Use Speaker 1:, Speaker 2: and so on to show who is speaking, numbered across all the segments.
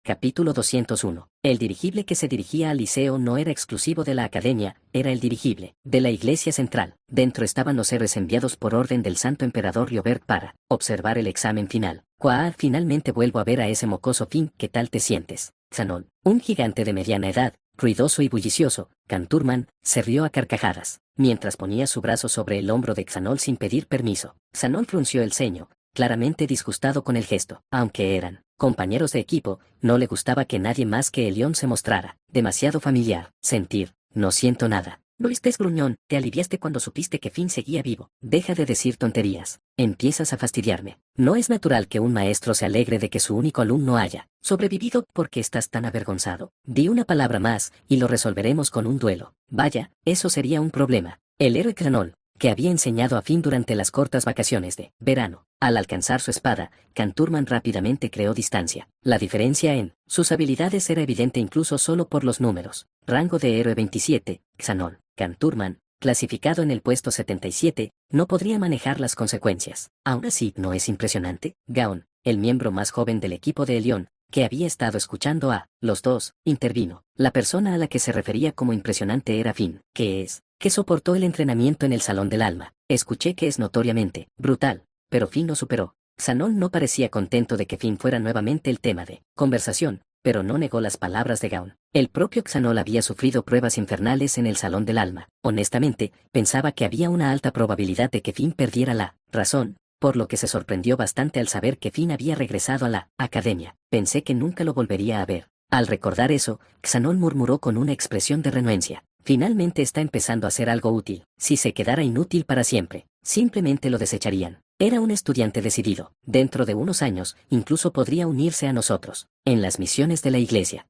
Speaker 1: Capítulo 201. El dirigible que se dirigía al liceo no era exclusivo de la academia, era el dirigible de la iglesia central. Dentro estaban los héroes enviados por orden del santo emperador Riobert para observar el examen final. Finalmente vuelvo a ver a ese mocoso Finn. ¿Qué tal te sientes? Xanol, un gigante de mediana edad, ruidoso y bullicioso, Canturman, se rió a carcajadas, mientras ponía su brazo sobre el hombro de Xanol sin pedir permiso. Xanol frunció el ceño, claramente disgustado con el gesto. Aunque eran compañeros de equipo, no le gustaba que nadie más que Elión se mostrara demasiado familiar. No siento nada. No estés gruñón, te aliviaste cuando supiste que Finn seguía vivo. Deja de decir tonterías. Empiezas a fastidiarme. No es natural que un maestro se alegre de que su único alumno haya sobrevivido. ¿Por qué estás tan avergonzado? Di una palabra más, y lo resolveremos con un duelo. Vaya, eso sería un problema. El héroe Cranol, que había enseñado a Finn durante las cortas vacaciones de verano, al alcanzar su espada, Canturman rápidamente creó distancia. La diferencia en sus habilidades era evidente incluso solo por los números. Rango de héroe 27, Xanol. Canturman, clasificado en el puesto 77, no podría manejar las consecuencias. Aún así, ¿no es impresionante? Gaon, el miembro más joven del equipo de Elión, que había estado escuchando a los dos, intervino. La persona a la que se refería como impresionante era Finn, que soportó el entrenamiento en el Salón del Alma. Escuché que es notoriamente brutal, pero Finn lo superó. Xanol no parecía contento de que Finn fuera nuevamente el tema de conversación, pero no negó las palabras de Gaon. El propio Xanol había sufrido pruebas infernales en el Salón del Alma. Honestamente, pensaba que había una alta probabilidad de que Finn perdiera la razón, por lo que se sorprendió bastante al saber que Finn había regresado a la academia. Pensé que nunca lo volvería a ver. Al recordar eso, Xanol murmuró con una expresión de renuencia. Finalmente está empezando a ser algo útil. Si se quedara inútil para siempre, simplemente lo desecharían. Era un estudiante decidido. Dentro de unos años, incluso podría unirse a nosotros, en las misiones de la iglesia.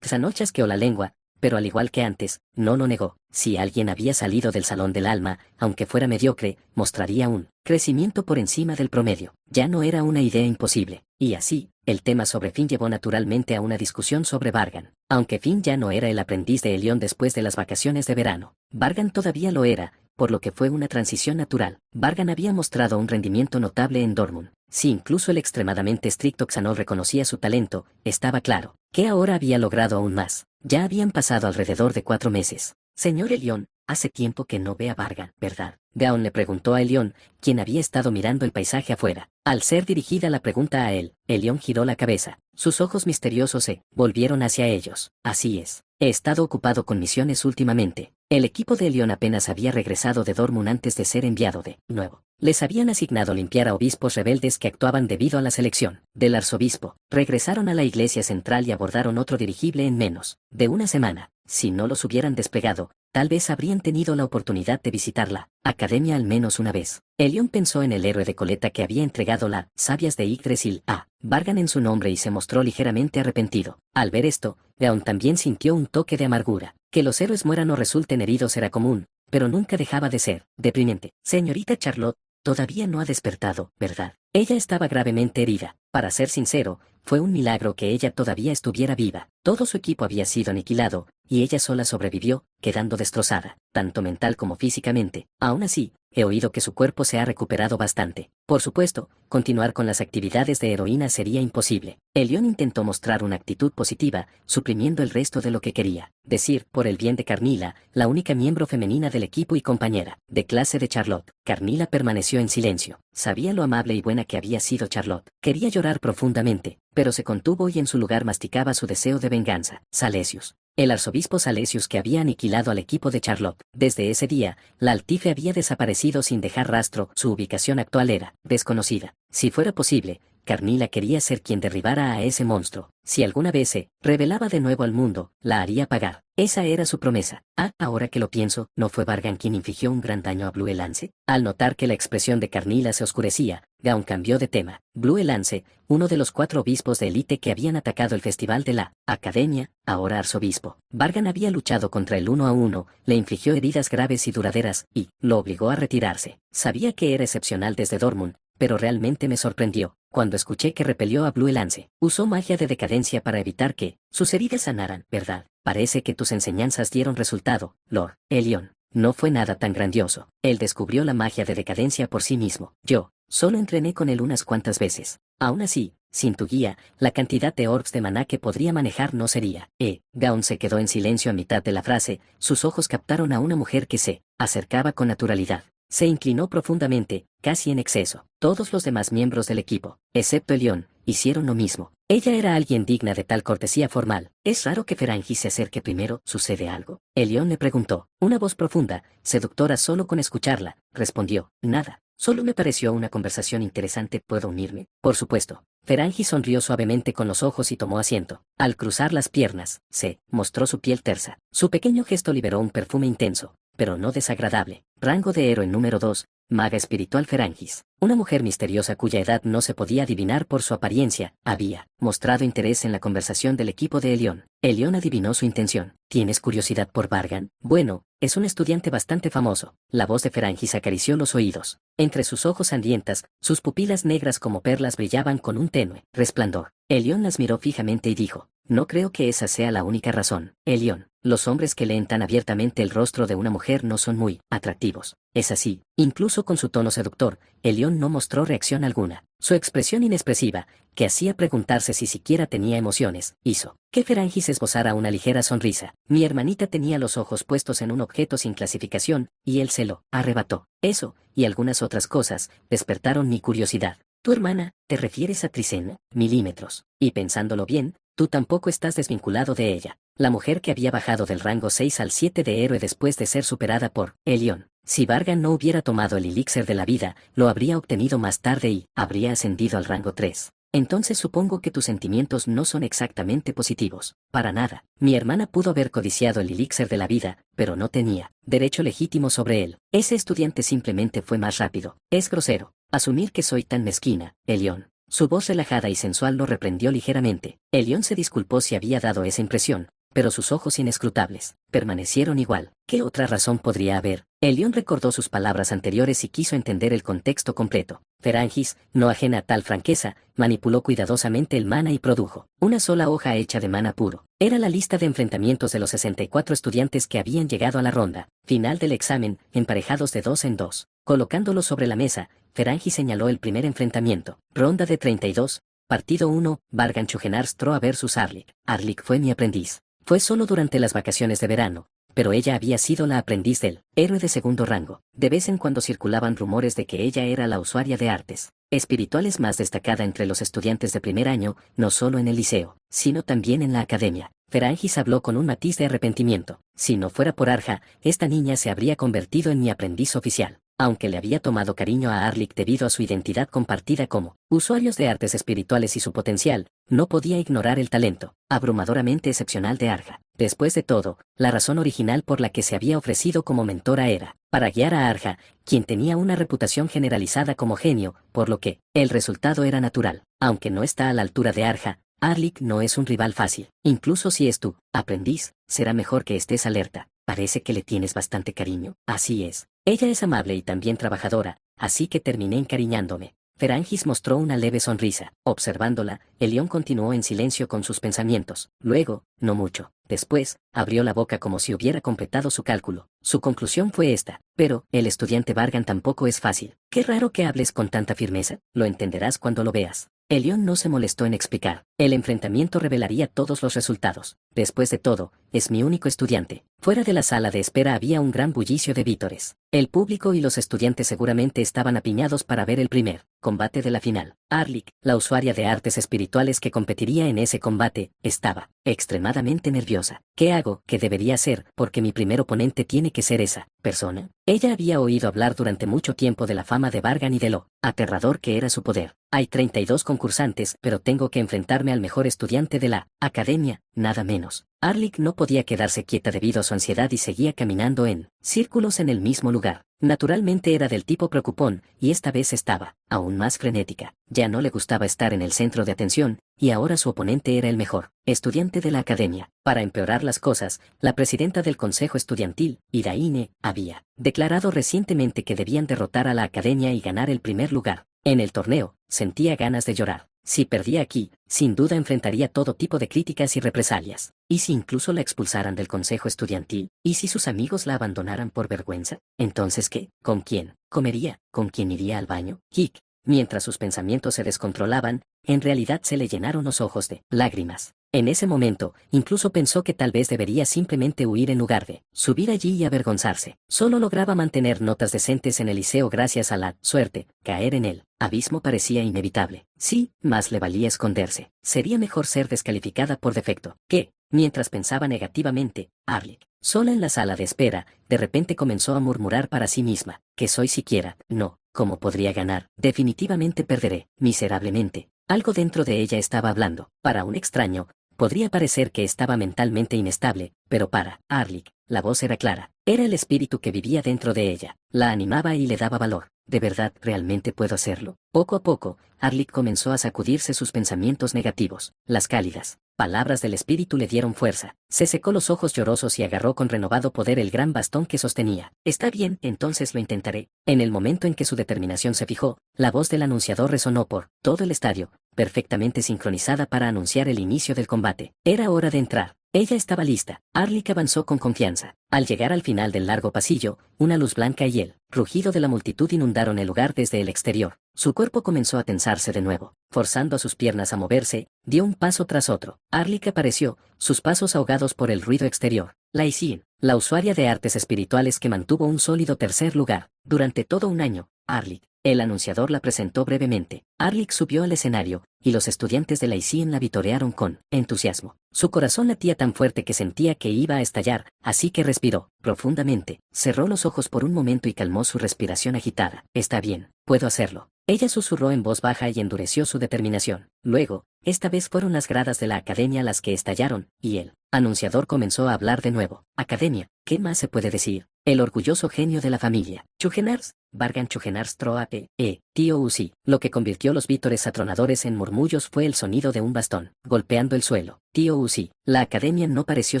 Speaker 1: Xanol chasqueó la lengua, pero al igual que antes, no lo negó. Si alguien había salido del Salón del Alma, aunque fuera mediocre, mostraría un crecimiento por encima del promedio. Ya no era una idea imposible. Y así, el tema sobre Finn llevó naturalmente a una discusión sobre Vargan. Aunque Finn ya no era el aprendiz de Elión después de las vacaciones de verano, Vargan todavía lo era, por lo que fue una transición natural. Vargan había mostrado un rendimiento notable en Dortmund. Si incluso el extremadamente estricto Xanol reconocía su talento, estaba claro que ahora había logrado aún más. Ya habían pasado alrededor de 4 meses. Señor Elión, hace tiempo que no ve a Vargan, ¿verdad? Gaon le preguntó a Elión, quien había estado mirando el paisaje afuera. Al ser dirigida la pregunta a él, Elión giró la cabeza. Sus ojos misteriosos se volvieron hacia ellos. Así es. He estado ocupado con misiones últimamente. El equipo de Elión apenas había regresado de Dortmund antes de ser enviado de nuevo. Les habían asignado limpiar a obispos rebeldes que actuaban debido a la selección del arzobispo. Regresaron a la iglesia central y abordaron otro dirigible en menos de una semana. Si no los hubieran desplegado, tal vez habrían tenido la oportunidad de visitar la academia al menos una vez. Elión pensó en el héroe de coleta que había entregado las sabias de Yggdrasil a Vargan en su nombre y se mostró ligeramente arrepentido. Al ver esto, Gaon también sintió un toque de amargura. Que los héroes mueran o resulten heridos era común, pero nunca dejaba de ser deprimente. Señorita Charlotte, todavía no ha despertado, ¿verdad? Ella estaba gravemente herida. Para ser sincero, fue un milagro que ella todavía estuviera viva. Todo su equipo había sido aniquilado, y ella sola sobrevivió, quedando destrozada, tanto mental como físicamente. Aún así, he oído que su cuerpo se ha recuperado bastante. Por supuesto, continuar con las actividades de heroína sería imposible. Elión intentó mostrar una actitud positiva, suprimiendo el resto de lo que quería decir por el bien de Carmila, la única miembro femenina del equipo y compañera de clase de Charlotte. Carmila permaneció en silencio. Sabía lo amable y buena que había sido Charlotte. Quería llorar profundamente, pero se contuvo y en su lugar masticaba su deseo de venganza. Salesius. El arzobispo Salesius que había aniquilado al equipo de Charlotte. Desde ese día, la Altife había desaparecido sin dejar rastro. Su ubicación actual era desconocida. Si fuera posible, Carmila quería ser quien derribara a ese monstruo. Si alguna vez se revelaba de nuevo al mundo, la haría pagar. Esa era su promesa. Ahora que lo pienso, ¿no fue Vargan quien infligió un gran daño a Blue Lance? Al notar que la expresión de Carmila se oscurecía, Gaon cambió de tema. Blue Lance, uno de los 4 obispos de élite que habían atacado el festival de la academia, ahora arzobispo. Vargan había luchado contra el 1 a 1, le infligió heridas graves y duraderas, y lo obligó a retirarse. Sabía que era excepcional desde Dortmund, pero realmente me sorprendió cuando escuché que repelió a Blue Lance. Usó magia de decadencia para evitar que sus heridas sanaran, ¿verdad? Parece que tus enseñanzas dieron resultado, Lord Elión. No fue nada tan grandioso. Él descubrió la magia de decadencia por sí mismo. Yo solo entrené con él unas cuantas veces. Aún así, sin tu guía, la cantidad de orbs de maná que podría manejar no sería. Gaon se quedó en silencio a mitad de la frase, sus ojos captaron a una mujer que se acercaba con naturalidad. Se inclinó profundamente, casi en exceso. Todos los demás miembros del equipo, excepto Elión, hicieron lo mismo. Ella era alguien digna de tal cortesía formal. ¿Es raro que Ferangis se acerque primero? ¿Sucede algo? Elión le preguntó. Una voz profunda, seductora solo con escucharla, respondió. Nada. Solo me pareció una conversación interesante. ¿Puedo unirme? Por supuesto. Ferangis sonrió suavemente con los ojos y tomó asiento. Al cruzar las piernas, se mostró su piel tersa. Su pequeño gesto liberó un perfume intenso, pero no desagradable. Rango de héroe número 2, maga espiritual Ferangis. Una mujer misteriosa cuya edad no se podía adivinar por su apariencia, había mostrado interés en la conversación del equipo de Elión. Elión adivinó su intención. ¿Tienes curiosidad por Vargan? Bueno, es un estudiante bastante famoso. La voz de Ferangis acarició los oídos. Entre sus ojos sangrientas, sus pupilas negras como perlas brillaban con un tenue resplandor. Elión las miró fijamente y dijo, no creo que esa sea la única razón. Elión, los hombres que leen tan abiertamente el rostro de una mujer no son muy atractivos. Es así. Incluso con su tono seductor, Elión no mostró reacción alguna. Su expresión inexpresiva, que hacía preguntarse si siquiera tenía emociones, hizo que Ferangis esbozara una ligera sonrisa. Mi hermanita tenía los ojos puestos en un objeto sin clasificación, y él se lo arrebató. Eso, y algunas otras cosas, despertaron mi curiosidad. ¿Tu hermana, te refieres a Tricena? Milímetros. Y pensándolo bien, tú tampoco estás desvinculado de ella. La mujer que había bajado del rango 6 al 7 de héroe después de ser superada por Elión. Si Vargan no hubiera tomado el elixir de la vida, lo habría obtenido más tarde y habría ascendido al rango 3. Entonces supongo que tus sentimientos no son exactamente positivos. Para nada. Mi hermana pudo haber codiciado el elixir de la vida, pero no tenía derecho legítimo sobre él. Ese estudiante simplemente fue más rápido. Es grosero asumir que soy tan mezquina, Elión. Su voz relajada y sensual lo reprendió ligeramente. Elión se disculpó si había dado esa impresión, pero sus ojos inescrutables permanecieron igual. ¿Qué otra razón podría haber? Elión recordó sus palabras anteriores y quiso entender el contexto completo. Ferangis, no ajena a tal franqueza, manipuló cuidadosamente el mana y produjo una sola hoja hecha de mana puro. Era la lista de enfrentamientos de los 64 estudiantes que habían llegado a la ronda final del examen, emparejados de 2 en 2. Colocándolos sobre la mesa, Ferangis señaló el primer enfrentamiento. Ronda de 32. Partido 1, Vargan Stroa vs Arlik. Arlik fue mi aprendiz. Fue solo durante las vacaciones de verano, pero ella había sido la aprendiz del héroe de segundo rango. De vez en cuando circulaban rumores de que ella era la usuaria de artes espirituales más destacada entre los estudiantes de primer año, no solo en el liceo, sino también en la academia. Ferangis habló con un matiz de arrepentimiento. Si no fuera por Arja, esta niña se habría convertido en mi aprendiz oficial. Aunque le había tomado cariño a Arlik debido a su identidad compartida como usuarios de artes espirituales y su potencial, no podía ignorar el talento abrumadoramente excepcional de Arja. Después de todo, la razón original por la que se había ofrecido como mentora era para guiar a Arja, quien tenía una reputación generalizada como genio, por lo que el resultado era natural. Aunque no está a la altura de Arja, Arlik no es un rival fácil. Incluso si es tu aprendiz, será mejor que estés alerta. Parece que le tienes bastante cariño. Así es. Ella es amable y también trabajadora, así que terminé encariñándome. Ferangis mostró una leve sonrisa. Observándola, Elión continuó en silencio con sus pensamientos. Luego, no mucho después, abrió la boca como si hubiera completado su cálculo. Su conclusión fue esta. Pero, el estudiante Vargan tampoco es fácil. Qué raro que hables con tanta firmeza. Lo entenderás cuando lo veas. Elión no se molestó en explicar. El enfrentamiento revelaría todos los resultados. Después de todo, es mi único estudiante. Fuera de la sala de espera había un gran bullicio de vítores. El público y los estudiantes seguramente estaban apiñados para ver el primer combate de la final. Arlik, la usuaria de artes espirituales que competiría en ese combate, estaba extremadamente nerviosa. ¿Qué hago? ¿Qué debería hacer? Porque mi primer oponente tiene que ser esa persona. Ella había oído hablar durante mucho tiempo de la fama de Vargan y de lo aterrador que era su poder. Hay 32 concursantes, pero tengo que enfrentarme al mejor estudiante de la academia, nada menos. Arlik no podía quedarse quieta debido a su ansiedad y seguía caminando en círculos en el mismo lugar. Naturalmente era del tipo preocupón, y esta vez estaba aún más frenética. Ya no le gustaba estar en el centro de atención, y ahora su oponente era el mejor estudiante de la academia. Para empeorar las cosas, la presidenta del consejo estudiantil, Iraine, había declarado recientemente que debían derrotar a la academia y ganar el primer lugar. En el torneo, sentía ganas de llorar. Si perdía aquí, sin duda enfrentaría todo tipo de críticas y represalias. ¿Y si incluso la expulsaran del consejo estudiantil? ¿Y si sus amigos la abandonaran por vergüenza? Entonces, ¿qué? ¿Con quién comería? ¿Con quién iría al baño? Kik, mientras sus pensamientos se descontrolaban, en realidad se le llenaron los ojos de lágrimas. En ese momento, incluso pensó que tal vez debería simplemente huir en lugar de subir allí y avergonzarse. Solo lograba mantener notas decentes en el liceo gracias a la suerte. Caer en el abismo parecía inevitable. Sí, más le valía esconderse. Sería mejor ser descalificada por defecto. Que, mientras pensaba negativamente, Arlick, sola en la sala de espera, de repente comenzó a murmurar para sí misma, que soy siquiera, no, ¿cómo podría ganar? Definitivamente perderé, miserablemente. Algo dentro de ella estaba hablando. Para un extraño, podría parecer que estaba mentalmente inestable, pero para Arlick, la voz era clara. Era el espíritu que vivía dentro de ella. La animaba y le daba valor. ¿De verdad realmente puedo hacerlo? Poco a poco, Arlick comenzó a sacudirse sus pensamientos negativos. Las cálidas palabras del espíritu le dieron fuerza. Se secó los ojos llorosos y agarró con renovado poder el gran bastón que sostenía. Está bien, entonces lo intentaré. En el momento en que su determinación se fijó, la voz del anunciador resonó por todo el estadio, perfectamente sincronizada para anunciar el inicio del combate. Era hora de entrar. Ella estaba lista. Arlick avanzó con confianza. Al llegar al final del largo pasillo, una luz blanca y el rugido de la multitud inundaron el lugar desde el exterior. Su cuerpo comenzó a tensarse de nuevo. Forzando a sus piernas a moverse, dio un paso tras otro. Arlick apareció, sus pasos ahogados por el ruido exterior. Laisin, la usuaria de artes espirituales que mantuvo un sólido tercer lugar durante todo un año. Arlick. El anunciador la presentó brevemente. Arlick subió al escenario, y los estudiantes de Laisin la vitorearon con entusiasmo. Su corazón latía tan fuerte que sentía que iba a estallar, así que respiró profundamente, cerró los ojos por un momento y calmó su respiración agitada. Está bien, puedo hacerlo. Ella susurró en voz baja y endureció su determinación. Luego, esta vez fueron las gradas de la academia las que estallaron, y el anunciador comenzó a hablar de nuevo. Academia, ¿qué más se puede decir? El orgulloso genio de la familia. Chugenars, Vargan Chugenars Troape, tío Uzi. Lo que convirtió los vítores atronadores en murmullos fue el sonido de un bastón, golpeando el suelo. Tío Uzi. La academia no pareció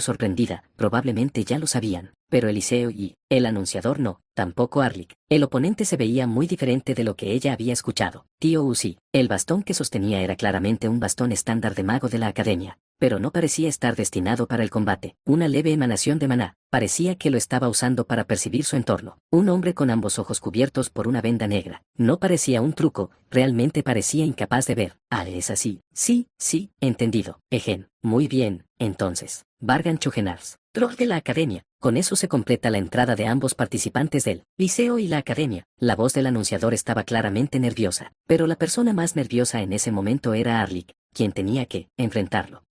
Speaker 1: sorprendida, probablemente ya lo sabían, pero Eliseo y el anunciador no, tampoco Arlick. El oponente se veía muy diferente de lo que ella había escuchado. Tío Uzi. El bastón que sostenía era claramente un bastón estándar de mago de la academia, pero no parecía estar destinado para el combate. Una leve emanación de maná, parecía que lo estaba usando para percibir su entorno. Un hombre con ambos ojos cubiertos por una venda negra. No parecía un truco, realmente parecía incapaz de ver. Ah, es así. Sí, entendido. Egen. Muy bien, entonces. Vargan Chugenars. Troll de la academia. Con eso se completa la entrada de ambos participantes del liceo y la academia. La voz del anunciador estaba claramente nerviosa, pero la persona más nerviosa en ese momento era Arlick, quien tenía que enfrentarlo.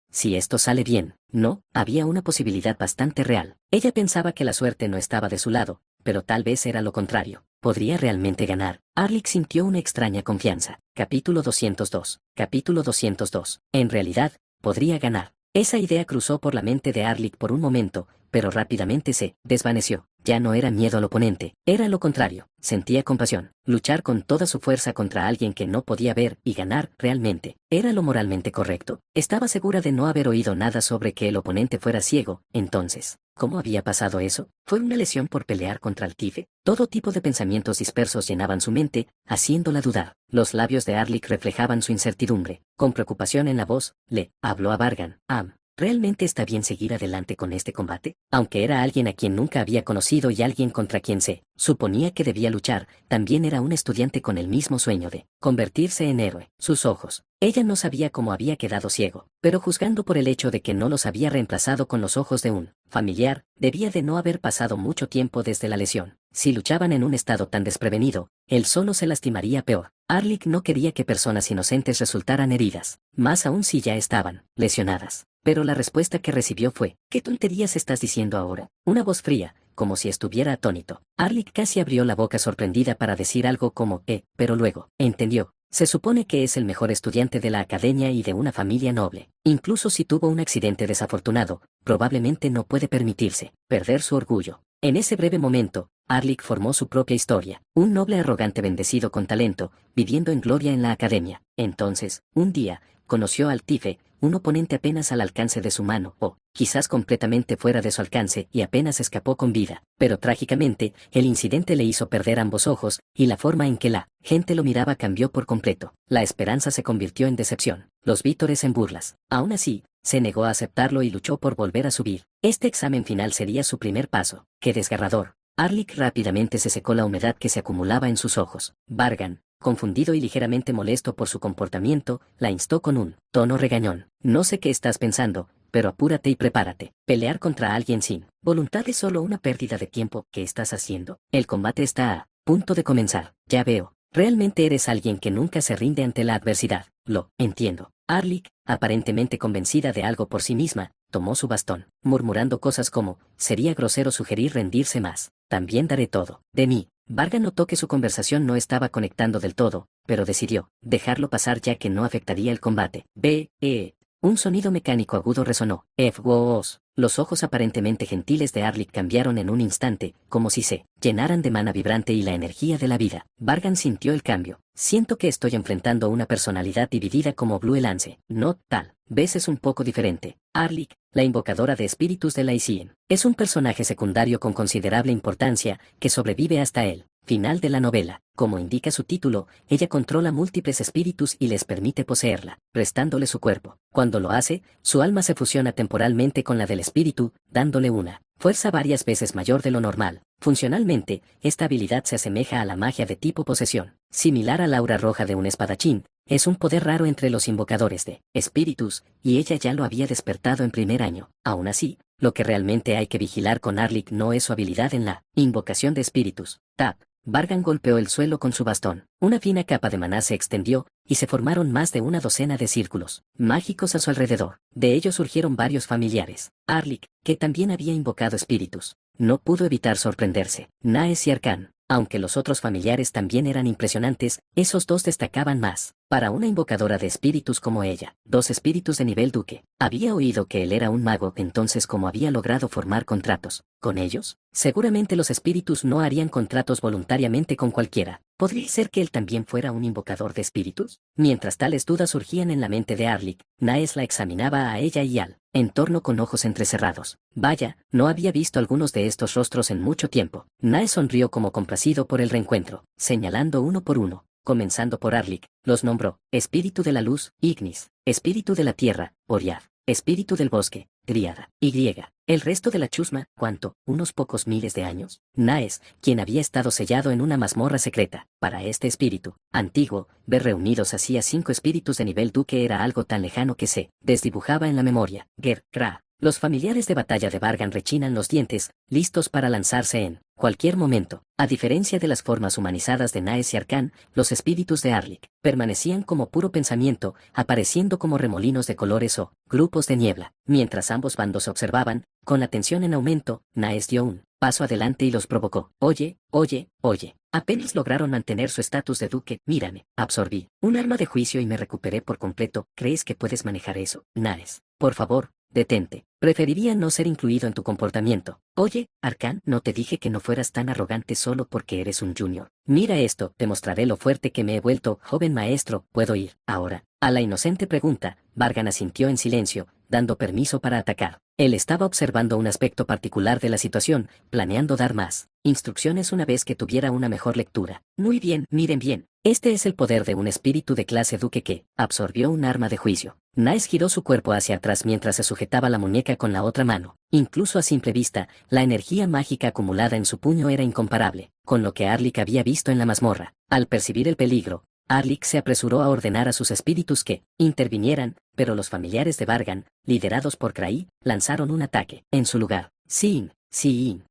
Speaker 1: Si esto sale bien, no, había una posibilidad bastante real. Ella pensaba que la suerte no estaba de su lado, pero tal vez era lo contrario. ¿Podría realmente ganar? Arlick sintió una extraña confianza. Capítulo 202. Capítulo 202. En realidad, podría ganar. Esa idea cruzó por la mente de Arlick por un momento, pero rápidamente se desvaneció. Ya no era miedo al oponente, era lo contrario. Sentía compasión. Luchar con toda su fuerza contra alguien que no podía ver y ganar realmente. ¿Era lo moralmente correcto? Estaba segura de no haber oído nada sobre que el oponente fuera ciego. Entonces, ¿cómo había pasado eso? ¿Fue una lesión por pelear contra el Tife? Todo tipo de pensamientos dispersos llenaban su mente, haciéndola dudar. Los labios de Arlick reflejaban su incertidumbre. Con preocupación en la voz, le habló a Vargan. ¿Realmente está bien seguir adelante con este combate? Aunque era alguien a quien nunca había conocido y alguien contra quien se suponía que debía luchar, también era un estudiante con el mismo sueño de convertirse en héroe. Sus ojos. Ella no sabía cómo había quedado ciego, pero juzgando por el hecho de que no los había reemplazado con los ojos de un familiar, debía de no haber pasado mucho tiempo desde la lesión. Si luchaban en un estado tan desprevenido, él solo se lastimaría peor. Arlick no quería que personas inocentes resultaran heridas, más aún si ya estaban lesionadas. Pero la respuesta que recibió fue, ¿qué tonterías estás diciendo ahora? Una voz fría, como si estuviera atónito. Arlick casi abrió la boca sorprendida para decir algo como, pero luego, entendió. Se supone que es el mejor estudiante de la academia y de una familia noble. Incluso si tuvo un accidente desafortunado, probablemente no puede permitirse perder su orgullo. En ese breve momento, Arlick formó su propia historia. Un noble arrogante bendecido con talento, viviendo en gloria en la academia. Entonces, un día, conoció al Tife, un oponente apenas al alcance de su mano, o quizás completamente fuera de su alcance, y apenas escapó con vida. Pero trágicamente, el incidente le hizo perder ambos ojos, y la forma en que la gente lo miraba cambió por completo. La esperanza se convirtió en decepción, los vítores en burlas. Aún así, se negó a aceptarlo y luchó por volver a subir. Este examen final sería su primer paso. ¡Qué desgarrador! Arlick rápidamente se secó la humedad que se acumulaba en sus ojos. Vargan, confundido y ligeramente molesto por su comportamiento, la instó con un tono regañón. No sé qué estás pensando, pero apúrate y prepárate. Pelear contra alguien sin voluntad es solo una pérdida de tiempo. ¿Qué estás haciendo? El combate está a punto de comenzar. Ya veo. Realmente eres alguien que nunca se rinde ante la adversidad. Lo entiendo. Arlik, aparentemente convencida de algo por sí misma, tomó su bastón, murmurando cosas como, sería grosero sugerir rendirse más. También daré todo de mí. Vargan notó que su conversación no estaba conectando del todo, pero decidió dejarlo pasar ya que no afectaría el combate. Un sonido mecánico agudo resonó. F-Woos. Los ojos aparentemente gentiles de Arlik cambiaron en un instante, como si se llenaran de mana vibrante y la energía de la vida. Vargan sintió el cambio. Siento que estoy enfrentando una personalidad dividida como Blue Lance. No tal vez es un poco diferente. Arlik, la invocadora de espíritus de la Lycian, es un personaje secundario con considerable importancia que sobrevive hasta el final de la novela. Como indica su título, ella controla múltiples espíritus y les permite poseerla, prestándole su cuerpo. Cuando lo hace, su alma se fusiona temporalmente con la del espíritu, dándole una fuerza varias veces mayor de lo normal. Funcionalmente, esta habilidad se asemeja a la magia de tipo posesión. Similar al aura roja de un espadachín, es un poder raro entre los invocadores de espíritus, y ella ya lo había despertado en primer año. Aún así, lo que realmente hay que vigilar con Arlik no es su habilidad en la invocación de espíritus. Tap. Vargan golpeó el suelo con su bastón. Una fina capa de maná se extendió, y se formaron más de una docena de círculos mágicos a su alrededor. De ellos surgieron varios familiares. Arlik, que también había invocado espíritus, no pudo evitar sorprenderse. Naes y Arkan. Aunque los otros familiares también eran impresionantes, esos dos destacaban más. Para una invocadora de espíritus como ella, 2 espíritus de nivel duque. Había oído que él era un mago, entonces ¿cómo había logrado formar contratos con ellos? Seguramente los espíritus no harían contratos voluntariamente con cualquiera. ¿Podría ser que él también fuera un invocador de espíritus? Mientras tales dudas surgían en la mente de Arlik, Naes la examinaba a ella y al entorno con ojos entrecerrados. Vaya, no había visto algunos de estos rostros en mucho tiempo. Naes sonrió como complacido por el reencuentro, señalando uno por uno. Comenzando por Arlik, los nombró: Espíritu de la Luz, Ignis; Espíritu de la Tierra, Oriad; Espíritu del Bosque, Dríada; Y. El resto de la chusma, ¿cuánto? ¿Unos pocos miles de años? Naes, quien había estado sellado en una mazmorra secreta. Para este espíritu antiguo, ver reunidos así a 5 espíritus de nivel duque era algo tan lejano que se desdibujaba en la memoria. Ger-Kra. Los familiares de batalla de Vargan rechinan los dientes, listos para lanzarse en cualquier momento. A diferencia de las formas humanizadas de Naes y Arkan, los espíritus de Arlik permanecían como puro pensamiento, apareciendo como remolinos de colores o grupos de niebla. Mientras ambos bandos se observaban, con la tensión en aumento, Naes dio un paso adelante y los provocó. Oye. Apenas lograron mantener su estatus de duque. Mírame. Absorbí un arma de juicio y me recuperé por completo. ¿Crees que puedes manejar eso? Naes, por favor, detente. Preferiría no ser incluido en tu comportamiento. Oye, Arkan, ¿no te dije que no fueras tan arrogante solo porque eres un junior? Mira esto, te mostraré lo fuerte que me he vuelto, joven maestro. ¿Puedo ir ahora? A la inocente pregunta, Vargan asintió en silencio, dando permiso para atacar. Él estaba observando un aspecto particular de la situación, planeando dar más instrucciones una vez que tuviera una mejor lectura. Muy bien, miren bien. Este es el poder de un espíritu de clase duque que absorbió un arma de juicio. Naes giró su cuerpo hacia atrás mientras se sujetaba la muñeca con la otra mano. Incluso a simple vista, la energía mágica acumulada en su puño era incomparable con lo que Arlik había visto en la mazmorra. Al percibir el peligro, Arlik se apresuró a ordenar a sus espíritus que intervinieran, pero los familiares de Vargan, liderados por Krai, lanzaron un ataque. En su lugar, Sin,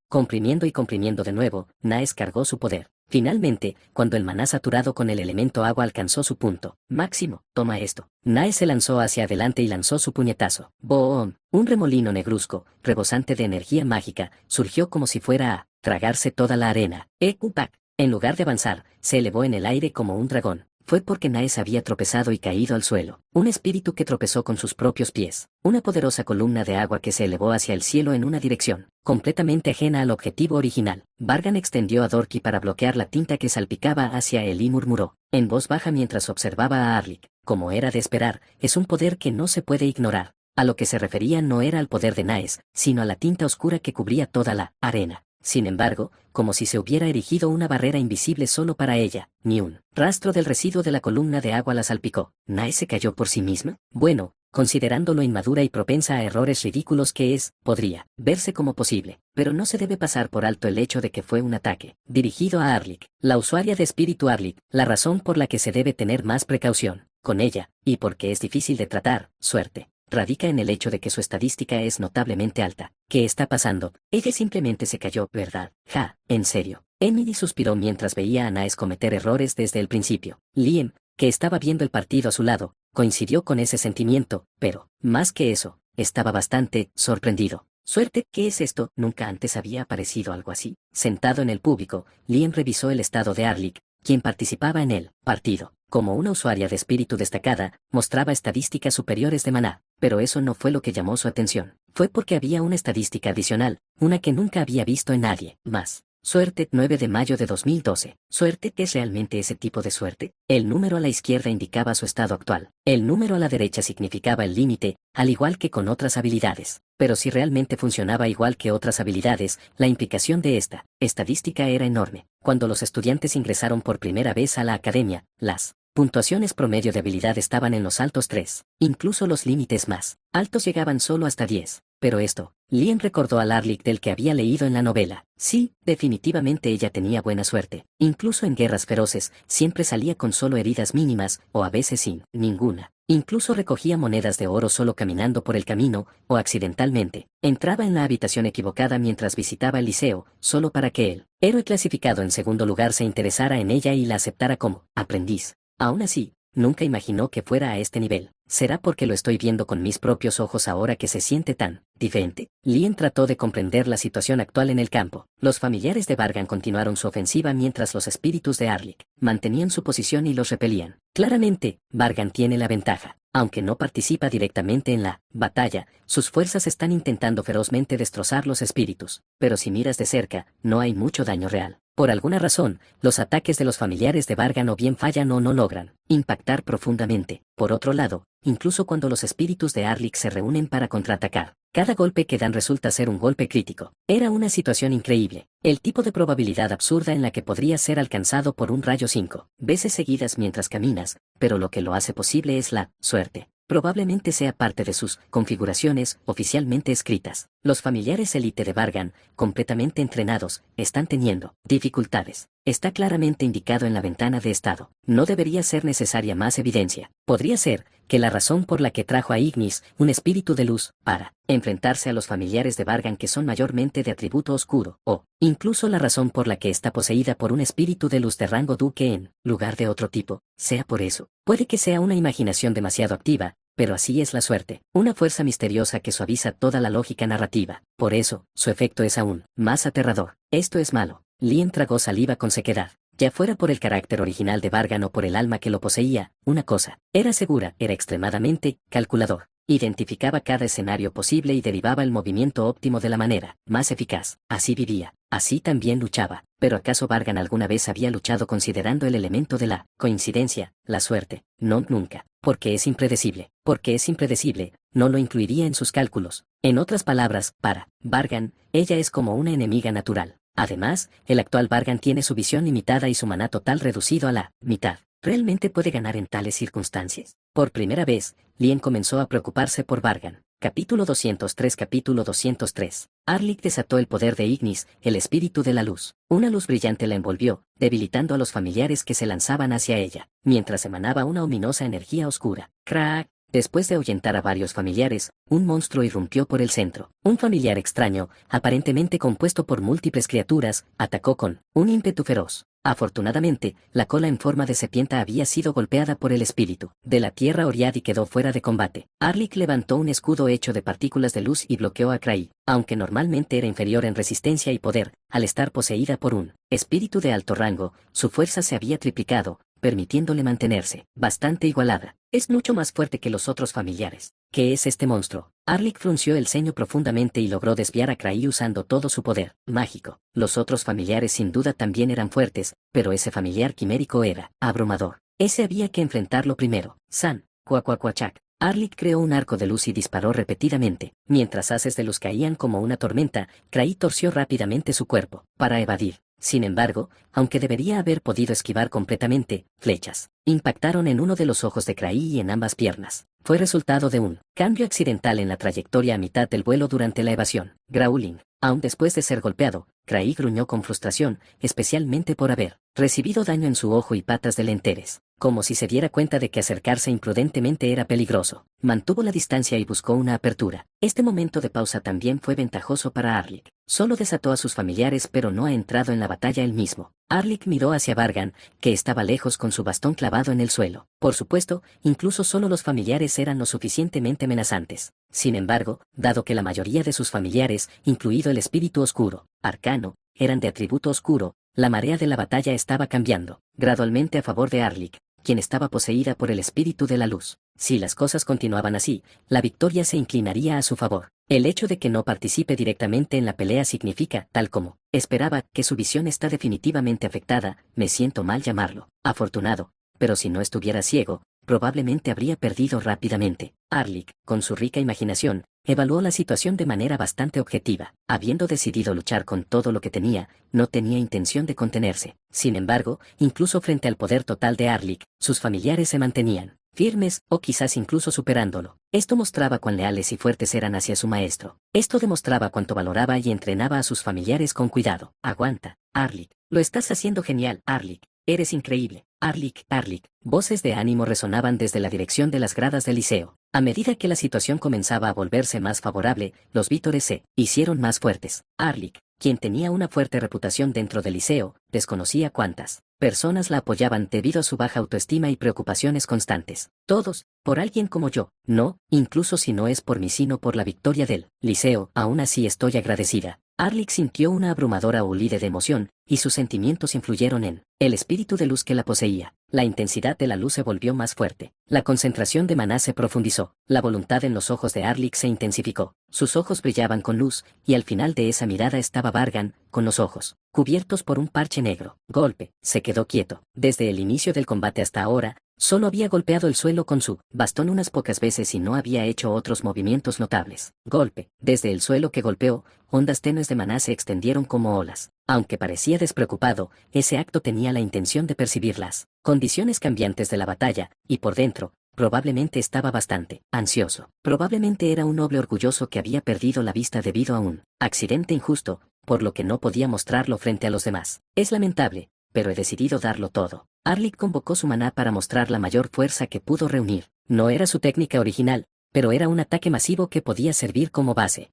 Speaker 1: comprimiendo y comprimiendo de nuevo, Naes cargó su poder. Finalmente, cuando el maná saturado con el elemento agua alcanzó su punto máximo, toma esto. Naes se lanzó hacia adelante y lanzó su puñetazo. ¡Boom! Un remolino negruzco, rebosante de energía mágica, surgió como si fuera a tragarse toda la arena. ¡Ekupak! En lugar de avanzar, se elevó en el aire como un dragón. Fue porque Naes había tropezado y caído al suelo. Un espíritu que tropezó con sus propios pies. Una poderosa columna de agua que se elevó hacia el cielo en una dirección completamente ajena al objetivo original. Vargan extendió a Dorky para bloquear la tinta que salpicaba hacia él y murmuró, en voz baja mientras observaba a Arlik. Como era de esperar, es un poder que no se puede ignorar. A lo que se refería no era al poder de Naes, sino a la tinta oscura que cubría toda la arena. Sin embargo, como si se hubiera erigido una barrera invisible solo para ella, ni un rastro del residuo de la columna de agua la salpicó. ¿Naes se cayó por sí misma? Bueno, considerando lo inmadura y propensa a errores ridículos que es, podría verse como posible, pero no se debe pasar por alto el hecho de que fue un ataque dirigido a Arlik, la usuaria de espíritu Arlik, la razón por la que se debe tener más precaución con ella, y porque es difícil de tratar, suerte, radica en el hecho de que su estadística es notablemente alta. ¿Qué está pasando? Ella simplemente se cayó, ¿verdad? Ja, en serio. Emily suspiró mientras veía a Nice cometer errores desde el principio. Liam, que estaba viendo el partido a su lado, coincidió con ese sentimiento, pero, más que eso, estaba bastante sorprendido. Suerte, ¿qué es esto? Nunca antes había aparecido algo así. Sentado en el público, Liam revisó el estado de Arlik, quien participaba en el partido. Como una usuaria de espíritu destacada, mostraba estadísticas superiores de maná, pero eso no fue lo que llamó su atención. Fue porque había una estadística adicional, una que nunca había visto en nadie más. Suerte, 9 de mayo de 2012. ¿Suerte? ¿Qué es realmente ese tipo de suerte? El número a la izquierda indicaba su estado actual. El número a la derecha significaba el límite, al igual que con otras habilidades. Pero si realmente funcionaba igual que otras habilidades, la implicación de esta estadística era enorme. Cuando los estudiantes ingresaron por primera vez a la academia, las puntuaciones promedio de habilidad estaban en los altos 3. Incluso los límites más altos llegaban solo hasta 10. Pero esto, Liam recordó al Arlik del que había leído en la novela. Sí, definitivamente ella tenía buena suerte. Incluso en guerras feroces, siempre salía con solo heridas mínimas, o a veces sin ninguna. Incluso recogía monedas de oro solo caminando por el camino, o accidentalmente. Entraba en la habitación equivocada mientras visitaba el liceo, solo para que el héroe clasificado en segundo lugar se interesara en ella y la aceptara como aprendiz. Aún así, nunca imaginó que fuera a este nivel. ¿Será porque lo estoy viendo con mis propios ojos ahora que se siente tan diferente? Liam trató de comprender la situación actual en el campo. Los familiares de Vargan continuaron su ofensiva mientras los espíritus de Arlik mantenían su posición y los repelían. Claramente, Vargan tiene la ventaja. Aunque no participa directamente en la batalla, sus fuerzas están intentando ferozmente destrozar los espíritus. Pero si miras de cerca, no hay mucho daño real. Por alguna razón, los ataques de los familiares de Vargan o bien fallan o no logran impactar profundamente. Por otro lado, incluso cuando los espíritus de Arlik se reúnen para contraatacar, cada golpe que dan resulta ser un golpe crítico. Era una situación increíble, el tipo de probabilidad absurda en la que podría ser alcanzado por un rayo 5 veces seguidas mientras caminas, pero lo que lo hace posible es la suerte. Probablemente sea parte de sus configuraciones oficialmente escritas. Los familiares élite de Vargan, completamente entrenados, están teniendo dificultades. Está claramente indicado en la ventana de estado. No debería ser necesaria más evidencia. Podría ser que la razón por la que trajo a Ignis, un espíritu de luz, para enfrentarse a los familiares de Vargan que son mayormente de atributo oscuro, o incluso la razón por la que está poseída por un espíritu de luz de rango duque en lugar de otro tipo, sea por eso. Puede que sea una imaginación demasiado activa, pero así es la suerte, una fuerza misteriosa que suaviza toda la lógica narrativa. Por eso, su efecto es aún más aterrador. Esto es malo. Liam tragó saliva con sequedad. Ya fuera por el carácter original de Vargan o por el alma que lo poseía, una cosa era segura, era extremadamente calculador. Identificaba cada escenario posible y derivaba el movimiento óptimo de la manera más eficaz. Así vivía, así también luchaba. ¿Pero acaso Vargan alguna vez había luchado considerando el elemento de la coincidencia, la suerte? No, nunca. Porque es impredecible. Porque es impredecible, no lo incluiría en sus cálculos. En otras palabras, para Vargan, ella es como una enemiga natural. Además, el actual Vargan tiene su visión limitada y su maná total reducido a la mitad. ¿Realmente puede ganar en tales circunstancias? Por primera vez, Liam comenzó a preocuparse por Vargan. Capítulo 203. Capítulo 203. Arlik desató el poder de Ignis, el espíritu de la luz. Una luz brillante la envolvió, debilitando a los familiares que se lanzaban hacia ella, mientras emanaba una ominosa energía oscura. ¡Crack! Después de ahuyentar a varios familiares, un monstruo irrumpió por el centro. Un familiar extraño, aparentemente compuesto por múltiples criaturas, atacó con un ímpetu feroz. Afortunadamente, la cola en forma de serpiente había sido golpeada por el espíritu de la tierra Oriad y quedó fuera de combate. Arlik levantó un escudo hecho de partículas de luz y bloqueó a Krai, aunque normalmente era inferior en resistencia y poder, al estar poseída por un espíritu de alto rango, su fuerza se había triplicado, permitiéndole mantenerse bastante igualada. Es mucho más fuerte que los otros familiares. ¿Qué es este monstruo? Arlik frunció el ceño profundamente y logró desviar a Krai usando todo su poder mágico. Los otros familiares sin duda también eran fuertes, pero ese familiar quimérico era abrumador. Ese había que enfrentarlo primero. San, cuacuacuachac. Arlik creó un arco de luz y disparó repetidamente. Mientras haces de luz caían como una tormenta, Krai torció rápidamente su cuerpo para evadir. Sin embargo, aunque debería haber podido esquivar completamente, flechas impactaron en uno de los ojos de Krai y en ambas piernas. fue resultado de un cambio accidental en la trayectoria a mitad del vuelo durante la evasión. Growling. Aún después de ser golpeado, Craig gruñó con frustración, especialmente por haber recibido daño en su ojo y patas del enteres, como si se diera cuenta de que acercarse imprudentemente era peligroso. Mantuvo la distancia y buscó una apertura. Este momento de pausa también fue ventajoso para Arlick. Solo desató a sus familiares pero no ha entrado en la batalla él mismo. Arlick miró hacia Vargan, que estaba lejos con su bastón clavado en el suelo. Por supuesto, incluso solo los familiares eran lo suficientemente amenazantes. Sin embargo, dado que la mayoría de sus familiares, incluido el espíritu oscuro, arcano, eran de atributo oscuro, la marea de la batalla estaba cambiando, gradualmente a favor de Arlick, quien estaba poseída por el espíritu de la luz. Si las cosas continuaban así, la victoria se inclinaría a su favor. El hecho de que no participe directamente en la pelea significa, tal como esperaba, que su visión está definitivamente afectada. Me siento mal llamarlo afortunado, pero si no estuviera ciego, probablemente habría perdido rápidamente. Arlick, con su rica imaginación, evaluó la situación de manera bastante objetiva. Habiendo decidido luchar con todo lo que tenía, no tenía intención de contenerse. Sin embargo, incluso frente al poder total de Arlick, sus familiares se mantenían firmes, o quizás incluso superándolo. Esto mostraba cuán leales y fuertes eran hacia su maestro. Esto demostraba cuánto valoraba y entrenaba a sus familiares con cuidado. Aguanta, Arlick. Lo estás haciendo genial, Arlick. Eres increíble. Arlick, Arlick. Voces de ánimo resonaban desde la dirección de las gradas del liceo. A medida que la situación comenzaba a volverse más favorable, los vítores se hicieron más fuertes. Arlick, quien tenía una fuerte reputación dentro del liceo, desconocía cuántas personas la apoyaban debido a su baja autoestima y preocupaciones constantes. Todos, por alguien como yo. No, incluso si no es por mí sino por la victoria del liceo, aún así estoy agradecida. Arlick sintió una abrumadora oleada de emoción, y sus sentimientos influyeron en el espíritu de luz que la poseía. La intensidad de la luz se volvió más fuerte. La concentración de maná se profundizó. La voluntad en los ojos de Arlick se intensificó. Sus ojos brillaban con luz, y al final de esa mirada estaba Vargan, con los ojos cubiertos por un parche negro. Golpe. Se quedó quieto. Desde el inicio del combate hasta ahora, solo había golpeado el suelo con su bastón unas pocas veces y no había hecho otros movimientos notables. Golpe. Desde el suelo que golpeó, ondas tenues de maná se extendieron como olas. Aunque parecía despreocupado, ese acto tenía la intención de percibir las condiciones cambiantes de la batalla, y por dentro, probablemente estaba bastante ansioso. Probablemente era un noble orgulloso que había perdido la vista debido a un accidente injusto, por lo que no podía mostrarlo frente a los demás. Es lamentable, pero he decidido darlo todo. Arlick convocó su maná para mostrar la mayor fuerza que pudo reunir. No era su técnica original, pero era un ataque masivo que podía servir como base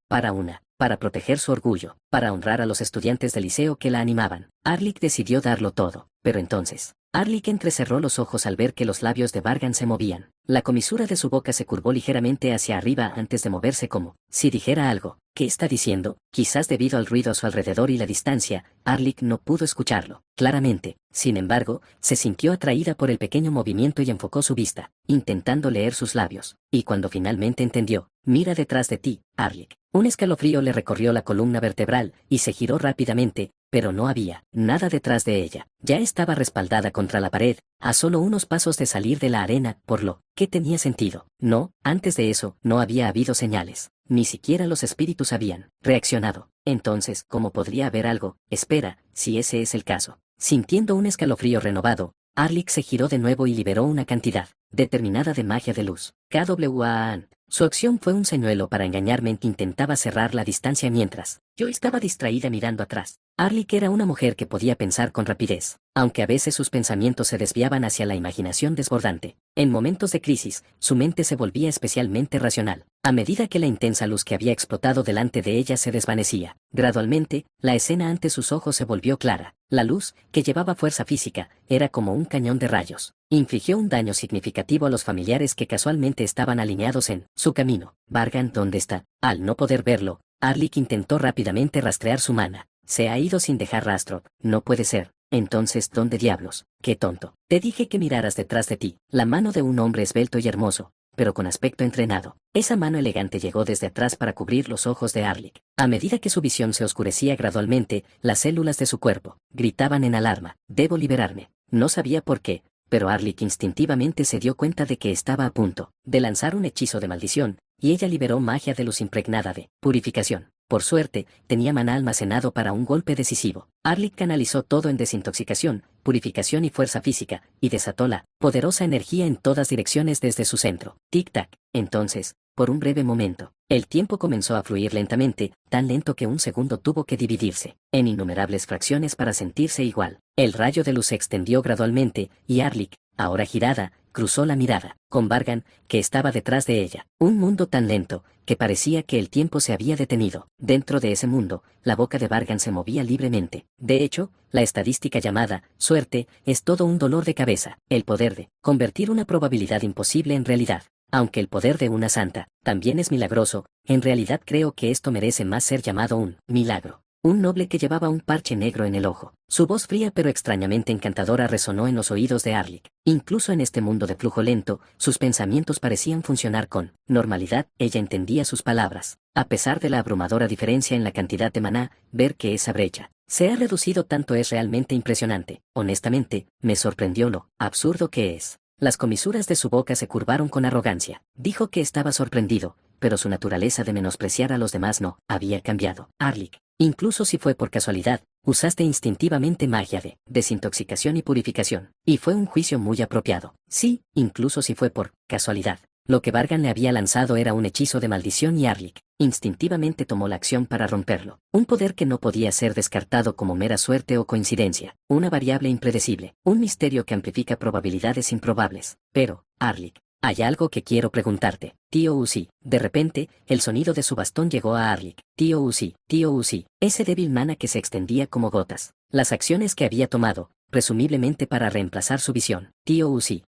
Speaker 1: para proteger su orgullo, para honrar a los estudiantes del liceo que la animaban. Arlick decidió darlo todo, pero entonces, Arlick entrecerró los ojos al ver que los labios de Vargan se movían. La comisura de su boca se curvó ligeramente hacia arriba antes de moverse como si dijera algo. ¿Qué está diciendo? Quizás debido al ruido a su alrededor y la distancia, Arlick no pudo escucharlo claramente. Sin embargo, se sintió atraída por el pequeño movimiento y enfocó su vista, intentando leer sus labios. Y cuando finalmente entendió, mira detrás de ti, Arlick. Un escalofrío le recorrió la columna vertebral y se giró rápidamente, pero no había nada detrás de ella. Ya estaba respaldada contra la pared, a solo unos pasos de salir de la arena, por lo que tenía sentido. No, antes de eso, no había habido señales. Ni siquiera los espíritus habían reaccionado. Entonces, ¿cómo podría haber algo? Espera, si ese es el caso. Sintiendo un escalofrío renovado, Arlick se giró de nuevo y liberó una cantidad determinada de magia de luz. KWAN. Su acción fue un señuelo para engañarme que intentaba cerrar la distancia mientras yo estaba distraída mirando atrás. Arlick era una mujer que podía pensar con rapidez, aunque a veces sus pensamientos se desviaban hacia la imaginación desbordante. En momentos de crisis, su mente se volvía especialmente racional. A medida que la intensa luz que había explotado delante de ella se desvanecía, gradualmente, la escena ante sus ojos se volvió clara. La luz, que llevaba fuerza física, era como un cañón de rayos. Infligió un daño significativo a los familiares que casualmente estaban alineados en su camino. Vargan, ¿dónde está? Al no poder verlo, Arlick intentó rápidamente rastrear su mana. Se ha ido sin dejar rastro. No puede ser. Entonces, ¿dónde diablos? ¡Qué tonto! Te dije que miraras detrás de ti. La mano de un hombre esbelto y hermoso, pero con aspecto entrenado. Esa mano elegante llegó desde atrás para cubrir los ojos de Arlick. A medida que su visión se oscurecía gradualmente, las células de su cuerpo gritaban en alarma. Debo liberarme. No sabía por qué, pero Arlick instintivamente se dio cuenta de que estaba a punto de lanzar un hechizo de maldición, y ella liberó magia de luz impregnada de purificación. Por suerte, tenía maná almacenado para un golpe decisivo. Arlick canalizó todo en desintoxicación, purificación y fuerza física, y desató la poderosa energía en todas direcciones desde su centro. Tic-tac. Entonces, por un breve momento, el tiempo comenzó a fluir lentamente, tan lento que un segundo tuvo que dividirse en innumerables fracciones para sentirse igual. El rayo de luz se extendió gradualmente, y Arlik, ahora girada, cruzó la mirada con Vargan, que estaba detrás de ella. Un mundo tan lento, que parecía que el tiempo se había detenido. Dentro de ese mundo, la boca de Vargan se movía libremente. De hecho, la estadística llamada suerte es todo un dolor de cabeza. El poder de convertir una probabilidad imposible en realidad. Aunque el poder de una santa también es milagroso, en realidad creo que esto merece más ser llamado un milagro. Un noble que llevaba un parche negro en el ojo. Su voz fría pero extrañamente encantadora resonó en los oídos de Arlik. Incluso en este mundo de flujo lento, sus pensamientos parecían funcionar con normalidad. Ella entendía sus palabras. A pesar de la abrumadora diferencia en la cantidad de maná, ver que esa brecha se ha reducido tanto es realmente impresionante. Honestamente, me sorprendió lo absurdo que es. Las comisuras de su boca se curvaron con arrogancia. Dijo que estaba sorprendido, pero su naturaleza de menospreciar a los demás no había cambiado. Arlik, incluso si fue por casualidad, usaste instintivamente magia de desintoxicación y purificación, y fue un juicio muy apropiado. Sí, incluso si fue por casualidad. Lo que Vargan le había lanzado era un hechizo de maldición y Arlik instintivamente tomó la acción para romperlo. Un poder que no podía ser descartado como mera suerte o coincidencia, una variable impredecible, un misterio que amplifica probabilidades improbables. Pero, Arlik, hay algo que quiero preguntarte. Tío Uzi. De repente, el sonido de su bastón llegó a Arlik. Tío Uzi, ese débil mana que se extendía como gotas. Las acciones que había tomado, presumiblemente para reemplazar su visión. Tío Uzi.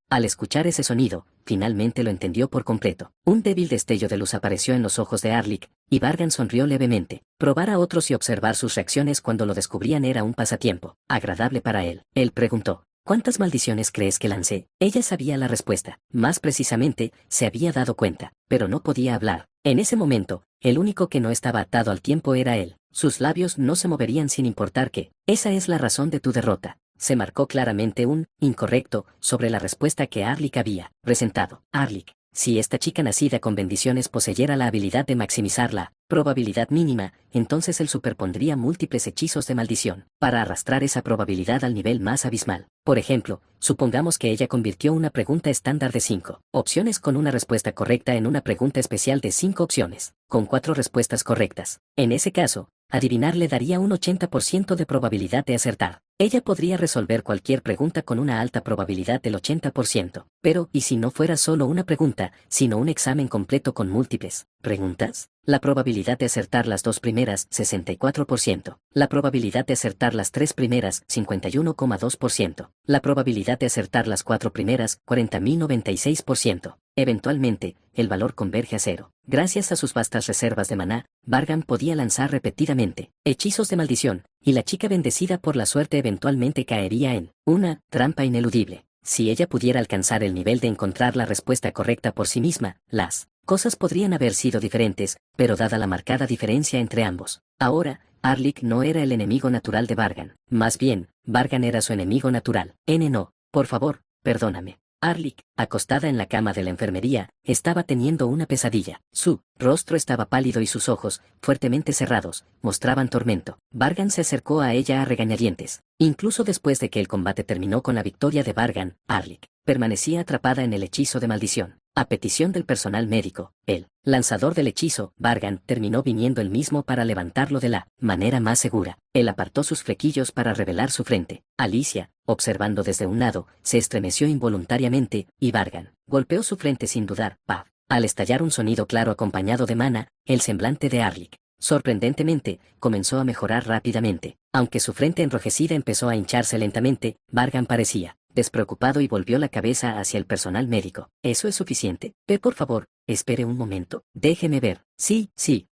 Speaker 1: Al escuchar ese sonido, finalmente lo entendió por completo. Un débil destello de luz apareció en los ojos de Arlik, y Vargan sonrió levemente. Probar a otros y observar sus reacciones cuando lo descubrían era un pasatiempo agradable para él. Él preguntó: ¿cuántas maldiciones crees que lancé? Ella sabía la respuesta. Más precisamente, se había dado cuenta, pero no podía hablar. En ese momento, el único que no estaba atado al tiempo era él. Sus labios no se moverían sin importar qué. Esa es la razón de tu derrota. Se marcó claramente un incorrecto sobre la respuesta que Arlik había presentado. Arlik, si esta chica nacida con bendiciones poseyera la habilidad de maximizar la probabilidad mínima, entonces él superpondría múltiples hechizos de maldición para arrastrar esa probabilidad al nivel más abismal. Por ejemplo, supongamos que ella convirtió una pregunta estándar de 5 opciones con una respuesta correcta en una pregunta especial de 5 opciones, con 4 respuestas correctas. En ese caso, adivinar le daría un 80% de probabilidad de acertar. Ella podría resolver cualquier pregunta con una alta probabilidad del 80%. Pero, ¿y si no fuera solo una pregunta, sino un examen completo con múltiples preguntas? La probabilidad de acertar las 2 primeras, 64%. La probabilidad de acertar las 3 primeras, 51,2%. La probabilidad de acertar las 4 primeras, 40.096%. Eventualmente, el valor converge a cero. Gracias a sus vastas reservas de maná, Vargan podía lanzar repetidamente hechizos de maldición, y la chica bendecida por la suerte eventualmente caería en una trampa ineludible. Si ella pudiera alcanzar el nivel de encontrar la respuesta correcta por sí misma, las cosas podrían haber sido diferentes, pero dada la marcada diferencia entre ambos, ahora, Arlik no era el enemigo natural de Vargan. Más bien, Vargan era su enemigo natural. No, por favor, perdóname. Arlik, acostada en la cama de la enfermería, estaba teniendo una pesadilla. Su rostro estaba pálido y sus ojos, fuertemente cerrados, mostraban tormento. Vargan se acercó a ella a regañadientes. Incluso después de que el combate terminó con la victoria de Vargan, Arlik permanecía atrapada en el hechizo de maldición. A petición del personal médico, el lanzador del hechizo, Vargan, terminó viniendo él mismo para levantarlo de la manera más segura. Él apartó sus flequillos para revelar su frente. Alicia, observando desde un lado, se estremeció involuntariamente, y Vargan golpeó su frente sin dudar. ¡Paf! Al estallar un sonido claro acompañado de mana, el semblante de Arlik, sorprendentemente, comenzó a mejorar rápidamente. Aunque su frente enrojecida empezó a hincharse lentamente, Vargan parecía despreocupado y volvió la cabeza hacia el personal médico. ¿Eso es suficiente? Por favor, espere un momento. Déjeme ver. Sí,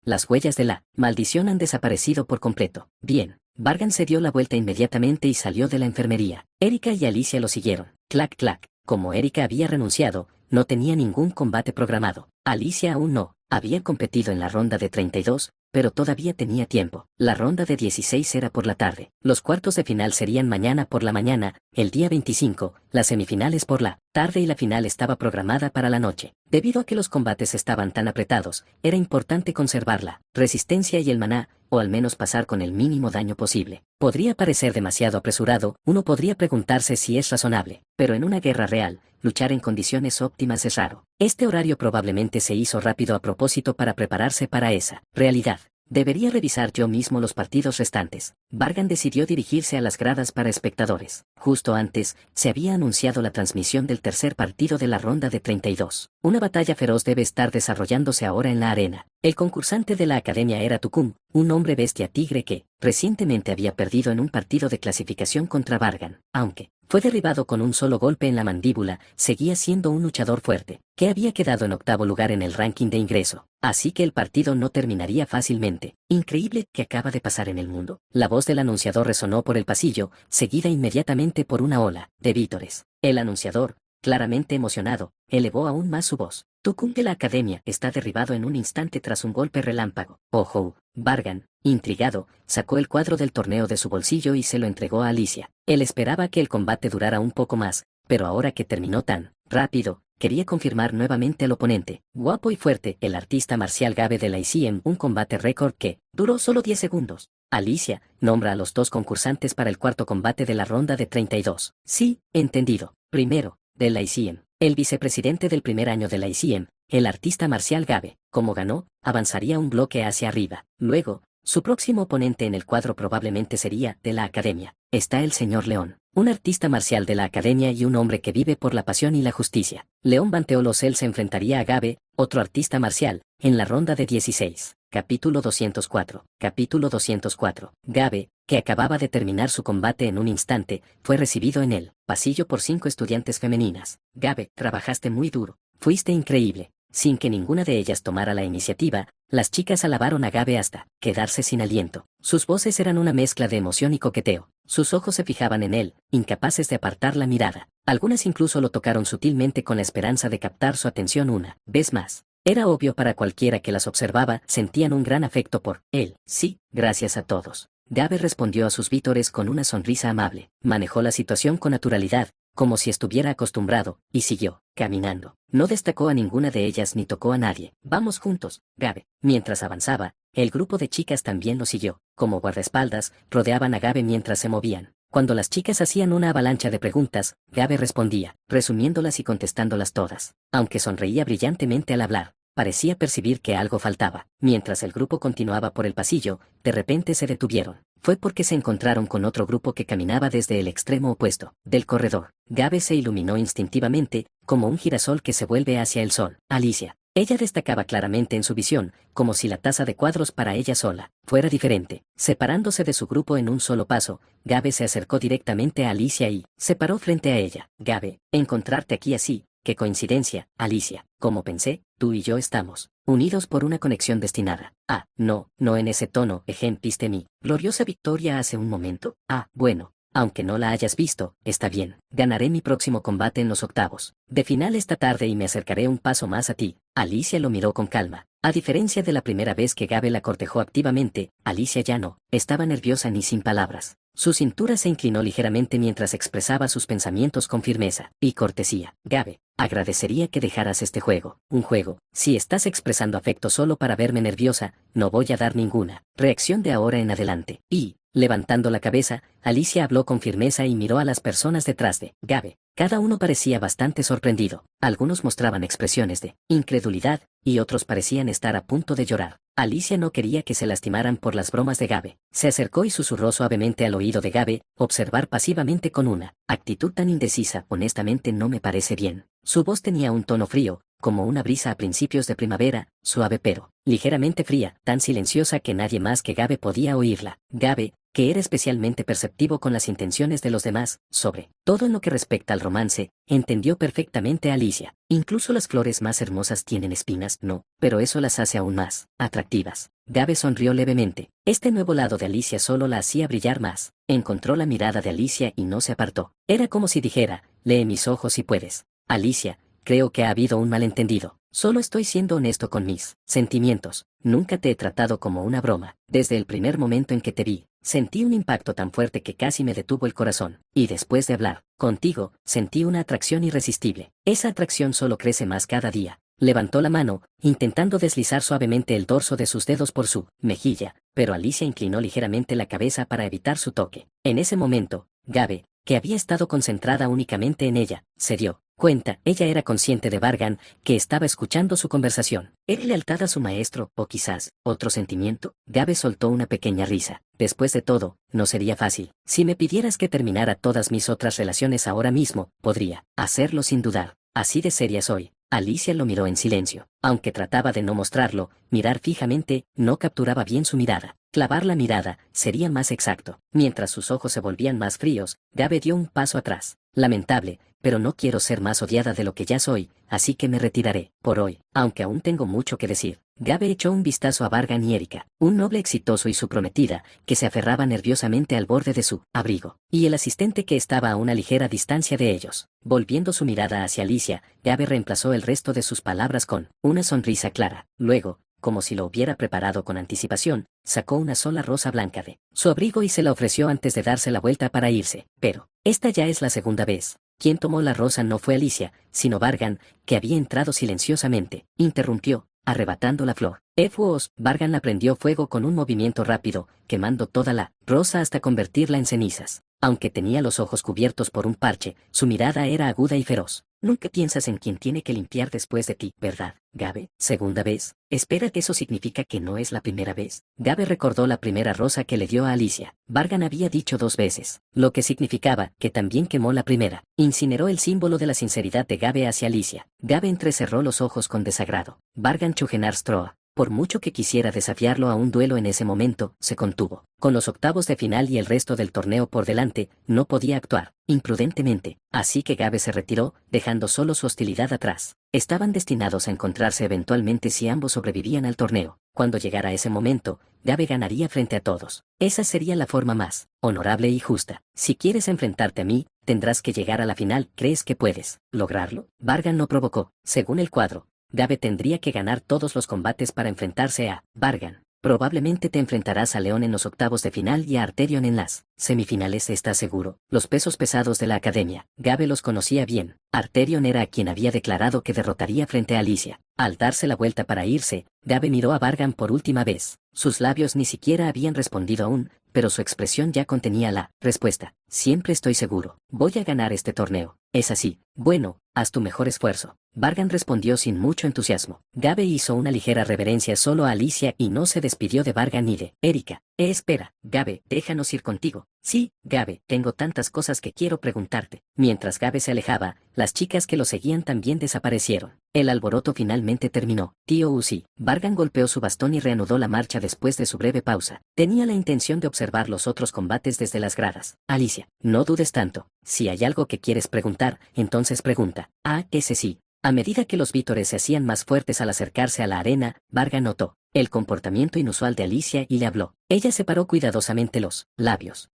Speaker 1: las huellas de la maldición han desaparecido por completo. Bien. Vargan se dio la vuelta inmediatamente y salió de la enfermería. Erika y Alicia lo siguieron. Clac, clac. Como Erika había renunciado, no tenía ningún combate programado. Alicia aún no había competido en la ronda de 32, pero todavía tenía tiempo. La ronda de 16 era por la tarde. Los cuartos de final serían mañana por la mañana, el día 25, las semifinales por la tarde y la final estaba programada para la noche. Debido a que los combates estaban tan apretados, era importante conservar la resistencia y el maná, o al menos pasar con el mínimo daño posible. Podría parecer demasiado apresurado, uno podría preguntarse si es razonable, pero en una guerra real, luchar en condiciones óptimas es raro. Este horario probablemente se hizo rápido a propósito para prepararse para esa realidad. Debería revisar yo mismo los partidos restantes. Vargan decidió dirigirse a las gradas para espectadores. Justo antes, se había anunciado la transmisión del tercer partido de la ronda de 32. Una batalla feroz debe estar desarrollándose ahora en la arena. El concursante de la academia era Tukum, un hombre bestia tigre que, recientemente había perdido en un partido de clasificación contra Vargan. Aunque fue derribado con un solo golpe en la mandíbula, seguía siendo un luchador fuerte, que había quedado en octavo lugar en el ranking de ingreso. Así que el partido no terminaría fácilmente. Increíble, ¿qué acaba de pasar en el mundo? La voz del anunciador resonó por el pasillo, seguida inmediatamente por una ola de vítores. El anunciador, claramente emocionado, elevó aún más su voz. Tukum de la academia está derribado en un instante tras un golpe relámpago. Ojo, Vargan, intrigado, sacó el cuadro del torneo de su bolsillo y se lo entregó a Alicia. Él esperaba que el combate durara un poco más, pero ahora que terminó tan rápido, quería confirmar nuevamente al oponente. Guapo y fuerte, el artista marcial Gabe de la ICM, un combate récord que duró solo 10 segundos. Alicia nombra a los dos concursantes para el cuarto combate de la ronda de 32. Sí, entendido. Primero, de la ICM, el vicepresidente del primer año de la ICM, el artista marcial Gabe, como ganó, avanzaría un bloque hacia arriba. Luego, su próximo oponente en el cuadro probablemente sería de la academia. Está el señor León, un artista marcial de la academia y un hombre que vive por la pasión y la justicia. León Banteolosel se enfrentaría a Gabe, otro artista marcial, en la ronda de 16. Capítulo 204. Capítulo 204. Gabe, que acababa de terminar su combate en un instante, fue recibido en el pasillo por 5 estudiantes femeninas. Gabe, trabajaste muy duro. Fuiste increíble. Sin que ninguna de ellas tomara la iniciativa, las chicas alabaron a Gabe hasta quedarse sin aliento. Sus voces eran una mezcla de emoción y coqueteo. Sus ojos se fijaban en él, incapaces de apartar la mirada. Algunas incluso lo tocaron sutilmente con la esperanza de captar su atención una vez más. Era obvio para cualquiera que las observaba, sentían un gran afecto por él. Sí, gracias a todos. Gabe respondió a sus vítores con una sonrisa amable. Manejó la situación con naturalidad, como si estuviera acostumbrado, y siguió caminando. No destacó a ninguna de ellas ni tocó a nadie. Vamos juntos, Gabe. Mientras avanzaba, el grupo de chicas también lo siguió. Como guardaespaldas, rodeaban a Gabe mientras se movían. Cuando las chicas hacían una avalancha de preguntas, Gabe respondía, resumiéndolas y contestándolas todas. Aunque sonreía brillantemente al hablar, parecía percibir que algo faltaba. Mientras el grupo continuaba por el pasillo, de repente se detuvieron. Fue porque se encontraron con otro grupo que caminaba desde el extremo opuesto del corredor. Gabe se iluminó instintivamente, como un girasol que se vuelve hacia el sol. Alicia. Ella destacaba claramente en su visión, como si la taza de cuadros para ella sola fuera diferente. Separándose de su grupo en un solo paso, Gabe se acercó directamente a Alicia y se paró frente a ella. Gabe, encontrarte aquí así, qué coincidencia, Alicia. Como pensé, tú y yo estamos unidos por una conexión destinada. Ah, no en ese tono, ejempiste mi gloriosa victoria hace un momento. Ah, bueno. Aunque no la hayas visto, está bien. Ganaré mi próximo combate en los octavos de final esta tarde y me acercaré un paso más a ti. Alicia lo miró con calma. A diferencia de la primera vez que Gabe la cortejó activamente, Alicia ya no estaba nerviosa ni sin palabras. Su cintura se inclinó ligeramente mientras expresaba sus pensamientos con firmeza y cortesía. Gabe, agradecería que dejaras este juego. Un juego. Si estás expresando afecto solo para verme nerviosa, no voy a dar ninguna reacción de ahora en adelante. Y, levantando la cabeza, Alicia habló con firmeza y miró a las personas detrás de Gabe. Cada uno parecía bastante sorprendido. Algunos mostraban expresiones de incredulidad, y otros parecían estar a punto de llorar. Alicia no quería que se lastimaran por las bromas de Gabe. Se acercó y susurró suavemente al oído de Gabe, observar pasivamente con una actitud tan indecisa, honestamente no me parece bien. Su voz tenía un tono frío, como una brisa a principios de primavera, suave pero ligeramente fría, tan silenciosa que nadie más que Gabe podía oírla. Gabe, que era especialmente perceptivo con las intenciones de los demás, sobre todo en lo que respecta al romance, entendió perfectamente a Alicia. Incluso las flores más hermosas tienen espinas, no, pero eso las hace aún más atractivas. Gabe sonrió levemente. Este nuevo lado de Alicia solo la hacía brillar más. Encontró la mirada de Alicia y no se apartó. Era como si dijera, lee mis ojos si puedes. Alicia, creo que ha habido un malentendido. Solo estoy siendo honesto con mis sentimientos. Nunca te he tratado como una broma. Desde el primer momento en que te vi, sentí un impacto tan fuerte que casi me detuvo el corazón. Y después de hablar contigo, sentí una atracción irresistible. Esa atracción solo crece más cada día. Levantó la mano, intentando deslizar suavemente el dorso de sus dedos por su mejilla, pero Alicia inclinó ligeramente la cabeza para evitar su toque. En ese momento, Gabe, que había estado concentrada únicamente en ella, se dio cuenta. Ella era consciente de Vargan, que estaba escuchando su conversación. ¿Era lealtad a su maestro, o quizás, otro sentimiento? Gabe soltó una pequeña risa. Después de todo, no sería fácil. Si me pidieras que terminara todas mis otras relaciones ahora mismo, podría hacerlo sin dudar. Así de seria soy. Alicia lo miró en silencio. Aunque trataba de no mostrarlo, mirar fijamente, no capturaba bien su mirada. Clavar la mirada sería más exacto. Mientras sus ojos se volvían más fríos, Gabe dio un paso atrás. Lamentable, pero no quiero ser más odiada de lo que ya soy, así que me retiraré, por hoy, aunque aún tengo mucho que decir. Gabe echó un vistazo a Vargan y Erika, un noble exitoso y su prometida, que se aferraba nerviosamente al borde de su abrigo, y el asistente que estaba a una ligera distancia de ellos. Volviendo su mirada hacia Alicia, Gabe reemplazó el resto de sus palabras con una sonrisa clara. Luego, como si lo hubiera preparado con anticipación, sacó una sola rosa blanca de su abrigo y se la ofreció antes de darse la vuelta para irse. Pero, esta ya es la segunda vez. Quien tomó la rosa no fue Alicia, sino Vargan, que había entrado silenciosamente. Interrumpió, arrebatando la flor. Efuos, Vargan la prendió fuego con un movimiento rápido, quemando toda la rosa hasta convertirla en cenizas. Aunque tenía los ojos cubiertos por un parche, su mirada era aguda y feroz. Nunca piensas en quien tiene que limpiar después de ti, ¿verdad, Gabe? ¿Segunda vez? Espera, que eso significa que no es la primera vez. Gabe recordó la primera rosa que le dio a Alicia. Vargan había dicho 2 veces, lo que significaba que también quemó la primera. Incineró el símbolo de la sinceridad de Gabe hacia Alicia. Gabe entrecerró los ojos con desagrado. Vargan Chugenarstroa. Por mucho que quisiera desafiarlo a un duelo en ese momento, se contuvo. Con los octavos de final y el resto del torneo por delante, no podía actuar imprudentemente, así que Gabe se retiró, dejando solo su hostilidad atrás. Estaban destinados a encontrarse eventualmente si ambos sobrevivían al torneo. Cuando llegara ese momento, Gabe ganaría frente a todos. Esa sería la forma más honorable y justa. Si quieres enfrentarte a mí, tendrás que llegar a la final. ¿Crees que puedes lograrlo? Vargan no provocó. Según el cuadro, Gabe tendría que ganar todos los combates para enfrentarse a Vargan. Probablemente te enfrentarás a León en los octavos de final y a Arterion en las semifinales. ¿Estás seguro? Los pesos pesados de la academia. Gabe los conocía bien. Arterion era a quien había declarado que derrotaría frente a Alicia. Al darse la vuelta para irse, Gabe miró a Vargan por última vez. Sus labios ni siquiera habían respondido aún, pero su expresión ya contenía la respuesta. Siempre estoy seguro. Voy a ganar este torneo. ¿Es así? Bueno, haz tu mejor esfuerzo. Vargan respondió sin mucho entusiasmo. Gabe hizo una ligera reverencia solo a Alicia y no se despidió de Vargan ni de Erika. Espera, Gabe, déjanos ir contigo. Sí, Gabe, tengo tantas cosas que quiero preguntarte. Mientras Gabe se alejaba, las chicas que lo seguían también desaparecieron. El alboroto finalmente terminó. Tío Uzi. Vargan golpeó su bastón y reanudó la marcha después de su breve pausa. Tenía la intención de observar los otros combates desde las gradas. Alicia, no dudes tanto. Si hay algo que quieres preguntar, entonces pregunta. Ah, ese sí. A medida que los vítores se hacían más fuertes al acercarse a la arena, Vargan notó el comportamiento inusual de Alicia y le habló. Ella separó cuidadosamente los labios.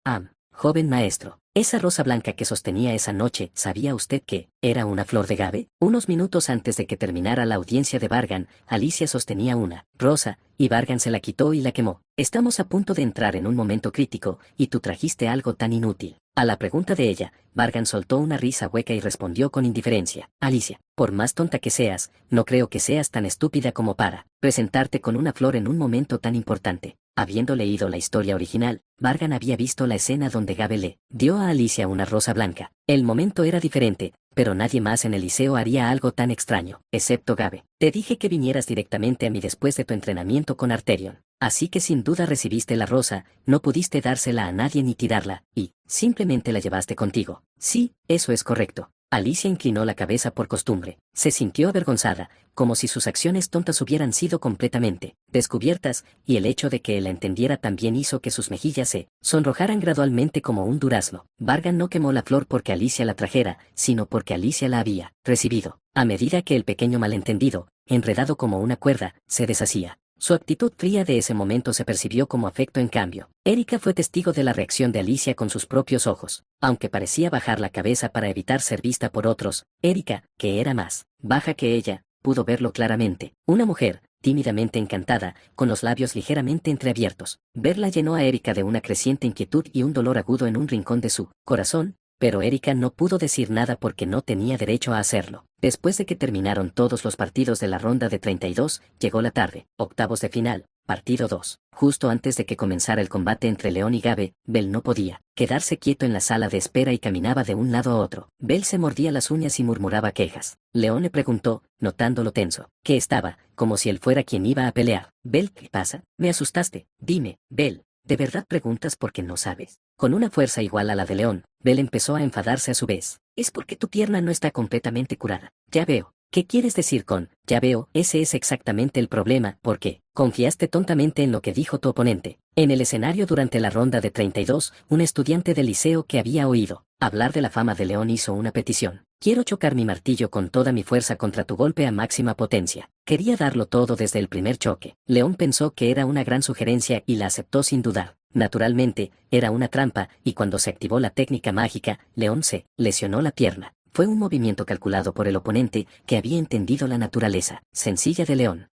Speaker 1: Joven maestro, esa rosa blanca que sostenía esa noche, ¿sabía usted que era una flor de Gabe? Unos minutos antes de que terminara la audiencia de Vargan, Alicia sostenía una rosa, y Vargan se la quitó y la quemó. Estamos a punto de entrar en un momento crítico, y tú trajiste algo tan inútil. A la pregunta de ella, Vargan soltó una risa hueca y respondió con indiferencia. Alicia, por más tonta que seas, no creo que seas tan estúpida como para presentarte con una flor en un momento tan importante. Habiendo leído la historia original, Vargan había visto la escena donde Gabe le dio a Alicia una rosa blanca. El momento era diferente, pero nadie más en el liceo haría algo tan extraño, excepto Gabe. Te dije que vinieras directamente a mí después de tu entrenamiento con Arterion. Así que sin duda recibiste la rosa, no pudiste dársela a nadie ni tirarla, y simplemente la llevaste contigo. Sí, eso es correcto. Alicia inclinó la cabeza por costumbre. Se sintió avergonzada, como si sus acciones tontas hubieran sido completamente descubiertas, y el hecho de que él la entendiera también hizo que sus mejillas se sonrojaran gradualmente como un durazno. Vargan no quemó la flor porque Alicia la trajera, sino porque Alicia la había recibido. A medida que el pequeño malentendido, enredado como una cuerda, se deshacía, su actitud fría de ese momento se percibió como afecto. En cambio, Erika fue testigo de la reacción de Alicia con sus propios ojos. Aunque parecía bajar la cabeza para evitar ser vista por otros, Erika, que era más baja que ella, pudo verlo claramente. Una mujer, tímidamente encantada, con los labios ligeramente entreabiertos. Verla llenó a Erika de una creciente inquietud y un dolor agudo en un rincón de su corazón. pero Erika no pudo decir nada porque no tenía derecho a hacerlo. Después de que terminaron todos los partidos de la ronda de 32, llegó la tarde, octavos de final, partido 2. Justo antes de que comenzara el combate entre León y Gabe, Bell no podía quedarse quieto en la sala de espera y caminaba de un lado a otro. Bell se mordía las uñas y murmuraba quejas. León le preguntó, notándolo tenso, que estaba, como si él fuera quien iba a pelear. Bell, ¿qué pasa? Me asustaste. Dime, Bell. ¿De verdad preguntas porque no sabes? Con una fuerza igual a la de León, Bell empezó a enfadarse a su vez. Es porque tu pierna no está completamente curada. Ya veo. ¿Qué quieres decir con, ya veo? Ese es exactamente el problema, porque confiaste tontamente en lo que dijo tu oponente. En el escenario durante la ronda de 32, un estudiante del liceo que había oído hablar de la fama de León hizo una petición. Quiero chocar mi martillo con toda mi fuerza contra tu golpe a máxima potencia. Quería darlo todo desde el primer choque. León pensó que era una gran sugerencia y la aceptó sin dudar. Naturalmente, era una trampa, y cuando se activó la técnica mágica, León se lesionó la pierna. Fue un movimiento calculado por el oponente, que había entendido la naturaleza sencilla de León.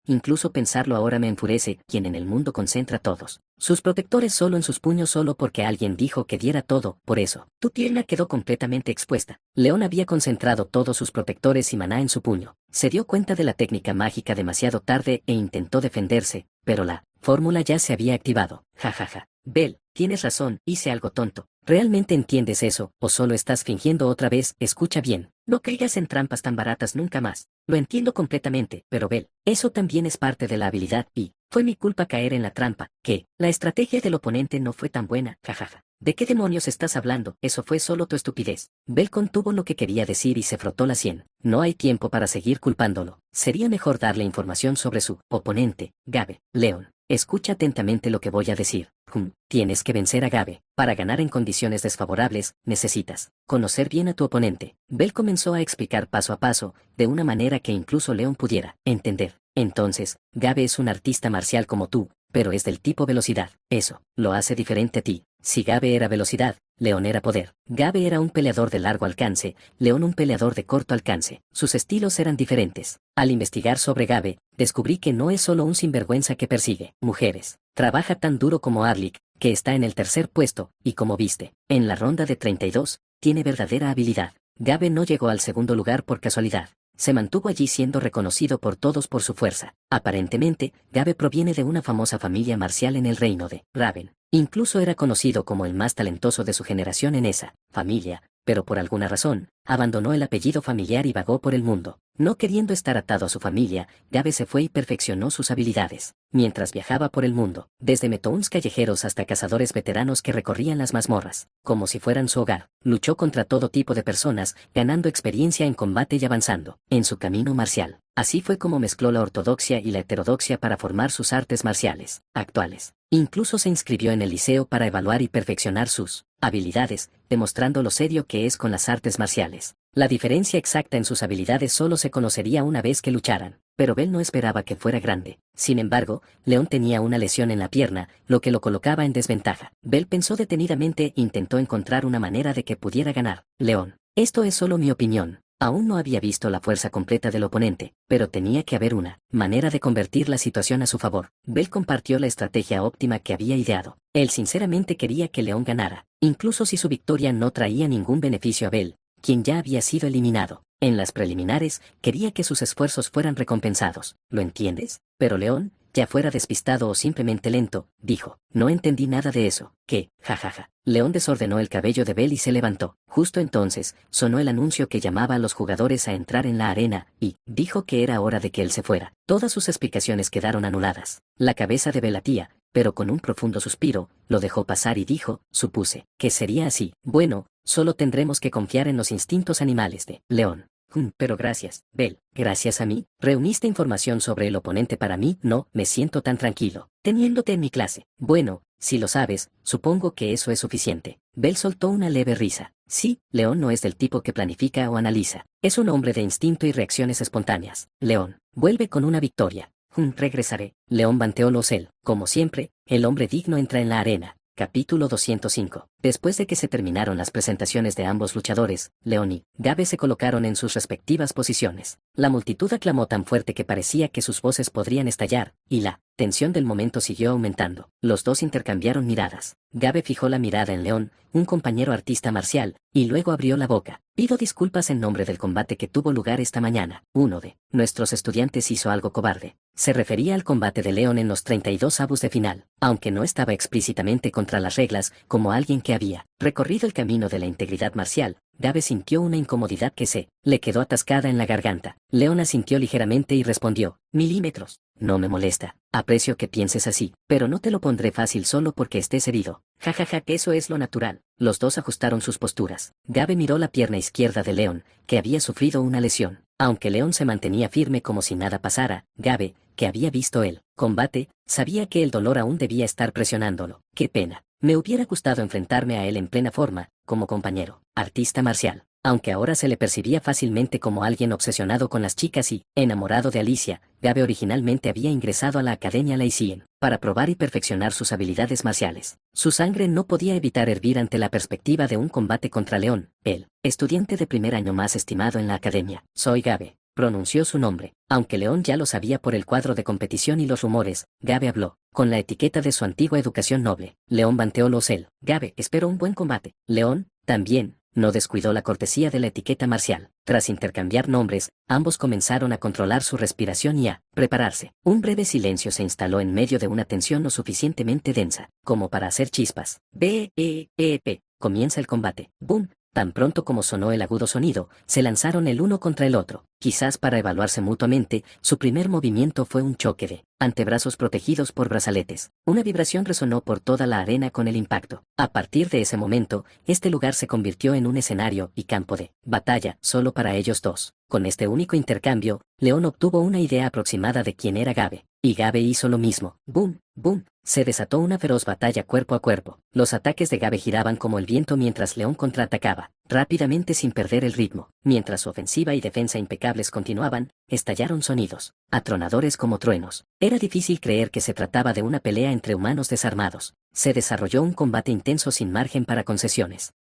Speaker 1: Incluso pensarlo ahora me enfurece, quien en el mundo concentra todos sus protectores solo en sus puños solo porque alguien dijo que diera todo, por eso. Tu pierna quedó completamente expuesta. León había concentrado todos sus protectores y maná en su puño. Se dio cuenta de la técnica mágica demasiado tarde e intentó defenderse, pero la fórmula ya se había activado. Jajaja. Bell, tienes razón, hice algo tonto. ¿Realmente entiendes eso, o solo estás fingiendo otra vez? Escucha bien. No caigas en trampas tan baratas nunca más. Lo entiendo completamente, pero Bell, eso también es parte de la habilidad y fue mi culpa caer en la trampa, que la estrategia del oponente no fue tan buena, jajaja. ¿De qué demonios estás hablando? Eso fue solo tu estupidez. Bell contuvo lo que quería decir y se frotó la sien. No hay tiempo para seguir culpándolo. Sería mejor darle información sobre su oponente, Gabe. León, escucha atentamente lo que voy a decir. Tienes que vencer a Gabe. Para ganar en condiciones desfavorables, necesitas conocer bien a tu oponente. Bell comenzó a explicar paso a paso, de una manera que incluso León pudiera entender. Entonces, Gabe es un artista marcial como tú, pero es del tipo velocidad. Eso lo hace diferente a ti. Si Gabe era velocidad, León era poder. Gabe era un peleador de largo alcance, León un peleador de corto alcance. Sus estilos eran diferentes. Al investigar sobre Gabe, descubrí que no es solo un sinvergüenza que persigue mujeres. Trabaja tan duro como Arlik, que está en el tercer puesto, y como viste, en la ronda de 32, tiene verdadera habilidad. Gabe no llegó al segundo lugar por casualidad. Se mantuvo allí siendo reconocido por todos por su fuerza. Aparentemente, Gabe proviene de una famosa familia marcial en el reino de Raven. Incluso era conocido como el más talentoso de su generación en esa familia, pero por alguna razón, abandonó el apellido familiar y vagó por el mundo. No queriendo estar atado a su familia, Gabe se fue y perfeccionó sus habilidades. Mientras viajaba por el mundo, desde metoons callejeros hasta cazadores veteranos que recorrían las mazmorras, como si fueran su hogar, luchó contra todo tipo de personas, ganando experiencia en combate y avanzando en su camino marcial. Así fue como mezcló la ortodoxia y la heterodoxia para formar sus artes marciales actuales. Incluso se inscribió en el liceo para evaluar y perfeccionar sus habilidades, demostrando lo serio que es con las artes marciales. La diferencia exacta en sus habilidades solo se conocería una vez que lucharan, pero Bell no esperaba que fuera grande. Sin embargo, León tenía una lesión en la pierna, lo que lo colocaba en desventaja. Bell pensó detenidamente e intentó encontrar una manera de que pudiera ganar. León, esto es solo mi opinión. Aún no había visto la fuerza completa del oponente, pero tenía que haber una manera de convertir la situación a su favor. Bell compartió la estrategia óptima que había ideado. Él sinceramente quería que León ganara, incluso si su victoria no traía ningún beneficio a Bell, quien ya había sido eliminado. En las preliminares, quería que sus esfuerzos fueran recompensados. ¿Lo entiendes? Pero León, ya fuera despistado o simplemente lento, dijo, no entendí nada de eso. ¿Qué? Jajaja. León desordenó el cabello de Bell y se levantó. Justo entonces, sonó el anuncio que llamaba a los jugadores a entrar en la arena, y dijo que era hora de que él se fuera. Todas sus explicaciones quedaron anuladas. La cabeza de Bell latía, pero con un profundo suspiro, lo dejó pasar y dijo, supuse que sería así. Bueno, solo tendremos que confiar en los instintos animales de León. Pero gracias, Bell. ¿Gracias a mí? ¿Reuniste información sobre el oponente para mí? No, me siento tan tranquilo, teniéndote en mi clase. Bueno, si lo sabes, supongo que eso es suficiente. Bell soltó una leve risa. Sí, León no es del tipo que planifica o analiza. Es un hombre de instinto y reacciones espontáneas. León, vuelve con una victoria. Regresaré. León banteó los él. Como siempre, el hombre digno entra en la arena. Capítulo 205. Después de que se terminaron las presentaciones de ambos luchadores, León y Gabe se colocaron en sus respectivas posiciones. La multitud aclamó tan fuerte que parecía que sus voces podrían estallar, y la tensión del momento siguió aumentando. Los dos intercambiaron miradas. Gabe fijó la mirada en León, un compañero artista marcial, y luego abrió la boca. Pido disculpas en nombre del combate que tuvo lugar esta mañana. Uno de nuestros estudiantes hizo algo cobarde. Se refería al combate de León en los 32 avos de final, aunque no estaba explícitamente contra las reglas, como alguien que había recorrido el camino de la integridad marcial. Gabe sintió una incomodidad que le quedó atascada en la garganta. León asintió ligeramente y respondió, milímetros. No me molesta. Aprecio que pienses así, pero no te lo pondré fácil solo porque estés herido. Jajaja, que eso es lo natural. Los dos ajustaron sus posturas. Gabe miró la pierna izquierda de León, que había sufrido una lesión. Aunque León se mantenía firme como si nada pasara, Gabe, que había visto el combate, sabía que el dolor aún debía estar presionándolo. Qué pena. Me hubiera gustado enfrentarme a él en plena forma, como compañero, artista marcial. Aunque ahora se le percibía fácilmente como alguien obsesionado con las chicas y enamorado de Alicia, Gabe originalmente había ingresado a la Academia Leicien para probar y perfeccionar sus habilidades marciales. Su sangre no podía evitar hervir ante la perspectiva de un combate contra León, el estudiante de primer año más estimado en la Academia. Soy Gabe, pronunció su nombre. Aunque León ya lo sabía por el cuadro de competición y los rumores, Gabe habló con la etiqueta de su antigua educación noble. León banteó los él. Gabe, espero un buen combate. León, también, no descuidó la cortesía de la etiqueta marcial. Tras intercambiar nombres, ambos comenzaron a controlar su respiración y a prepararse. Un breve silencio se instaló en medio de una tensión lo suficientemente densa como para hacer chispas. B-E-E-P. Comienza el combate. ¡Boom! Tan pronto como sonó el agudo sonido, se lanzaron el uno contra el otro. Quizás para evaluarse mutuamente, su primer movimiento fue un choque de antebrazos protegidos por brazaletes. Una vibración resonó por toda la arena con el impacto. A partir de ese momento, este lugar se convirtió en un escenario y campo de batalla solo para ellos dos. Con este único intercambio, León obtuvo una idea aproximada de quién era Gabe. Y Gabe hizo lo mismo. ¡Boom! ¡Boom! Se desató una feroz batalla cuerpo a cuerpo. Los ataques de Gabe giraban como el viento mientras León contraatacaba, rápidamente sin perder el ritmo. Mientras su ofensiva y defensa impecables continuaban, estallaron sonidos atronadores como truenos. Era difícil creer que se trataba de una pelea entre humanos desarmados. Se desarrolló un combate intenso sin margen para concesiones.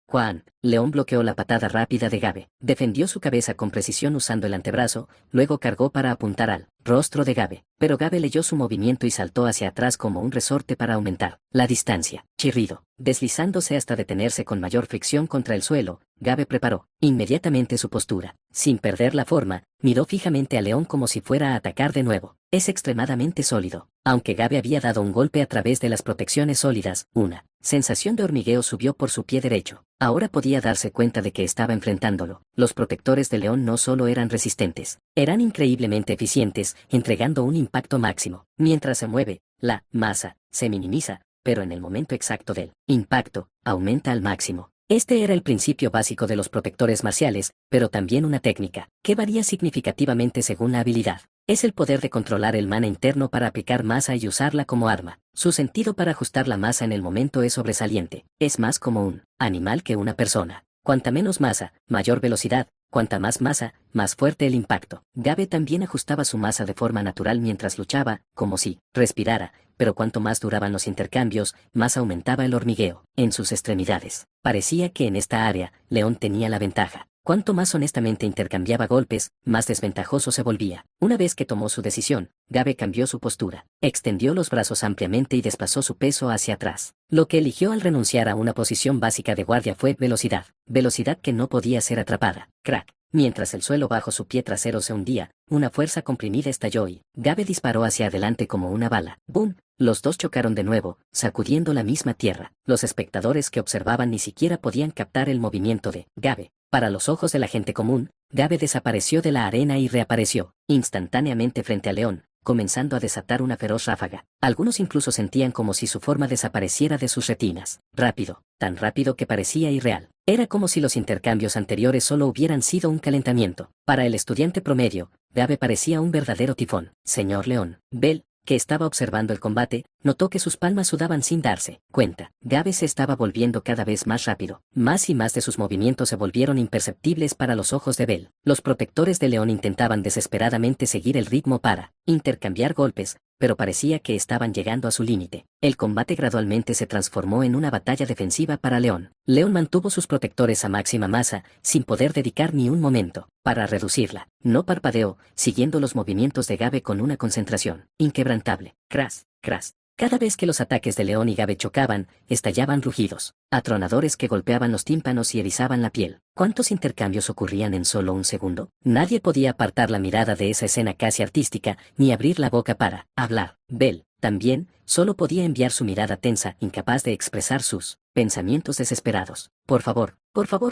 Speaker 1: León bloqueó la patada rápida de Gabe. Defendió su cabeza con precisión usando el antebrazo, luego cargó para apuntar al rostro de Gabe. Pero Gabe leyó su movimiento y saltó hacia atrás como un resorte para aumentar la distancia. Chirrido. Deslizándose hasta detenerse con mayor fricción contra el suelo, Gabe preparó inmediatamente su postura. Sin perder la forma, miró fijamente a León como si fuera a atacar de nuevo. Es extremadamente sólido. Aunque Gabe había dado un golpe a través de las protecciones sólidas, una sensación de hormigueo subió por su pie derecho. Ahora podía darse cuenta de que estaba enfrentándolo. Los protectores de León no solo eran resistentes, eran increíblemente eficientes, entregando un impacto máximo. Mientras se mueve, la masa se minimiza, pero en el momento exacto del impacto, aumenta al máximo. Este era el principio básico de los protectores marciales, pero también una técnica, que varía significativamente según la habilidad. Es el poder de controlar el mana interno para aplicar masa y usarla como arma. Su sentido para ajustar la masa en el momento es sobresaliente. Es más como un animal que una persona. Cuanta menos masa, mayor velocidad. Cuanta más masa, más fuerte el impacto. Gabe también ajustaba su masa de forma natural mientras luchaba, como si respirara, pero cuanto más duraban los intercambios, más aumentaba el hormigueo en sus extremidades. Parecía que en esta área, León tenía la ventaja. Cuanto más honestamente intercambiaba golpes, más desventajoso se volvía. Una vez que tomó su decisión, Gabe cambió su postura, extendió los brazos ampliamente y desplazó su peso hacia atrás. Lo que eligió al renunciar a una posición básica de guardia fue velocidad. Velocidad que no podía ser atrapada. Crack. Mientras el suelo bajo su pie trasero se hundía, una fuerza comprimida estalló y Gabe disparó hacia adelante como una bala. ¡Boom! Los dos chocaron de nuevo, sacudiendo la misma tierra. Los espectadores que observaban ni siquiera podían captar el movimiento de Gabe. Para los ojos de la gente común, Gabe desapareció de la arena y reapareció instantáneamente frente a León, comenzando a desatar una feroz ráfaga. Algunos incluso sentían como si su forma desapareciera de sus retinas. Rápido, tan rápido que parecía irreal. Era como si los intercambios anteriores solo hubieran sido un calentamiento. Para el estudiante promedio, Gabe parecía un verdadero tifón. Señor León, Bell, que estaba observando el combate, notó que sus palmas sudaban sin darse cuenta. Gabe se estaba volviendo cada vez más rápido. Más y más de sus movimientos se volvieron imperceptibles para los ojos de Bell. Los protectores de León intentaban desesperadamente seguir el ritmo para intercambiar golpes, pero parecía que estaban llegando a su límite. El combate gradualmente se transformó en una batalla defensiva para León. León mantuvo sus protectores a máxima masa, sin poder dedicar ni un momento para reducirla. No parpadeó, siguiendo los movimientos de Gabe con una concentración inquebrantable. Crash, crash. Cada vez que los ataques de León y Gabe chocaban, estallaban rugidos, atronadores que golpeaban los tímpanos y erizaban la piel. ¿Cuántos intercambios ocurrían en solo un segundo? Nadie podía apartar la mirada de esa escena casi artística, ni abrir la boca para hablar. Bell, también, solo podía enviar su mirada tensa, incapaz de expresar sus pensamientos desesperados. Por favor,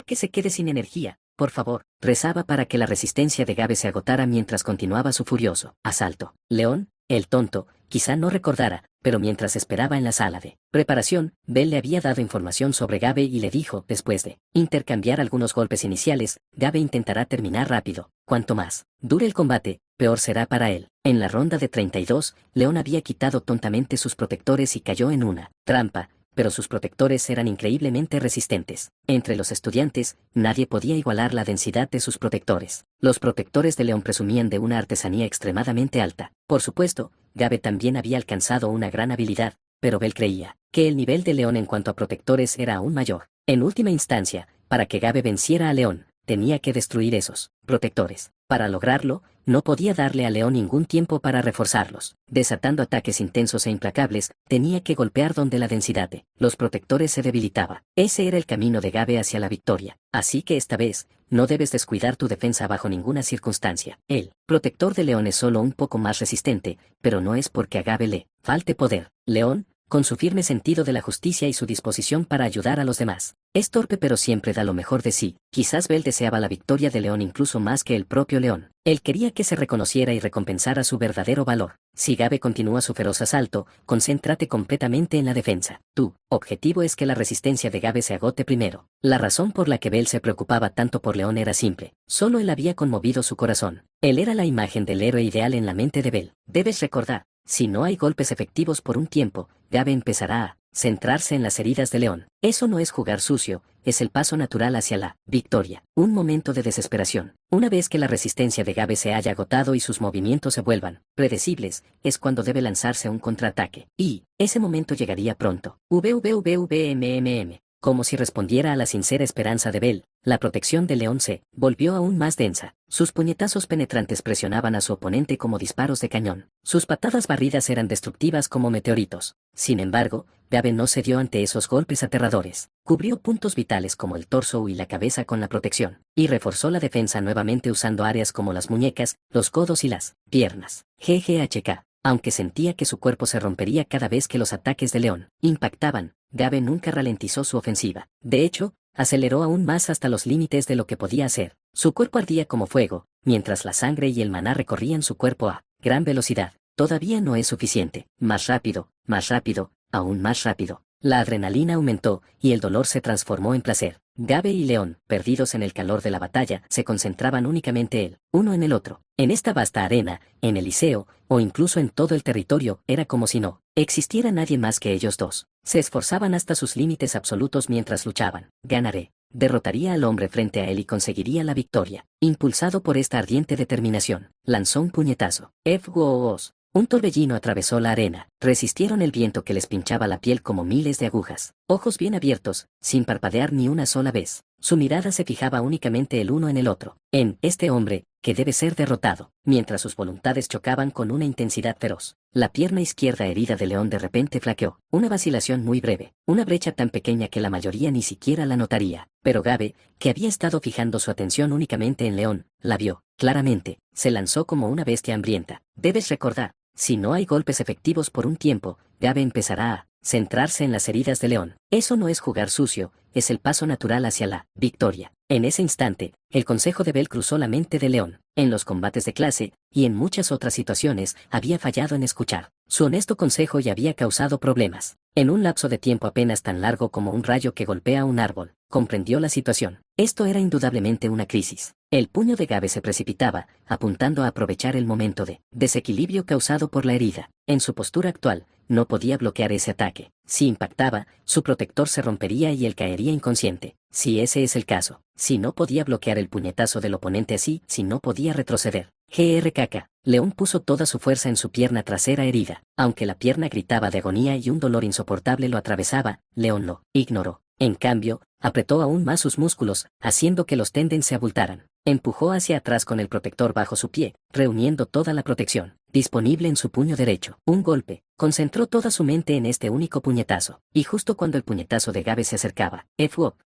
Speaker 1: que se quede sin energía. Por favor, rezaba para que la resistencia de Gabe se agotara mientras continuaba su furioso asalto. León, el tonto, quizá no recordara, pero mientras esperaba en la sala de preparación, Bell le había dado información sobre Gabe y le dijo, después de intercambiar algunos golpes iniciales, Gabe intentará terminar rápido. Cuanto más dure el combate, peor será para él. En la ronda de 32, León había quitado tontamente sus protectores y cayó en una trampa, pero sus protectores eran increíblemente resistentes. Entre los estudiantes, nadie podía igualar la densidad de sus protectores. Los protectores de León presumían de una artesanía extremadamente alta. Por supuesto, Gabe también había alcanzado una gran habilidad, pero Bell creía que el nivel de León en cuanto a protectores era aún mayor. En última instancia, para que Gabe venciera a León, tenía que destruir esos protectores. Para lograrlo, no podía darle a León ningún tiempo para reforzarlos. Desatando ataques intensos e implacables, tenía que golpear donde la densidad de los protectores se debilitaba. Ese era el camino de Gabe hacia la victoria. Así que esta vez, no debes descuidar tu defensa bajo ninguna circunstancia. El protector de León es solo un poco más resistente, pero no es porque a Gabe le falte poder. León, con su firme sentido de la justicia y su disposición para ayudar a los demás, es torpe pero siempre da lo mejor de sí. Quizás Bell deseaba la victoria de León incluso más que el propio León. Él quería que se reconociera y recompensara su verdadero valor. Si Gabe continúa su feroz asalto, concéntrate completamente en la defensa. Tu objetivo es que la resistencia de Gabe se agote primero. La razón por la que Bell se preocupaba tanto por León era simple. Solo él había conmovido su corazón. Él era la imagen del héroe ideal en la mente de Bell. Debes recordar, si no hay golpes efectivos por un tiempo, Gabe empezará a centrarse en las heridas de León. Eso no es jugar sucio, es el paso natural hacia la victoria. Un momento de desesperación. Una vez que la resistencia de Gabe se haya agotado y sus movimientos se vuelvan predecibles, es cuando debe lanzarse un contraataque. Y ese momento llegaría pronto. VVVVMMM. Como si respondiera a la sincera esperanza de Bell, la protección de León se volvió aún más densa. Sus puñetazos penetrantes presionaban a su oponente como disparos de cañón. Sus patadas barridas eran destructivas como meteoritos. Sin embargo, Gabe no cedió ante esos golpes aterradores. Cubrió puntos vitales como el torso y la cabeza con la protección, y reforzó la defensa nuevamente usando áreas como las muñecas, los codos y las piernas. GGHK. Aunque sentía que su cuerpo se rompería cada vez que los ataques de León impactaban, Gabe nunca ralentizó su ofensiva. De hecho, aceleró aún más hasta los límites de lo que podía hacer. Su cuerpo ardía como fuego, mientras la sangre y el maná recorrían su cuerpo a gran velocidad. Todavía no es suficiente. Más rápido, aún más rápido. La adrenalina aumentó, y el dolor se transformó en placer. Gabe y León, perdidos en el calor de la batalla, se concentraban únicamente el uno en el otro. En esta vasta arena, en el liceo, o incluso en todo el territorio, era como si no existiera nadie más que ellos dos. Se esforzaban hasta sus límites absolutos mientras luchaban. Ganaré. Derrotaría al hombre frente a él y conseguiría la victoria. Impulsado por esta ardiente determinación, lanzó un puñetazo. ¡F-Woos! Un torbellino atravesó la arena. Resistieron el viento que les pinchaba la piel como miles de agujas. Ojos bien abiertos, sin parpadear ni una sola vez. Su mirada se fijaba únicamente el uno en el otro. En este hombre, que debe ser derrotado. Mientras sus voluntades chocaban con una intensidad feroz. La pierna izquierda herida de León de repente flaqueó. Una vacilación muy breve. Una brecha tan pequeña que la mayoría ni siquiera la notaría. Pero Gabe, que había estado fijando su atención únicamente en León, la vio. Claramente, se lanzó como una bestia hambrienta. Debes recordar. Si no hay golpes efectivos por un tiempo, Gabe empezará a centrarse en las heridas de León. Eso no es jugar sucio, es el paso natural hacia la victoria. En ese instante, el consejo de Bell cruzó la mente de León. En los combates de clase, y en muchas otras situaciones, había fallado en escuchar su honesto consejo y había causado problemas. En un lapso de tiempo apenas tan largo como un rayo que golpea un árbol, comprendió la situación. Esto era indudablemente una crisis. El puño de Gabe se precipitaba, apuntando a aprovechar el momento de desequilibrio causado por la herida. En su postura actual, no podía bloquear ese ataque. Si impactaba, su protector se rompería y él caería inconsciente. Si ese es el caso, si no podía bloquear el puñetazo del oponente así, si no podía retroceder. GRKK. León puso toda su fuerza en su pierna trasera herida. Aunque la pierna gritaba de agonía y un dolor insoportable lo atravesaba, León lo ignoró. En cambio, apretó aún más sus músculos, haciendo que los tendons se abultaran. Empujó hacia atrás con el protector bajo su pie, reuniendo toda la protección disponible en su puño derecho. Un golpe. Concentró toda su mente en este único puñetazo. Y justo cuando el puñetazo de Gabe se acercaba,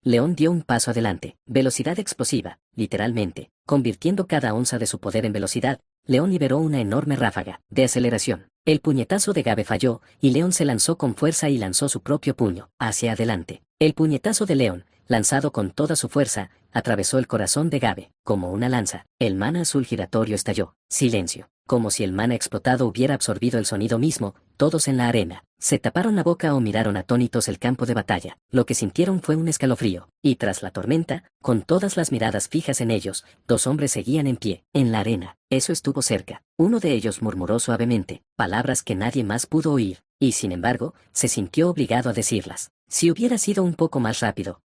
Speaker 1: León dio un paso adelante. Velocidad explosiva, literalmente. Convirtiendo cada onza de su poder en velocidad, León liberó una enorme ráfaga de aceleración. El puñetazo de Gabe falló, y León se lanzó con fuerza y lanzó su propio puño hacia adelante. El puñetazo de León, lanzado con toda su fuerza, atravesó el corazón de Gabe, como una lanza. El mana azul giratorio estalló. Silencio. Como si el mana explotado hubiera absorbido el sonido mismo, todos en la arena se taparon la boca o miraron atónitos el campo de batalla. Lo que sintieron fue un escalofrío, y tras la tormenta, con todas las miradas fijas en ellos, dos hombres seguían en pie, en la arena. Eso estuvo cerca. Uno de ellos murmuró suavemente, palabras que nadie más pudo oír, y sin embargo, se sintió obligado a decirlas. Si hubiera sido un poco más rápido,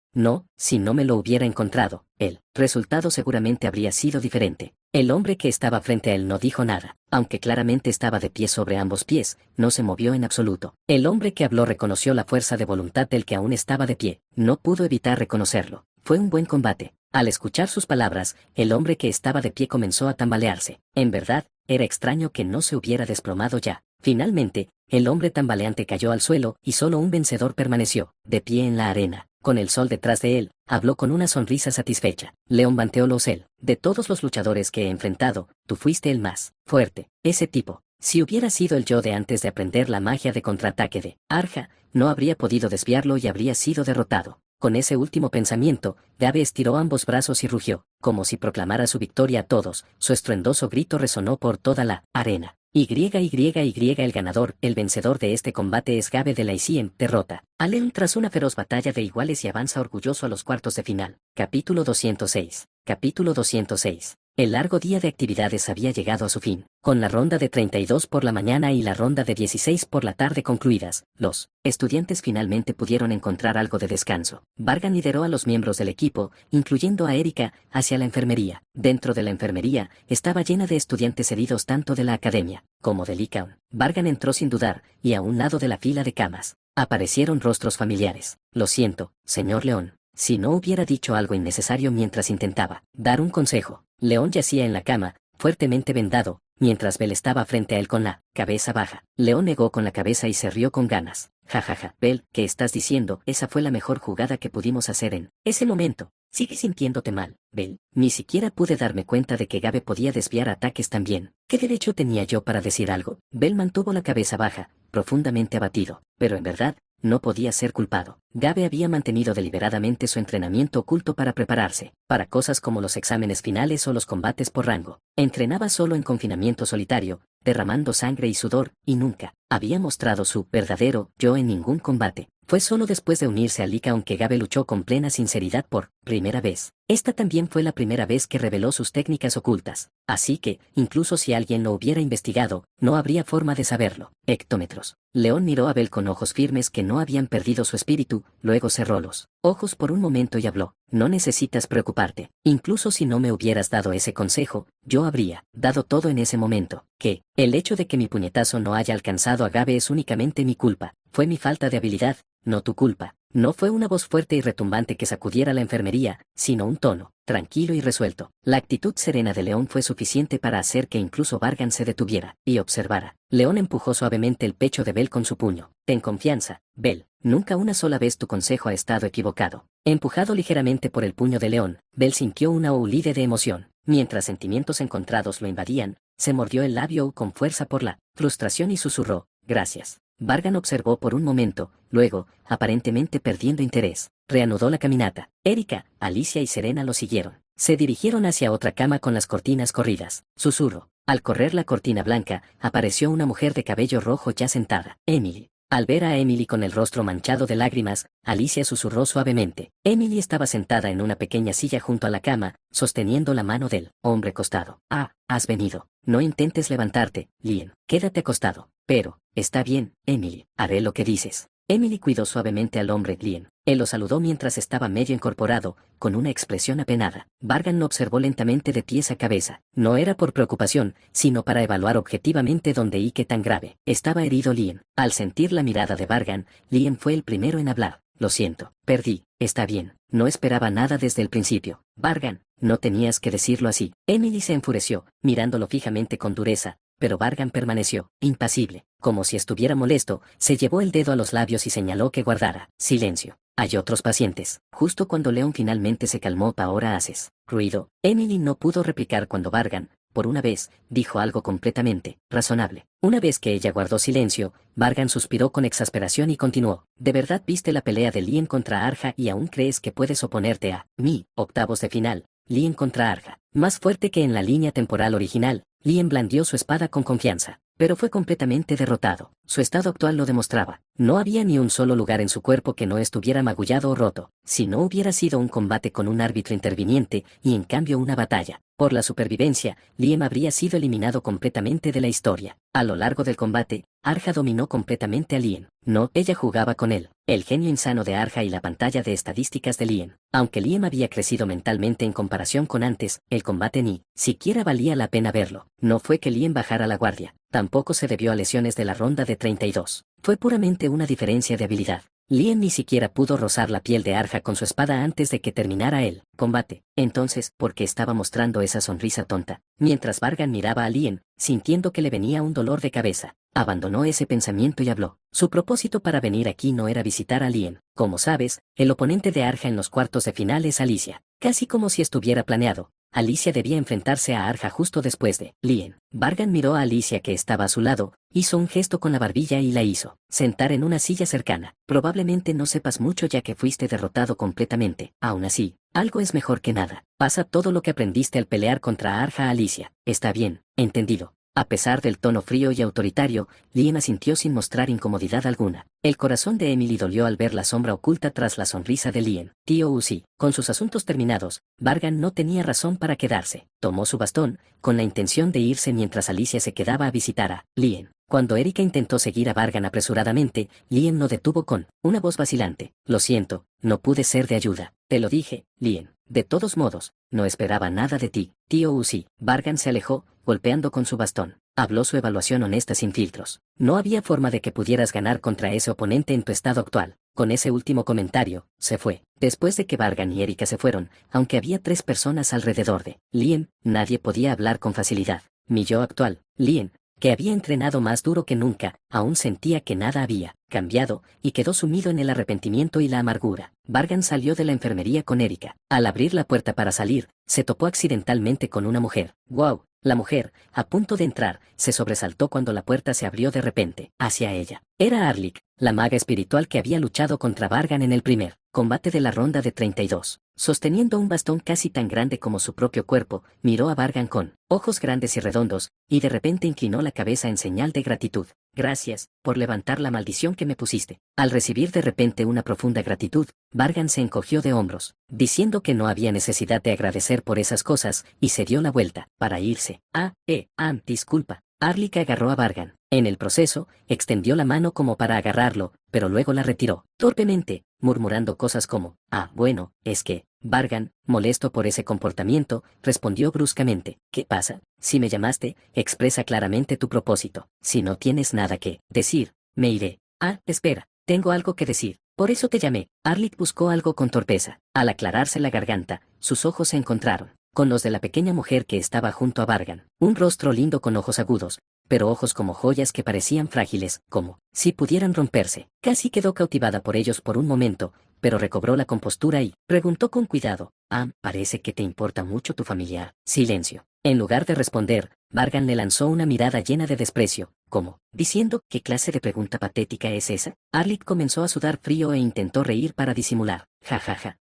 Speaker 1: si no me lo hubiera encontrado, el resultado seguramente habría sido diferente. El hombre que estaba frente a él no dijo nada, aunque claramente estaba de pie sobre ambos pies, no se movió en absoluto. El hombre que habló reconoció la fuerza de voluntad del que aún estaba de pie, no pudo evitar reconocerlo. Fue un buen combate. Al escuchar sus palabras, el hombre que estaba de pie comenzó a tambalearse. En verdad, era extraño que no se hubiera desplomado ya. Finalmente, el hombre tambaleante cayó al suelo y solo un vencedor permaneció, de pie en la arena. Con el sol detrás de él, habló con una sonrisa satisfecha. León Banteolosel, de todos los luchadores que he enfrentado, tú fuiste el más fuerte. Ese tipo, si hubiera sido el yo de antes de aprender la magia de contraataque de Arja, no habría podido desviarlo y habría sido derrotado. Con ese último pensamiento, Gabe estiró ambos brazos y rugió, como si proclamara su victoria a todos. Su estruendoso grito resonó por toda la arena. El ganador, el vencedor de este combate es Gabe de la ICM, derrota a León tras una feroz batalla de iguales y avanza orgulloso a los cuartos de final. Capítulo 206. Capítulo 206. El largo día de actividades había llegado a su fin. Con la ronda de 32 por la mañana y la ronda de 16 por la tarde concluidas, los estudiantes finalmente pudieron encontrar algo de descanso. Vargan lideró a los miembros del equipo, incluyendo a Erika, hacia la enfermería. Dentro de la enfermería, estaba llena de estudiantes heridos tanto de la academia como del Lycaon. Vargan entró sin dudar, y a un lado de la fila de camas aparecieron rostros familiares. Lo siento, señor León, si no hubiera dicho algo innecesario mientras intentaba dar un consejo. León yacía en la cama, fuertemente vendado, mientras Bell estaba frente a él con la cabeza baja. León negó con la cabeza y se rió con ganas. Jajaja, Bell, ¿qué estás diciendo? Esa fue la mejor jugada que pudimos hacer en ese momento. ¿Sigues sintiéndote mal, Bell? Ni siquiera pude darme cuenta de que Gabe podía desviar ataques también. ¿Qué derecho tenía yo para decir algo? Bell mantuvo la cabeza baja, profundamente abatido, pero en verdad, no podía ser culpado. Gabe había mantenido deliberadamente su entrenamiento oculto para prepararse para cosas como los exámenes finales o los combates por rango. Entrenaba solo en confinamiento solitario, derramando sangre y sudor, y nunca había mostrado su verdadero yo en ningún combate. Fue solo después de unirse a Lycaon que Gabe luchó con plena sinceridad por primera vez. Esta también fue la primera vez que reveló sus técnicas ocultas, así que, incluso si alguien lo hubiera investigado, no habría forma de saberlo. Hectómetros. León miró a Bell con ojos firmes que no habían perdido su espíritu, luego cerró los ojos por un momento y habló. No necesitas preocuparte. Incluso si no me hubieras dado ese consejo, yo habría dado todo en ese momento. Que el hecho de que mi puñetazo no haya alcanzado a Gabe es únicamente mi culpa. Fue mi falta de habilidad, no tu culpa. No fue una voz fuerte y retumbante que sacudiera la enfermería, sino un tono tranquilo y resuelto. La actitud serena de León fue suficiente para hacer que incluso Vargan se detuviera y observara. León empujó suavemente el pecho de Bell con su puño. Ten confianza, Bell. Nunca una sola vez tu consejo ha estado equivocado. Empujado ligeramente por el puño de León, Bell sintió una ulide de emoción. Mientras sentimientos encontrados lo invadían, se mordió el labio con fuerza por la frustración y susurró, gracias. Vargan observó por un momento, luego, aparentemente perdiendo interés, reanudó la caminata. Erika, Alicia y Serena lo siguieron. Se dirigieron hacia otra cama con las cortinas corridas. Susurro. Al correr la cortina blanca, apareció una mujer de cabello rojo ya sentada. Emily. Al ver a Emily con el rostro manchado de lágrimas, Alicia susurró suavemente. Emily estaba sentada en una pequeña silla junto a la cama, sosteniendo la mano del hombre acostado. Ah, has venido. No intentes levantarte, Lien. Quédate acostado. Pero, está bien, Emily, haré lo que dices. Emily cuidó suavemente al hombre Lien. Él lo saludó mientras estaba medio incorporado, con una expresión apenada. Vargan lo observó lentamente de pies a cabeza. No era por preocupación, sino para evaluar objetivamente dónde y qué tan grave estaba herido Lien. Al sentir la mirada de Vargan, Lien fue el primero en hablar. Lo siento, perdí, está bien, no esperaba nada desde el principio. Vargan, no tenías que decirlo así. Emily se enfureció, mirándolo fijamente con dureza, pero Vargan permaneció, impasible, como si estuviera molesto, se llevó el dedo a los labios y señaló que guardara silencio. Hay otros pacientes. Justo cuando Leon finalmente se calmó, ahora haces ruido. Emily no pudo replicar cuando Vargan, por una vez, dijo algo completamente razonable. Una vez que ella guardó silencio, Vargan suspiró con exasperación y continuó. ¿De verdad viste la pelea de Lien contra Arja y aún crees que puedes oponerte a mí? Octavos de final. Lien contra Arja. Más fuerte que en la línea temporal original, Lien blandió su espada con confianza, pero fue completamente derrotado. Su estado actual lo demostraba. No había ni un solo lugar en su cuerpo que no estuviera magullado o roto. Si no hubiera sido un combate con un árbitro interviniente, y en cambio una batalla por la supervivencia, Lien habría sido eliminado completamente de la historia. A lo largo del combate, Arja dominó completamente a Lien. No, ella jugaba con él, el genio insano de Arja y la pantalla de estadísticas de Lien. Aunque Lien había crecido mentalmente en comparación con antes, el combate ni siquiera valía la pena verlo. No fue que Lien bajara la guardia, tampoco se debió a lesiones de la ronda de 32. Fue puramente una diferencia de habilidad. Lien ni siquiera pudo rozar la piel de Arja con su espada antes de que terminara el combate. Entonces, ¿por qué estaba mostrando esa sonrisa tonta? Mientras Vargan miraba a Lien, sintiendo que le venía un dolor de cabeza, abandonó ese pensamiento y habló. Su propósito para venir aquí no era visitar a Lien. Como sabes, el oponente de Arja en los cuartos de final es Alicia. Casi como si estuviera planeado, Alicia debía enfrentarse a Arja justo después de Lien. Vargan miró a Alicia que estaba a su lado, hizo un gesto con la barbilla y la hizo sentar en una silla cercana. Probablemente no sepas mucho ya que fuiste derrotado completamente. Aún así, algo es mejor que nada. Pasa todo lo que aprendiste al pelear contra Arja. Alicia. Está bien, entendido. A pesar del tono frío y autoritario, Lien asintió sin mostrar incomodidad alguna. El corazón de Emily dolió al ver la sombra oculta tras la sonrisa de Lien. Tío Uzi, con sus asuntos terminados, Vargan no tenía razón para quedarse. Tomó su bastón, con la intención de irse mientras Alicia se quedaba a visitar a Lien. Cuando Erika intentó seguir a Vargan apresuradamente, Lien lo detuvo con una voz vacilante. Lo siento, no pude ser de ayuda. Te lo dije, Lien. De todos modos, no esperaba nada de ti, tío Uzi. Vargan se alejó, golpeando con su bastón. Habló su evaluación honesta sin filtros. No había forma de que pudieras ganar contra ese oponente en tu estado actual. Con ese último comentario, se fue. Después de que Vargan y Erika se fueron, aunque había 3 personas alrededor de Lien, nadie podía hablar con facilidad. Mi yo actual, Lien, que había entrenado más duro que nunca, aún sentía que nada había cambiado, y quedó sumido en el arrepentimiento y la amargura. Vargan salió de la enfermería con Erika. Al abrir la puerta para salir, se topó accidentalmente con una mujer. ¡Wow! La mujer, a punto de entrar, se sobresaltó cuando la puerta se abrió de repente, hacia ella. Era Arlik, la maga espiritual que había luchado contra Vargan en el primer combate de la ronda de 32. Sosteniendo un bastón casi tan grande como su propio cuerpo, miró a Vargan con ojos grandes y redondos, y de repente inclinó la cabeza en señal de gratitud. Gracias, por levantar la maldición que me pusiste. Al recibir de repente una profunda gratitud, Vargan se encogió de hombros, diciendo que no había necesidad de agradecer por esas cosas, y se dio la vuelta, para irse. Disculpa. Arlik agarró a Vargan. En el proceso, extendió la mano como para agarrarlo, pero luego la retiró, torpemente, murmurando cosas como, bueno, es que, Vargan, molesto por ese comportamiento, respondió bruscamente, ¿qué pasa? Si me llamaste, expresa claramente tu propósito. Si no tienes nada que decir, me iré. Espera, tengo algo que decir. Por eso te llamé. Arlik buscó algo con torpeza. Al aclararse la garganta, sus ojos se encontraron con los de la pequeña mujer que estaba junto a Vargan. Un rostro lindo con ojos agudos, pero ojos como joyas que parecían frágiles, como si pudieran romperse. Casi quedó cautivada por ellos por un momento, pero recobró la compostura y preguntó con cuidado, parece que te importa mucho tu familia. Silencio. En lugar de responder, Vargan le lanzó una mirada llena de desprecio, como diciendo, ¿qué clase de pregunta patética es esa? Arlik comenzó a sudar frío e intentó reír para disimular. Jajaja,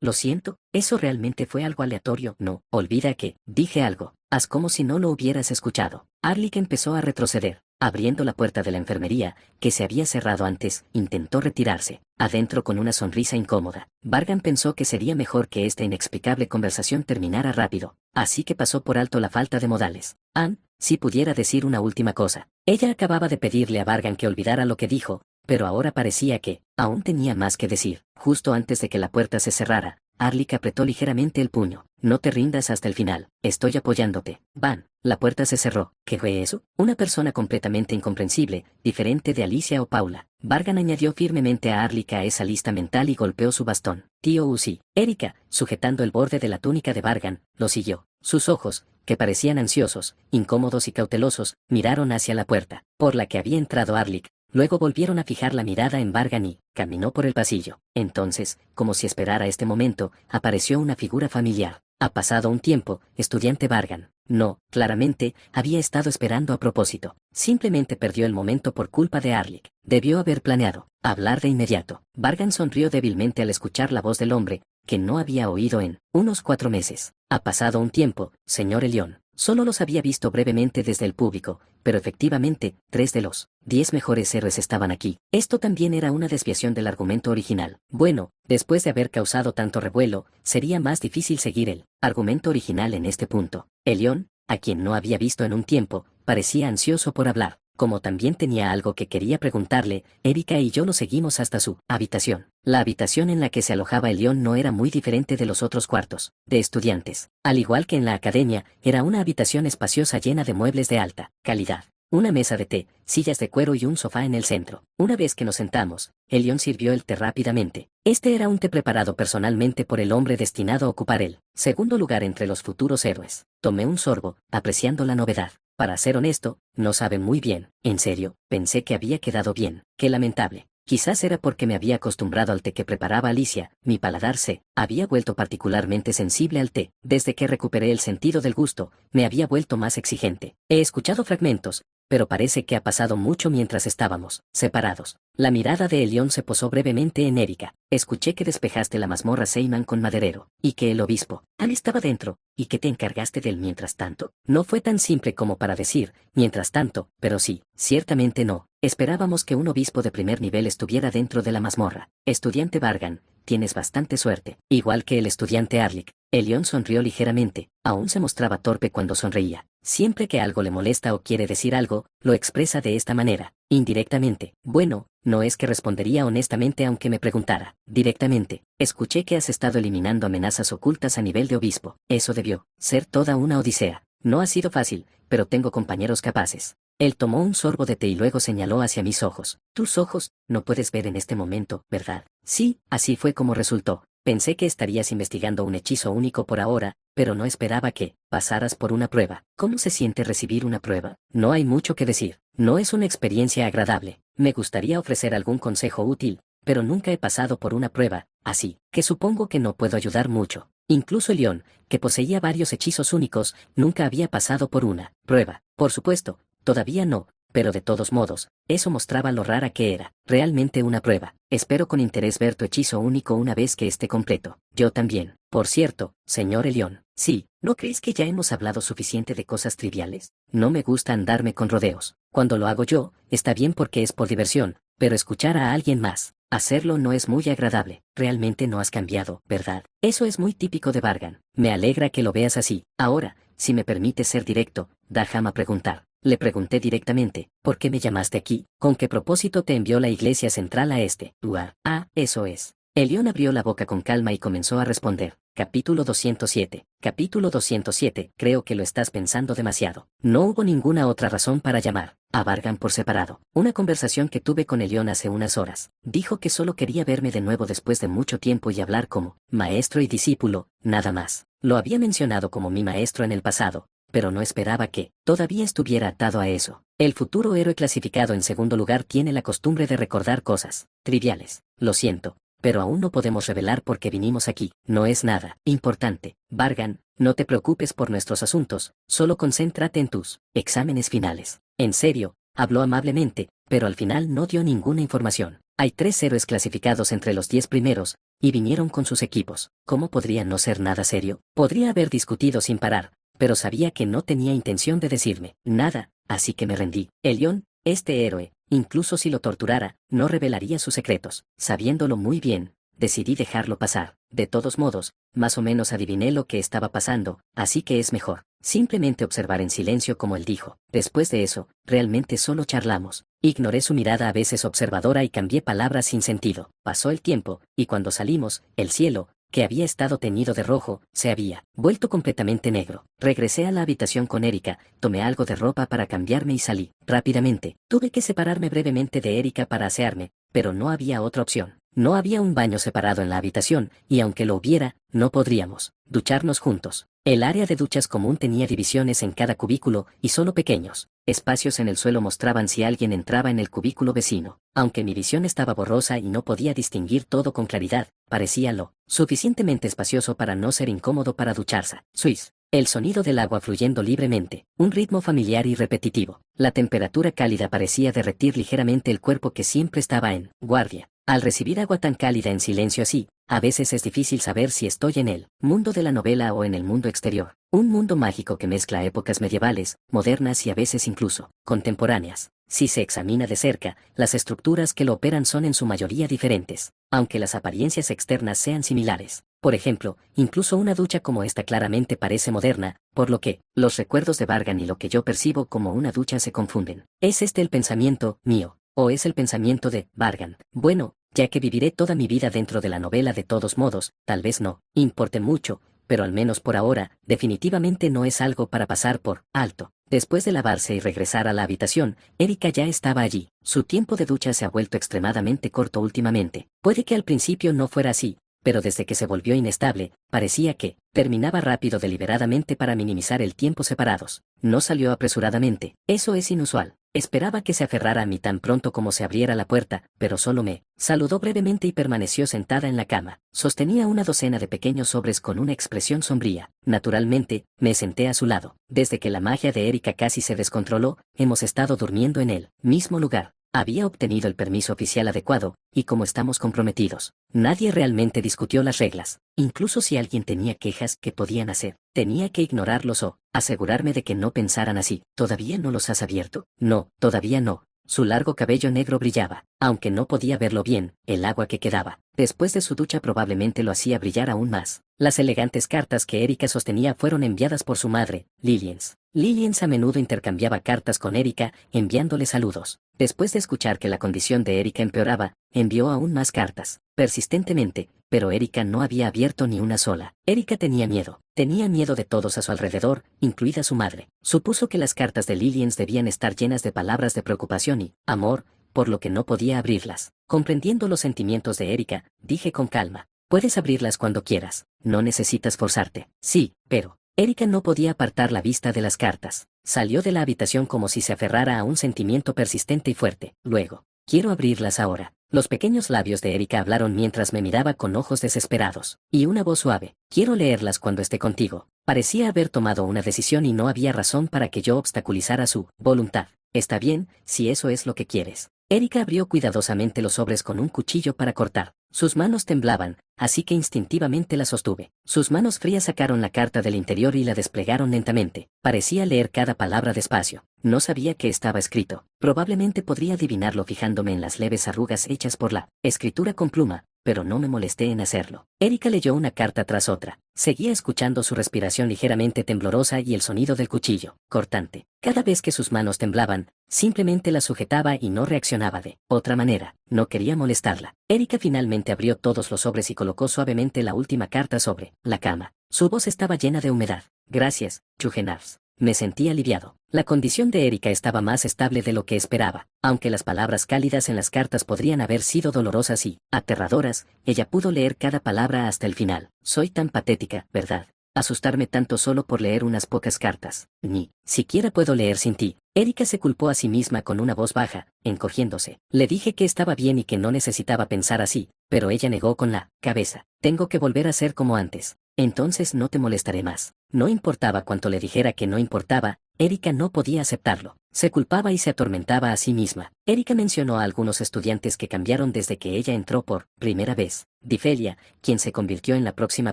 Speaker 1: lo siento, eso realmente fue algo aleatorio. No, olvida que dije algo. Haz como si no lo hubieras escuchado. Arlik empezó a retroceder. Abriendo la puerta de la enfermería, que se había cerrado antes, intentó retirarse. Adentro con una sonrisa incómoda, Vargan pensó que sería mejor que esta inexplicable conversación terminara rápido, así que pasó por alto la falta de modales. Anne, si pudiera decir una última cosa. Ella acababa de pedirle a Vargan que olvidara lo que dijo, pero ahora parecía que, aún tenía más que decir. Justo antes de que la puerta se cerrara, Arlik apretó ligeramente el puño. No te rindas hasta el final, estoy apoyándote. Van. La puerta se cerró. ¿Qué fue eso? Una persona completamente incomprensible, diferente de Alicia o Paula. Vargan añadió firmemente a Arlik a esa lista mental y golpeó su bastón. Tío Uzi. Erika, sujetando el borde de la túnica de Vargan, lo siguió. Sus ojos, que parecían ansiosos, incómodos y cautelosos, miraron hacia la puerta, por la que había entrado Arlik. Luego volvieron a fijar la mirada en Vargan y caminó por el pasillo. Entonces, como si esperara este momento, apareció una figura familiar. Ha pasado un tiempo, estudiante Vargan. No, claramente, había estado esperando a propósito. Simplemente perdió el momento por culpa de Arlik. Debió haber planeado hablar de inmediato. Vargan sonrió débilmente al escuchar la voz del hombre, que no había oído en unos 4 meses. Ha pasado un tiempo, señor Elión. Solo los había visto brevemente desde el público, pero efectivamente, 3 de los 10 mejores héroes estaban aquí. Esto también era una desviación del argumento original. Bueno, después de haber causado tanto revuelo, sería más difícil seguir el argumento original en este punto. Elión, a quien no había visto en un tiempo, parecía ansioso por hablar. Como también tenía algo que quería preguntarle, Erika y yo lo seguimos hasta su habitación. La habitación en la que se alojaba Elión no era muy diferente de los otros cuartos de estudiantes. Al igual que en la academia, era una habitación espaciosa llena de muebles de alta calidad. Una mesa de té, sillas de cuero y un sofá en el centro. Una vez que nos sentamos, Elión sirvió el té rápidamente. Este era un té preparado personalmente por el hombre destinado a ocupar el segundo lugar entre los futuros héroes. Tomé un sorbo, apreciando la novedad. Para ser honesto, no sabe muy bien. En serio, pensé que había quedado bien. Qué lamentable. Quizás era porque me había acostumbrado al té que preparaba Alicia. Mi paladar se había vuelto particularmente sensible al té. Desde que recuperé el sentido del gusto, me había vuelto más exigente. He escuchado fragmentos, pero parece que ha pasado mucho mientras estábamos separados. La mirada de Elión se posó brevemente en Erika. Escuché que despejaste la mazmorra Seyman con maderero, y que el obispo Al estaba dentro, y que te encargaste de él mientras tanto. No fue tan simple como para decir, mientras tanto, pero sí, ciertamente no. Esperábamos que un obispo de primer nivel estuviera dentro de la mazmorra. Estudiante Vargan, tienes bastante suerte. Igual que el estudiante Arlik. Elión sonrió ligeramente, aún se mostraba torpe cuando sonreía. Siempre que algo le molesta o quiere decir algo, lo expresa de esta manera, indirectamente. Bueno, no es que respondería honestamente aunque me preguntara. Directamente, escuché que has estado eliminando amenazas ocultas a nivel de obispo. Eso debió ser toda una odisea. No ha sido fácil, pero tengo compañeros capaces. Él tomó un sorbo de té y luego señaló hacia mis ojos. Tus ojos, no puedes ver en este momento, ¿verdad? Sí, así fue como resultó. Pensé que estarías investigando un hechizo único por ahora, pero no esperaba que pasaras por una prueba. ¿Cómo se siente recibir una prueba? No hay mucho que decir. No es una experiencia agradable. Me gustaría ofrecer algún consejo útil, pero nunca he pasado por una prueba, así que supongo que no puedo ayudar mucho. Incluso Elión, que poseía varios hechizos únicos, nunca había pasado por una prueba. Por supuesto, todavía no, pero de todos modos, eso mostraba lo rara que era. Realmente una prueba. Espero con interés ver tu hechizo único una vez que esté completo. Yo también. Por cierto, señor Elión. Sí, ¿no crees que ya hemos hablado suficiente de cosas triviales? No me gusta andarme con rodeos. Cuando lo hago yo, está bien porque es por diversión, pero escuchar a alguien más hacerlo no es muy agradable. Realmente no has cambiado, ¿verdad? Eso es muy típico de Vargan. Me alegra que lo veas así. Ahora, si me permites ser directo, déjame preguntar. Le pregunté directamente, ¿por qué me llamaste aquí? ¿Con qué propósito te envió la iglesia central a este lugar? Ah, eso es. Elión abrió la boca con calma y comenzó a responder. Capítulo 207. Capítulo 207. Creo que lo estás pensando demasiado. No hubo ninguna otra razón para llamar a Vargan por separado. Una conversación que tuve con Elión hace unas horas. Dijo que solo quería verme de nuevo después de mucho tiempo y hablar como maestro y discípulo, nada más. Lo había mencionado como mi maestro en el pasado, pero no esperaba que todavía estuviera atado a eso. El futuro héroe clasificado en segundo lugar tiene la costumbre de recordar cosas triviales. Lo siento, pero aún no podemos revelar por qué vinimos aquí. No es nada importante. Vargan, no te preocupes por nuestros asuntos, solo concéntrate en tus exámenes finales. En serio, habló amablemente, pero al final no dio ninguna información. Hay 3 héroes clasificados entre los 10 primeros, y vinieron con sus equipos. ¿Cómo podría no ser nada serio? Podría haber discutido sin parar, pero sabía que no tenía intención de decirme nada, así que me rendí. Elión, Este héroe, incluso si lo torturara, no revelaría sus secretos. Sabiéndolo muy bien, decidí dejarlo pasar. De todos modos, más o menos adiviné lo que estaba pasando, así que es mejor simplemente observar en silencio como él dijo. Después de eso, realmente solo charlamos. Ignoré su mirada a veces observadora y cambié palabras sin sentido. Pasó el tiempo, y cuando salimos, el cielo, que había estado teñido de rojo, se había vuelto completamente negro. Regresé a la habitación con Erika, tomé algo de ropa para cambiarme y salí. Rápidamente, tuve que separarme brevemente de Erika para asearme, pero no había otra opción. No había un baño separado en la habitación, y aunque lo hubiera, no podríamos ducharnos juntos. El área de duchas común tenía divisiones en cada cubículo, y solo pequeños espacios en el suelo mostraban si alguien entraba en el cubículo vecino. Aunque mi visión estaba borrosa y no podía distinguir todo con claridad, parecía lo suficientemente espacioso para no ser incómodo para ducharse. Swiss. El sonido del agua fluyendo libremente, un ritmo familiar y repetitivo. La temperatura cálida parecía derretir ligeramente el cuerpo que siempre estaba en guardia. Al recibir agua tan cálida en silencio así, a veces es difícil saber si estoy en el mundo de la novela o en el mundo exterior. Un mundo mágico que mezcla épocas medievales, modernas y a veces incluso contemporáneas. Si se examina de cerca, las estructuras que lo operan son en su mayoría diferentes, aunque las apariencias externas sean similares. Por ejemplo, incluso una ducha como esta claramente parece moderna, por lo que los recuerdos de Vargan y lo que yo percibo como una ducha se confunden. ¿Es este el pensamiento mío? ¿O es el pensamiento de Vargan? Bueno, ya que viviré toda mi vida dentro de la novela de todos modos, tal vez no importe mucho, pero al menos por ahora, definitivamente no es algo para pasar por alto. Después de lavarse y regresar a la habitación, Erika ya estaba allí. Su tiempo de ducha se ha vuelto extremadamente corto últimamente. Puede que al principio no fuera así, pero desde que se volvió inestable, parecía que terminaba rápido deliberadamente para minimizar el tiempo separados. No salió apresuradamente. Eso es inusual. Esperaba que se aferrara a mí tan pronto como se abriera la puerta, pero solo me saludó brevemente y permaneció sentada en la cama. Sostenía una docena de pequeños sobres con una expresión sombría. Naturalmente, me senté a su lado. Desde que la magia de Erika casi se descontroló, hemos estado durmiendo en el mismo lugar. Había obtenido el permiso oficial adecuado, y como estamos comprometidos, nadie realmente discutió las reglas. Incluso si alguien tenía quejas que podían hacer, tenía que ignorarlos o asegurarme de que no pensaran así. ¿Todavía no los has abierto? No, todavía no. Su largo cabello negro brillaba, aunque no podía verlo bien, el agua que quedaba después de su ducha probablemente lo hacía brillar aún más. Las elegantes cartas que Erika sostenía fueron enviadas por su madre, Liliens. Liliens a menudo intercambiaba cartas con Erika, enviándole saludos. Después de escuchar que la condición de Erika empeoraba, envió aún más cartas, persistentemente, pero Erika no había abierto ni una sola. Erika tenía miedo de todos a su alrededor, incluida su madre. Supuso que las cartas de Liliens debían estar llenas de palabras de preocupación y amor, por lo que no podía abrirlas. Comprendiendo los sentimientos de Erika, dije con calma, puedes abrirlas cuando quieras, no necesitas forzarte. Sí, pero Erika no podía apartar la vista de las cartas. Salió de la habitación como si se aferrara a un sentimiento persistente y fuerte. Luego, quiero abrirlas ahora. Los pequeños labios de Erika hablaron mientras me miraba con ojos desesperados, y una voz suave, quiero leerlas cuando esté contigo. Parecía haber tomado una decisión y no había razón para que yo obstaculizara su voluntad. Está bien, si eso es lo que quieres. Erika abrió cuidadosamente los sobres con un cuchillo para cortar. Sus manos temblaban, así que instintivamente la sostuve. Sus manos frías sacaron la carta del interior y la desplegaron lentamente. Parecía leer cada palabra despacio. No sabía qué estaba escrito. Probablemente podría adivinarlo fijándome en las leves arrugas hechas por la escritura con pluma, pero no me molesté en hacerlo. Erika leyó una carta tras otra. Seguía escuchando su respiración ligeramente temblorosa y el sonido del cuchillo, cortante. Cada vez que sus manos temblaban, simplemente la sujetaba y no reaccionaba de otra manera. No quería molestarla. Erika finalmente abrió todos los sobres y colocó suavemente la última carta sobre la cama. Su voz estaba llena de humedad. Gracias, Chugenars. Me sentí aliviado. La condición de Erika estaba más estable de lo que esperaba. Aunque las palabras cálidas en las cartas podrían haber sido dolorosas y aterradoras, ella pudo leer cada palabra hasta el final. Soy tan patética, ¿verdad? Asustarme tanto solo por leer unas pocas cartas. Ni siquiera puedo leer sin ti. Erika se culpó a sí misma con una voz baja, encogiéndose. Le dije que estaba bien y que no necesitaba pensar así, pero ella negó con la cabeza. Tengo que volver a ser como antes. Entonces no te molestaré más. No importaba cuánto le dijera que no importaba, Erika no podía aceptarlo. Se culpaba y se atormentaba a sí misma. Erika mencionó a algunos estudiantes que cambiaron desde que ella entró por primera vez. Difelia, quien se convirtió en la próxima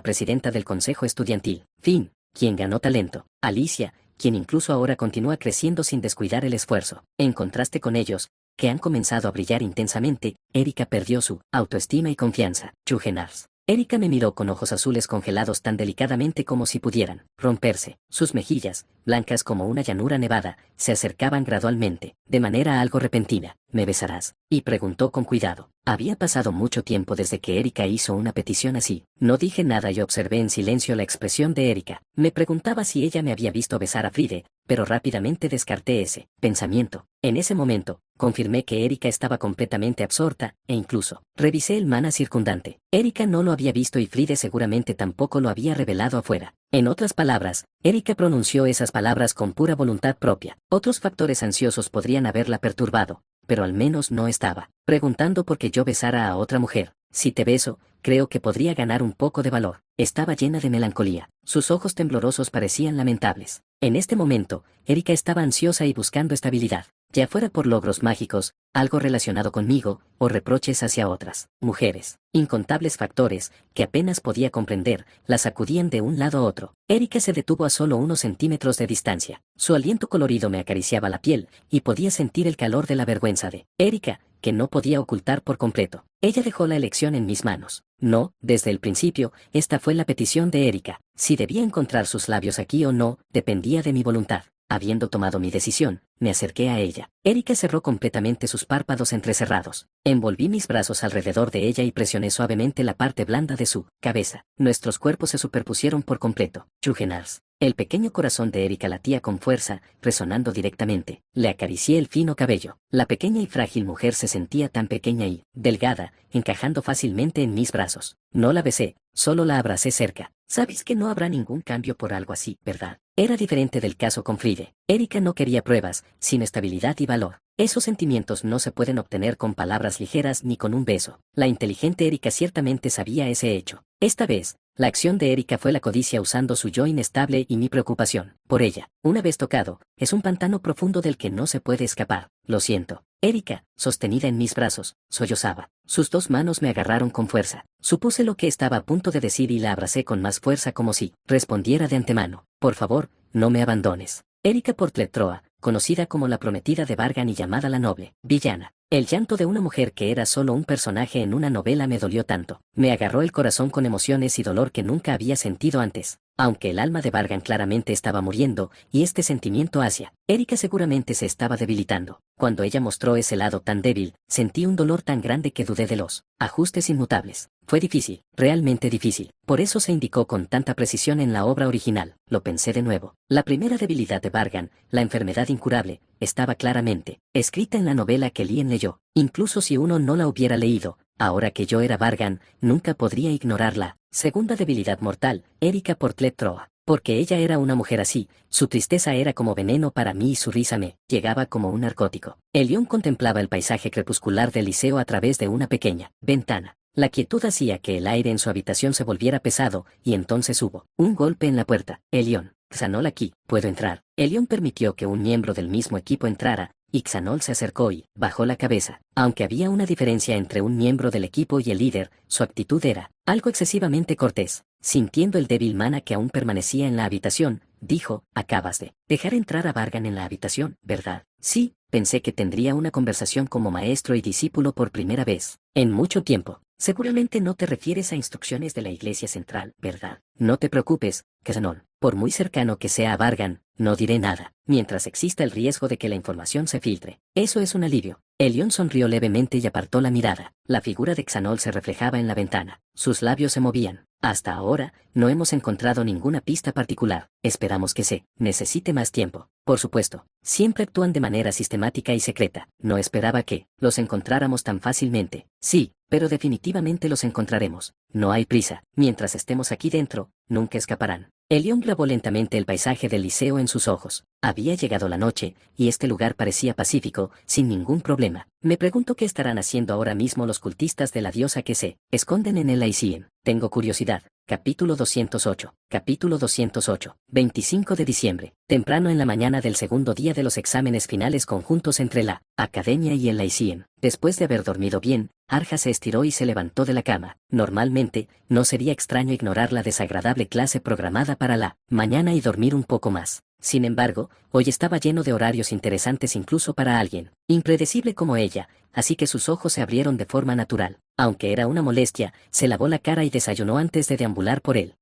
Speaker 1: presidenta del consejo estudiantil. Finn, quien ganó talento. Alicia, quien incluso ahora continúa creciendo sin descuidar el esfuerzo. En contraste con ellos, que han comenzado a brillar intensamente, Erika perdió su autoestima y confianza. Chugenars. Erika me miró con ojos azules congelados tan delicadamente como si pudieran romperse. Sus mejillas, blancas como una llanura nevada, se acercaban gradualmente, de manera algo repentina. ¿Me besarás? Y preguntó con cuidado. Había pasado mucho tiempo desde que Erika hizo una petición así. No dije nada y observé en silencio la expresión de Erika. Me preguntaba si ella me había visto besar a Fride, pero rápidamente descarté ese pensamiento. En ese momento, confirmé que Erika estaba completamente absorta, e incluso, revisé el mana circundante. Erika no lo había visto y Fride seguramente tampoco lo había revelado afuera. En otras palabras, Erika pronunció esas palabras con pura voluntad propia. Otros factores ansiosos podrían haberla perturbado, pero al menos no estaba preguntando por qué yo besara a otra mujer. Si te beso, creo que podría ganar un poco de valor. Estaba llena de melancolía. Sus ojos temblorosos parecían lamentables. En este momento, Erika estaba ansiosa y buscando estabilidad, ya fuera por logros mágicos, algo relacionado conmigo, o reproches hacia otras mujeres. Incontables factores, que apenas podía comprender, la sacudían de un lado a otro. Erika se detuvo a solo unos centímetros de distancia. Su aliento colorido me acariciaba la piel, y podía sentir el calor de la vergüenza de Erika, que no podía ocultar por completo. Ella dejó la elección en mis manos. No, desde el principio, esta fue la petición de Erika. Si debía encontrar sus labios aquí o no, dependía de mi voluntad. Habiendo tomado mi decisión, me acerqué a ella. Erika cerró completamente sus párpados entrecerrados. Envolví mis brazos alrededor de ella y presioné suavemente la parte blanda de su cabeza. Nuestros cuerpos se superpusieron por completo. Chugenars. El pequeño corazón de Erika latía con fuerza, resonando directamente. Le acaricié el fino cabello. La pequeña y frágil mujer se sentía tan pequeña y delgada, encajando fácilmente en mis brazos. No la besé, solo la abracé cerca. Sabes que no habrá ningún cambio por algo así, ¿verdad? Era diferente del caso con Fride. Erika no quería pruebas, sino estabilidad y valor. Esos sentimientos no se pueden obtener con palabras ligeras ni con un beso. La inteligente Erika ciertamente sabía ese hecho. Esta vez, la acción de Erika fue la codicia usando su yo inestable y mi preocupación por ella. Una vez tocado, es un pantano profundo del que no se puede escapar. Lo siento. Erika, sostenida en mis brazos, sollozaba. Sus dos manos me agarraron con fuerza. Supuse lo que estaba a punto de decir y la abracé con más fuerza como si respondiera de antemano. Por favor, no me abandones. Erika Portlet-Troa, conocida como la prometida de Vargan y llamada la noble villana. El llanto de una mujer que era solo un personaje en una novela me dolió tanto. Me agarró el corazón con emociones y dolor que nunca había sentido antes. Aunque el alma de Vargan claramente estaba muriendo, y este sentimiento hacia Erika seguramente se estaba debilitando. Cuando ella mostró ese lado tan débil, sentí un dolor tan grande que dudé de los ajustes inmutables. Fue difícil, realmente difícil. Por eso se indicó con tanta precisión en la obra original. Lo pensé de nuevo. La primera debilidad de Vargan, la enfermedad incurable, estaba claramente escrita en la novela que Lien leyó. Incluso si uno no la hubiera leído, ahora que yo era Vargan, nunca podría ignorarla. Segunda debilidad mortal, Erika Portlet-Troa. Porque ella era una mujer así, su tristeza era como veneno para mí y su risa me llegaba como un narcótico. Elión contemplaba el paisaje crepuscular del liceo a través de una pequeña ventana. La quietud hacía que el aire en su habitación se volviera pesado, y entonces hubo un golpe en la puerta. Elión, Xanol aquí, ¿puedo entrar? Elión permitió que un miembro del mismo equipo entrara, y Xanol se acercó y bajó la cabeza. Aunque había una diferencia entre un miembro del equipo y el líder, su actitud era algo excesivamente cortés. Sintiendo el débil mana que aún permanecía en la habitación, dijo, acabas de dejar entrar a Vargan en la habitación, ¿verdad? Sí, pensé que tendría una conversación como maestro y discípulo por primera vez en mucho tiempo. Seguramente no te refieres a instrucciones de la Iglesia Central, ¿verdad? No te preocupes, Xanol. Por muy cercano que sea a Vargan, no diré nada, mientras exista el riesgo de que la información se filtre. Eso es un alivio. Elión sonrió levemente y apartó la mirada. La figura de Xanol se reflejaba en la ventana. Sus labios se movían. Hasta ahora, no hemos encontrado ninguna pista particular. Esperamos que se necesite más tiempo. Por supuesto, siempre actúan de manera sistemática y secreta. No esperaba que los encontráramos tan fácilmente. Sí, pero definitivamente los encontraremos. No hay prisa. Mientras estemos aquí dentro, nunca escaparán. Elión grabó lentamente el paisaje del liceo en sus ojos. Había llegado la noche, y este lugar parecía pacífico, sin ningún problema. Me pregunto qué estarán haciendo ahora mismo los cultistas de la diosa que se esconden en el Lyceum. Tengo curiosidad. Capítulo 208. Capítulo 208. 25 de diciembre. Temprano en la mañana del segundo día de los exámenes finales conjuntos entre la Academia y el Lyceum. Después de haber dormido bien, Arja se estiró y se levantó de la cama. Normalmente, no sería extraño ignorar la desagradable clase programada para la mañana y dormir un poco más. Sin embargo, hoy estaba lleno de horarios interesantes incluso para alguien impredecible como ella, así que sus ojos se abrieron de forma natural. Aunque era una molestia, se lavó la cara y desayunó antes de deambular por él.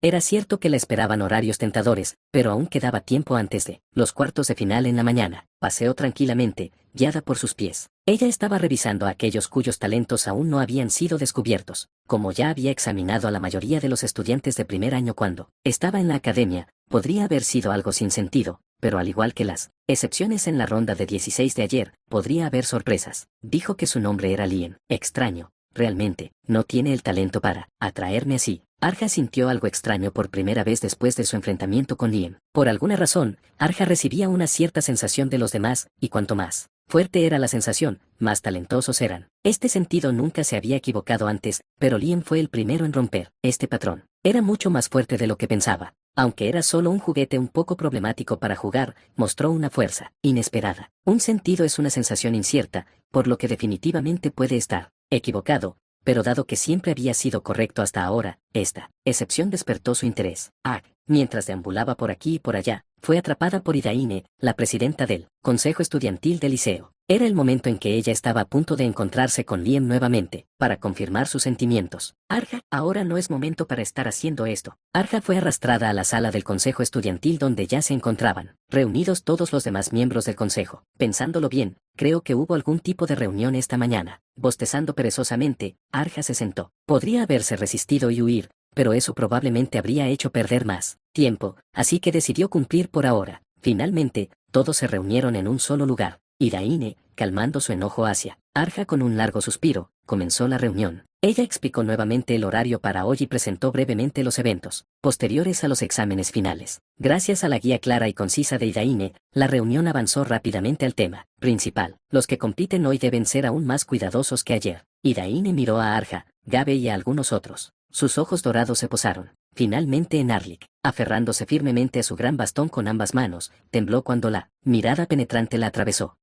Speaker 1: Era cierto que la esperaban horarios tentadores, pero aún quedaba tiempo antes de los cuartos de final en la mañana. Paseó tranquilamente, guiada por sus pies. Ella estaba revisando a aquellos cuyos talentos aún no habían sido descubiertos, como ya había examinado a la mayoría de los estudiantes de primer año cuando estaba en la academia. Podría haber sido algo sin sentido, pero al igual que las excepciones en la ronda de 16 de ayer, podría haber sorpresas. Dijo que su nombre era Lien. Extraño. Realmente, no tiene el talento para atraerme así. Arja sintió algo extraño por primera vez después de su enfrentamiento con Lien. Por alguna razón, Arja recibía una cierta sensación de los demás, y cuanto más fuerte era la sensación, más talentosos eran. Este sentido nunca se había equivocado antes, pero Lien fue el primero en romper este patrón. Era mucho más fuerte de lo que pensaba. Aunque era solo un juguete un poco problemático para jugar, mostró una fuerza inesperada. Un sentido es una sensación incierta, por lo que definitivamente puede estar equivocado, pero dado que siempre había sido correcto hasta ahora, esta excepción despertó su interés. Mientras deambulaba por aquí y por allá, fue atrapada por Idaine, la presidenta del Consejo Estudiantil del liceo. Era el momento en que ella estaba a punto de encontrarse con Lien nuevamente, para confirmar sus sentimientos. Arja, ahora no es momento para estar haciendo esto. Arja fue arrastrada a la sala del Consejo Estudiantil donde ya se encontraban reunidos todos los demás miembros del consejo. Pensándolo bien, creo que hubo algún tipo de reunión esta mañana. Bostezando perezosamente, Arja se sentó. Podría haberse resistido y huir, pero eso probablemente habría hecho perder más tiempo, así que decidió cumplir por ahora. Finalmente, todos se reunieron en un solo lugar. Idaine, calmando su enojo hacia Arja con un largo suspiro, comenzó la reunión. Ella explicó nuevamente el horario para hoy y presentó brevemente los eventos posteriores a los exámenes finales. Gracias a la guía clara y concisa de Idaine, la reunión avanzó rápidamente al tema principal. Los que compiten hoy deben ser aún más cuidadosos que ayer. Idaine miró a Arja, Gabe y a algunos otros. Sus ojos dorados se posaron finalmente en Arlik. Aferrándose firmemente a su gran bastón con ambas manos, tembló cuando la mirada penetrante la atravesó.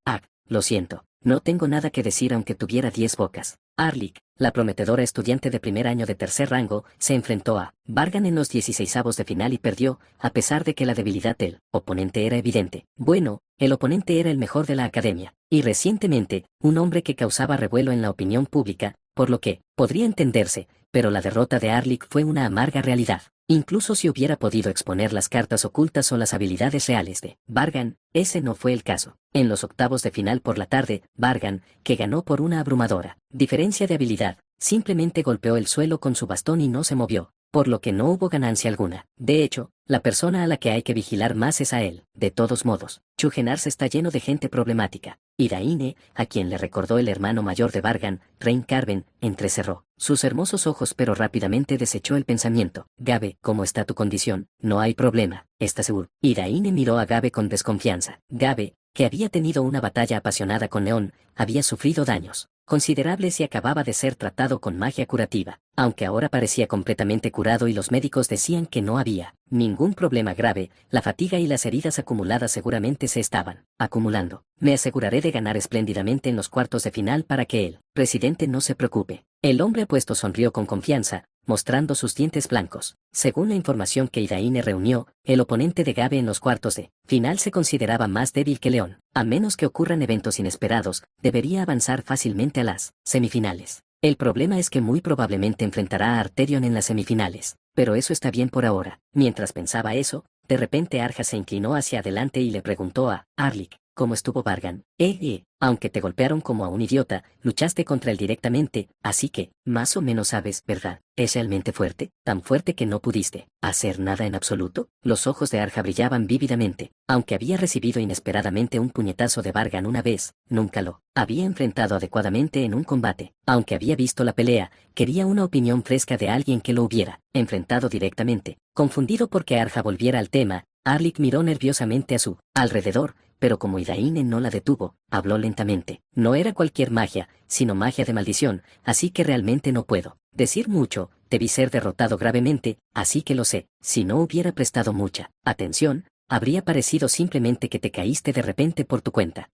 Speaker 1: Lo siento, no tengo nada que decir aunque tuviera 10 bocas. Arlik, la prometedora estudiante de primer año de tercer rango, se enfrentó a Vargan en los 16avos de final y perdió, a pesar de que la debilidad del oponente era evidente. Bueno, el oponente era el mejor de la academia, y recientemente, un hombre que causaba revuelo en la opinión pública, por lo que podría entenderse, pero la derrota de Arlik fue una amarga realidad. Incluso si hubiera podido exponer las cartas ocultas o las habilidades reales de Vargan, ese no fue el caso. En los octavos de final por la tarde, Vargan, que ganó por una abrumadora diferencia de habilidad, simplemente golpeó el suelo con su bastón y no se movió, por lo que no hubo ganancia alguna. De hecho, la persona a la que hay que vigilar más es a él. De todos modos, Chugenarse está lleno de gente problemática. Idaine, a quien le recordó el hermano mayor de Vargan, Rein Carven, entrecerró sus hermosos ojos pero rápidamente desechó el pensamiento. Gabe, ¿cómo está tu condición? No hay problema, ¿estás seguro? Idaine miró a Gabe con desconfianza. Gabe, que había tenido una batalla apasionada con León, había sufrido daños considerables y acababa de ser tratado con magia curativa, aunque ahora parecía completamente curado y los médicos decían que no había ningún problema grave. La fatiga y las heridas acumuladas seguramente se estaban acumulando. Me aseguraré de ganar espléndidamente en los cuartos de final para que el presidente no se preocupe. El hombre apuesto sonrió con confianza, mostrando sus dientes blancos. Según la información que Idaine reunió, el oponente de Gabe en los cuartos de final se consideraba más débil que León. A menos que ocurran eventos inesperados, debería avanzar fácilmente a las semifinales. El problema es que muy probablemente enfrentará a Arterion en las semifinales, pero eso está bien por ahora. Mientras pensaba eso, de repente Arja se inclinó hacia adelante y le preguntó a Arlik, ¿cómo estuvo Vargan? Aunque te golpearon como a un idiota, luchaste contra él directamente, así que, más o menos sabes, ¿verdad? ¿Es realmente fuerte? ¿Tan fuerte que no pudiste hacer nada en absoluto? Los ojos de Arja brillaban vívidamente. Aunque había recibido inesperadamente un puñetazo de Vargan una vez, nunca lo había enfrentado adecuadamente en un combate. Aunque había visto la pelea, quería una opinión fresca de alguien que lo hubiera enfrentado directamente. Confundido porque Arja volviera al tema, Arlik miró nerviosamente a su alrededor, pero como Idaine no la detuvo, habló lentamente. No era cualquier magia, sino magia de maldición, así que realmente no puedo decir mucho. Debí ser derrotado gravemente, así que lo sé. Si no hubiera prestado mucha atención, habría parecido simplemente que te caíste de repente por tu cuenta.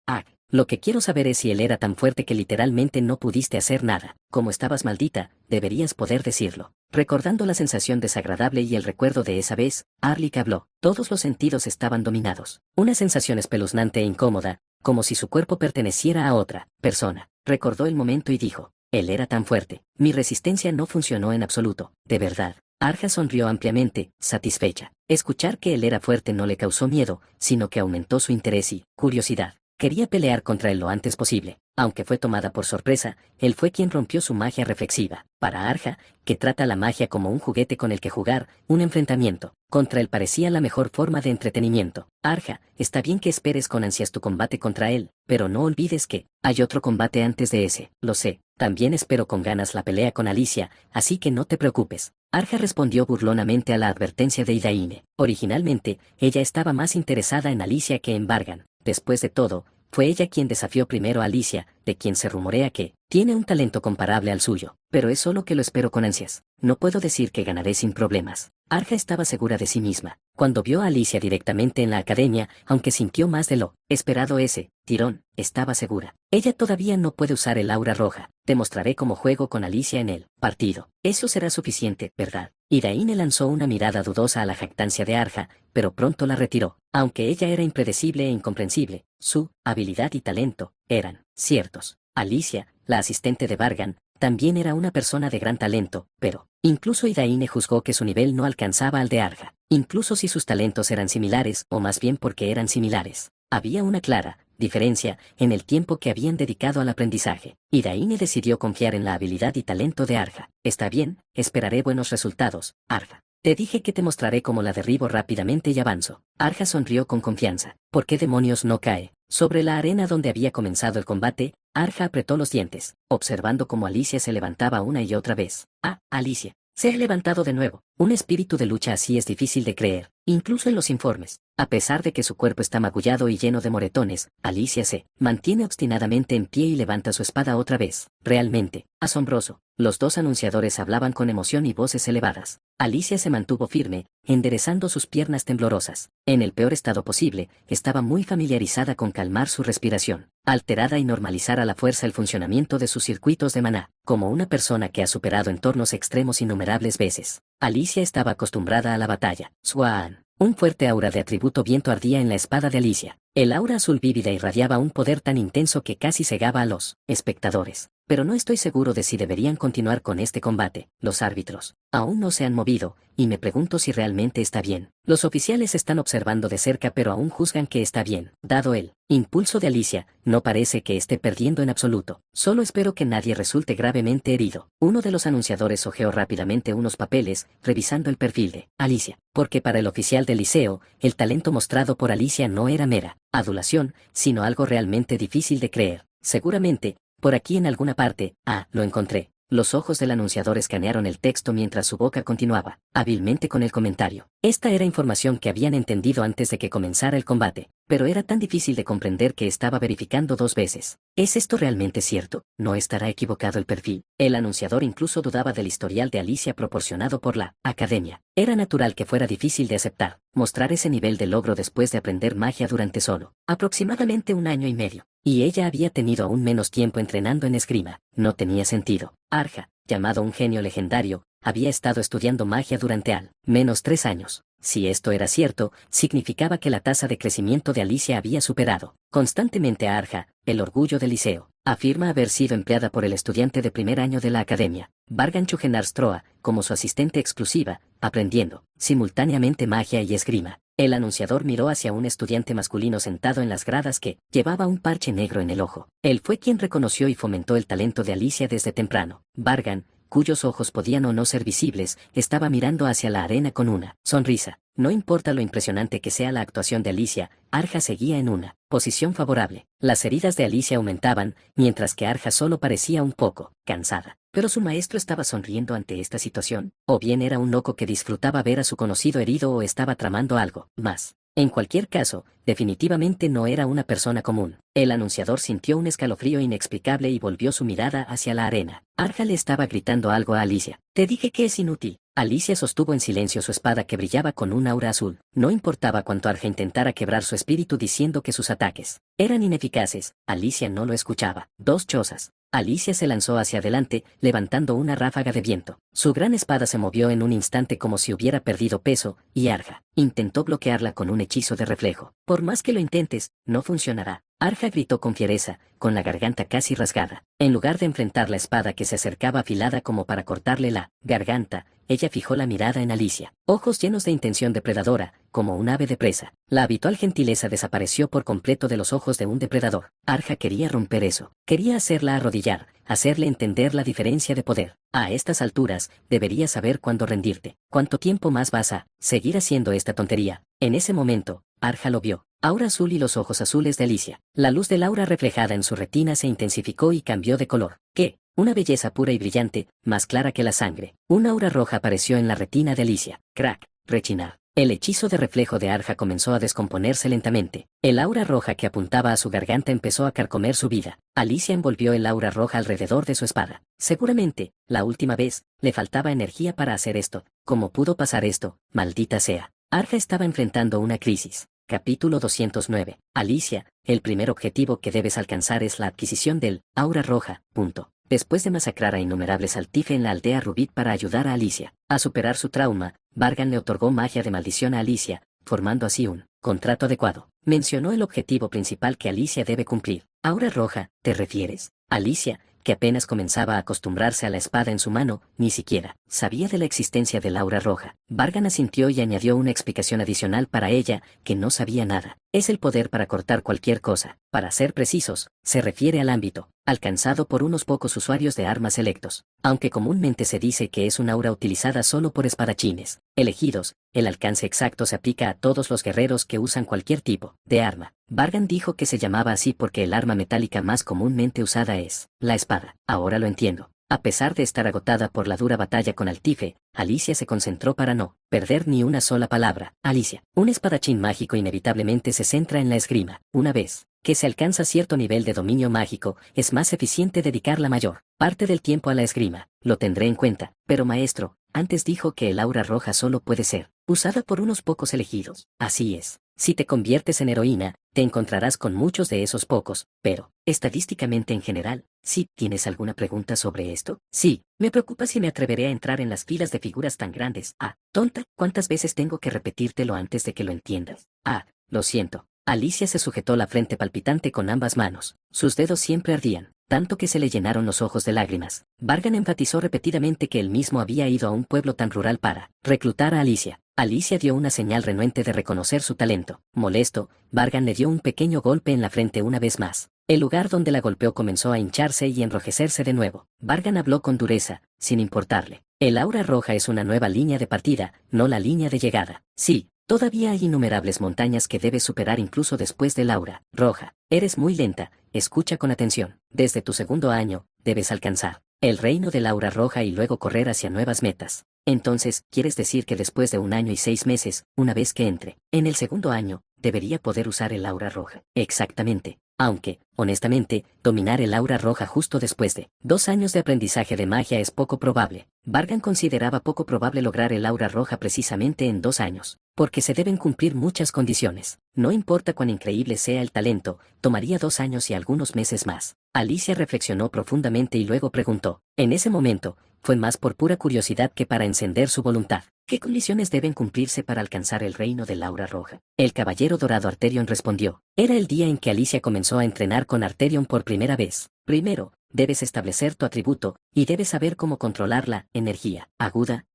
Speaker 1: Lo que quiero saber es si él era tan fuerte que literalmente no pudiste hacer nada. Como estabas maldita, deberías poder decirlo. Recordando la sensación desagradable y el recuerdo de esa vez, Arlik habló. Todos los sentidos estaban dominados. Una sensación espeluznante e incómoda, como si su cuerpo perteneciera a otra persona. Recordó el momento y dijo, él era tan fuerte. Mi resistencia no funcionó en absoluto, de verdad. Arja sonrió ampliamente, satisfecha. Escuchar que él era fuerte no le causó miedo, sino que aumentó su interés y curiosidad. Quería pelear contra él lo antes posible. Aunque fue tomada por sorpresa, él fue quien rompió su magia reflexiva. Para Arja, que trata la magia como un juguete con el que jugar, un enfrentamiento contra él parecía la mejor forma de entretenimiento. Arja, está bien que esperes con ansias tu combate contra él, pero no olvides que hay otro combate antes de ese. Lo sé, también espero con ganas la pelea con Alicia, así que no te preocupes. Arja respondió burlonamente a la advertencia de Idaine. Originalmente, ella estaba más interesada en Alicia que en Vargan. Después de todo, fue ella quien desafió primero a Alicia, de quien se rumorea que tiene un talento comparable al suyo, pero es solo que lo espero con ansias. No puedo decir que ganaré sin problemas. Arja estaba segura de sí misma. Cuando vio a Alicia directamente en la academia, aunque sintió más de lo esperado ese tirón, estaba segura. Ella todavía no puede usar el aura roja. Demostraré cómo juego con Alicia en el partido. Eso será suficiente, ¿verdad? Idaine lanzó una mirada dudosa a la jactancia de Arja, pero pronto la retiró. Aunque ella era impredecible e incomprensible, su habilidad y talento eran ciertos. Alicia, la asistente de Vargan, también era una persona de gran talento, pero incluso Idaine juzgó que su nivel no alcanzaba al de Arja, incluso si sus talentos eran similares, o más bien porque eran similares. Había una clara diferencia en el tiempo que habían dedicado al aprendizaje. Idaine decidió confiar en la habilidad y talento de Arja. Está bien, esperaré buenos resultados, Arja. Te dije que te mostraré cómo la derribo rápidamente y avanzo. Arja sonrió con confianza. ¿Por qué demonios no cae? Sobre la arena donde había comenzado el combate, Arja apretó los dientes, observando cómo Alicia se levantaba una y otra vez. Ah, Alicia. Se ha levantado de nuevo. Un espíritu de lucha así es difícil de creer, incluso en los informes. A pesar de que su cuerpo está magullado y lleno de moretones, Alicia se mantiene obstinadamente en pie y levanta su espada otra vez. Realmente, asombroso. Los dos anunciadores hablaban con emoción y voces elevadas. Alicia se mantuvo firme, enderezando sus piernas temblorosas. En el peor estado posible, estaba muy familiarizada con calmar su respiración, alterada y normalizar a la fuerza el funcionamiento de sus circuitos de maná, como una persona que ha superado entornos extremos innumerables veces. Alicia estaba acostumbrada a la batalla. Swan. Un fuerte aura de atributo viento ardía en la espada de Alicia. El aura azul vívida irradiaba un poder tan intenso que casi cegaba a los espectadores. Pero no estoy seguro de si deberían continuar con este combate. Los árbitros aún no se han movido, y me pregunto si realmente está bien. Los oficiales están observando de cerca pero aún juzgan que está bien. Dado el impulso de Alicia, no parece que esté perdiendo en absoluto. Solo espero que nadie resulte gravemente herido. Uno de los anunciadores hojeó rápidamente unos papeles, revisando el perfil de Alicia. Porque para el oficial del liceo, el talento mostrado por Alicia no era mera adulación, sino algo realmente difícil de creer. Seguramente, por aquí en alguna parte, lo encontré. Los ojos del anunciador escanearon el texto mientras su boca continuaba, hábilmente con el comentario. Esta era información que habían entendido antes de que comenzara el combate, pero era tan difícil de comprender que estaba verificando 2 veces. ¿Es esto realmente cierto? ¿No estará equivocado el perfil? El anunciador incluso dudaba del historial de Alicia proporcionado por la academia. Era natural que fuera difícil de aceptar, mostrar ese nivel de logro después de aprender magia durante solo aproximadamente 1 año y medio. Y ella había tenido aún menos tiempo entrenando en esgrima. No tenía sentido. Arja, llamado un genio legendario, había estado estudiando magia durante al menos 3 años. Si esto era cierto, significaba que la tasa de crecimiento de Alicia había superado constantemente a Arja, el orgullo del liceo. Afirma haber sido empleada por el estudiante de primer año de la academia, Vargan Chugenarstroa, como su asistente exclusiva, aprendiendo simultáneamente magia y esgrima. El anunciador miró hacia un estudiante masculino sentado en las gradas que llevaba un parche negro en el ojo. Él fue quien reconoció y fomentó el talento de Alicia desde temprano. Vargan, cuyos ojos podían o no ser visibles, estaba mirando hacia la arena con una sonrisa. No importa lo impresionante que sea la actuación de Alicia, Arja seguía en una posición favorable. Las heridas de Alicia aumentaban, mientras que Arja solo parecía un poco cansada. Pero su maestro estaba sonriendo ante esta situación, o bien era un loco que disfrutaba ver a su conocido herido o estaba tramando algo más. En cualquier caso, definitivamente no era una persona común. El anunciador sintió un escalofrío inexplicable y volvió su mirada hacia la arena. Arja le estaba gritando algo a Alicia. Te dije que es inútil. Alicia sostuvo en silencio su espada que brillaba con un aura azul. No importaba cuánto Arja intentara quebrar su espíritu diciendo que sus ataques eran ineficaces, Alicia no lo escuchaba. 2 chozas. Alicia se lanzó hacia adelante, levantando una ráfaga de viento. Su gran espada se movió en un instante como si hubiera perdido peso, y Arja intentó bloquearla con un hechizo de reflejo. Por más que lo intentes, no funcionará. Arja gritó con fiereza, con la garganta casi rasgada. En lugar de enfrentar la espada que se acercaba afilada como para cortarle la garganta, ella fijó la mirada en Alicia, ojos llenos de intención depredadora, como un ave de presa. La habitual gentileza desapareció por completo de los ojos de un depredador. Arja quería romper eso. Quería hacerla arrodillar, hacerle entender la diferencia de poder. A estas alturas, deberías saber cuándo rendirte. ¿Cuánto tiempo más vas a seguir haciendo esta tontería? En ese momento, Arja lo vio. Aura azul y los ojos azules de Alicia. La luz del aura reflejada en su retina se intensificó y cambió de color. ¿Qué? Una belleza pura y brillante, más clara que la sangre. Una aura roja apareció en la retina de Alicia. Crack, rechinar. El hechizo de reflejo de Arja comenzó a descomponerse lentamente. El aura roja que apuntaba a su garganta empezó a carcomer su vida. Alicia envolvió el aura roja alrededor de su espada. Seguramente, la última vez, le faltaba energía para hacer esto. ¿Cómo pudo pasar esto? Maldita sea. Arja estaba enfrentando una crisis. Capítulo 209. Alicia, el primer objetivo que debes alcanzar es la adquisición del aura roja. Punto. Después de masacrar a innumerables Altife en la aldea Rubit para ayudar a Alicia a superar su trauma, Vargan le otorgó magia de maldición a Alicia, formando así un contrato adecuado. Mencionó el objetivo principal que Alicia debe cumplir. Aura roja, ¿te refieres? Alicia, que apenas comenzaba a acostumbrarse a la espada en su mano, ni siquiera sabía de la existencia del aura roja. Vargan asintió y añadió una explicación adicional para ella, que no sabía nada. Es el poder para cortar cualquier cosa. Para ser precisos, se refiere al ámbito alcanzado por unos pocos usuarios de armas selectos. Aunque comúnmente se dice que es un aura utilizada solo por espadachines elegidos, el alcance exacto se aplica a todos los guerreros que usan cualquier tipo de arma. Vargan dijo que se llamaba así porque el arma metálica más comúnmente usada es la espada. Ahora lo entiendo. A pesar de estar agotada por la dura batalla con Altife, Alicia se concentró para no perder ni una sola palabra. Alicia, un espadachín mágico inevitablemente se centra en la esgrima. Una vez que se alcanza cierto nivel de dominio mágico, es más eficiente dedicar la mayor parte del tiempo a la esgrima. Lo tendré en cuenta. Pero maestro, antes dijo que el aura roja solo puede ser usada por unos pocos elegidos. Así es. Si te conviertes en heroína, te encontrarás con muchos de esos pocos, pero, estadísticamente en general, ¿sí? ¿Tienes alguna pregunta sobre esto? Sí, me preocupa si me atreveré a entrar en las filas de figuras tan grandes. Ah, tonta, ¿cuántas veces tengo que repetírtelo antes de que lo entiendas? Ah, lo siento. Alicia se sujetó la frente palpitante con ambas manos. Sus dedos siempre ardían, tanto que se le llenaron los ojos de lágrimas. Vargan enfatizó repetidamente que él mismo había ido a un pueblo tan rural para reclutar a Alicia. Alicia dio una señal renuente de reconocer su talento. Molesto, Vargan le dio un pequeño golpe en la frente una vez más. El lugar donde la golpeó comenzó a hincharse y enrojecerse de nuevo. Vargan habló con dureza, sin importarle. El aura roja es una nueva línea de partida, no la línea de llegada. Sí, todavía hay innumerables montañas que debes superar incluso después del aura roja. Eres muy lenta, escucha con atención. Desde tu segundo año, debes alcanzar el reino del aura roja y luego correr hacia nuevas metas. Entonces, ¿quieres decir que después de 1 año y 6 meses, una vez que entre en el segundo año, debería poder usar el aura roja? Exactamente. Aunque, honestamente, dominar el aura roja justo después de 2 años de aprendizaje de magia es poco probable. Vargan consideraba poco probable lograr el aura roja precisamente en 2 años, porque se deben cumplir muchas condiciones. No importa cuán increíble sea el talento, tomaría 2 años y algunos meses más. Alicia reflexionó profundamente y luego preguntó. En ese momento, fue más por pura curiosidad que para encender su voluntad. ¿Qué condiciones deben cumplirse para alcanzar el reino del aura roja? El caballero dorado Arterion respondió. Era el día en que Alicia comenzó a entrenar con Arterion por primera vez. Primero, debes establecer tu atributo, y debes saber cómo controlar la energía aguda.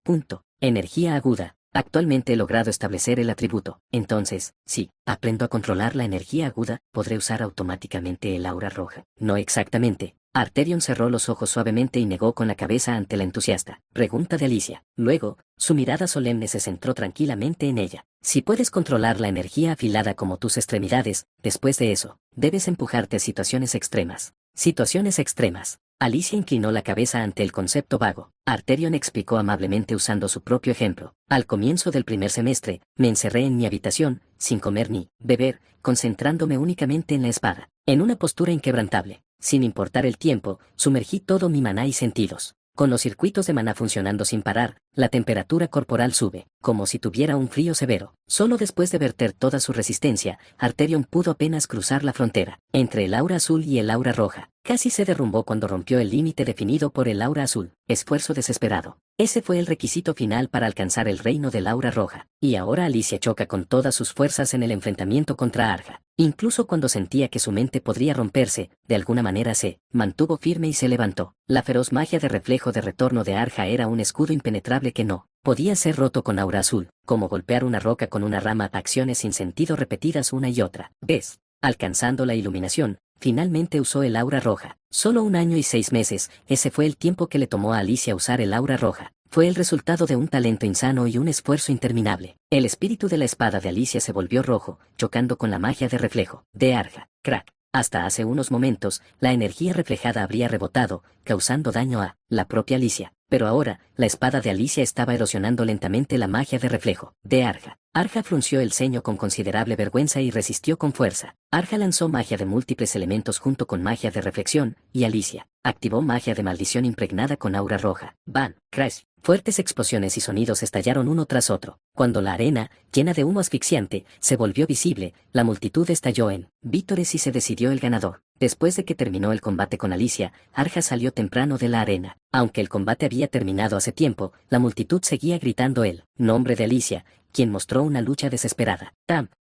Speaker 1: Energía aguda. Actualmente he logrado establecer el atributo. Entonces, si aprendo a controlar la energía aguda, ¿podré usar automáticamente el aura roja? No exactamente. Arterion cerró los ojos suavemente y negó con la cabeza ante la entusiasta pregunta de Alicia. Luego, su mirada solemne se centró tranquilamente en ella. Si puedes controlar la energía afilada como tus extremidades, después de eso, debes empujarte a situaciones extremas. Situaciones extremas. Alicia inclinó la cabeza ante el concepto vago. Arterion explicó amablemente usando su propio ejemplo. Al comienzo del primer semestre, me encerré en mi habitación, sin comer ni beber, concentrándome únicamente en la espada. En una postura inquebrantable. Sin importar el tiempo, sumergí todo mi maná y sentidos. Con los circuitos de maná funcionando sin parar, la temperatura corporal sube, como si tuviera un frío severo. Solo después de verter toda su resistencia, Arterion pudo apenas cruzar la frontera, entre el aura azul y el aura roja. Casi se derrumbó cuando rompió el límite definido por el aura azul. Esfuerzo desesperado. Ese fue el requisito final para alcanzar el reino del aura roja. Y ahora Alicia choca con todas sus fuerzas en el enfrentamiento contra Arja. Incluso cuando sentía que su mente podría romperse, de alguna manera se mantuvo firme y se levantó. La feroz magia de reflejo de retorno de Arja era un escudo impenetrable que no podía ser roto con aura azul, como golpear una roca con una rama, acciones sin sentido repetidas una y otra vez. Alcanzando la iluminación, finalmente usó el aura roja. Solo 1 año y 6 meses, ese fue el tiempo que le tomó a Alicia usar el aura roja. Fue el resultado de un talento insano y un esfuerzo interminable. El espíritu de la espada de Alicia se volvió rojo, chocando con la magia de reflejo de Arja. Crack. Hasta hace unos momentos, la energía reflejada habría rebotado, causando daño a la propia Alicia. Pero ahora, la espada de Alicia estaba erosionando lentamente la magia de reflejo de Arja. Arja frunció el ceño con considerable vergüenza y resistió con fuerza. Arja lanzó magia de múltiples elementos junto con magia de reflexión, y Alicia activó magia de maldición impregnada con aura roja. Van, crash. Fuertes explosiones y sonidos estallaron uno tras otro. Cuando la arena, llena de humo asfixiante, se volvió visible, la multitud estalló en vítores y se decidió el ganador. Después de que terminó el combate con Alicia, Arja salió temprano de la arena. Aunque el combate había terminado hace tiempo, la multitud seguía gritando el nombre de Alicia, quien mostró una lucha desesperada.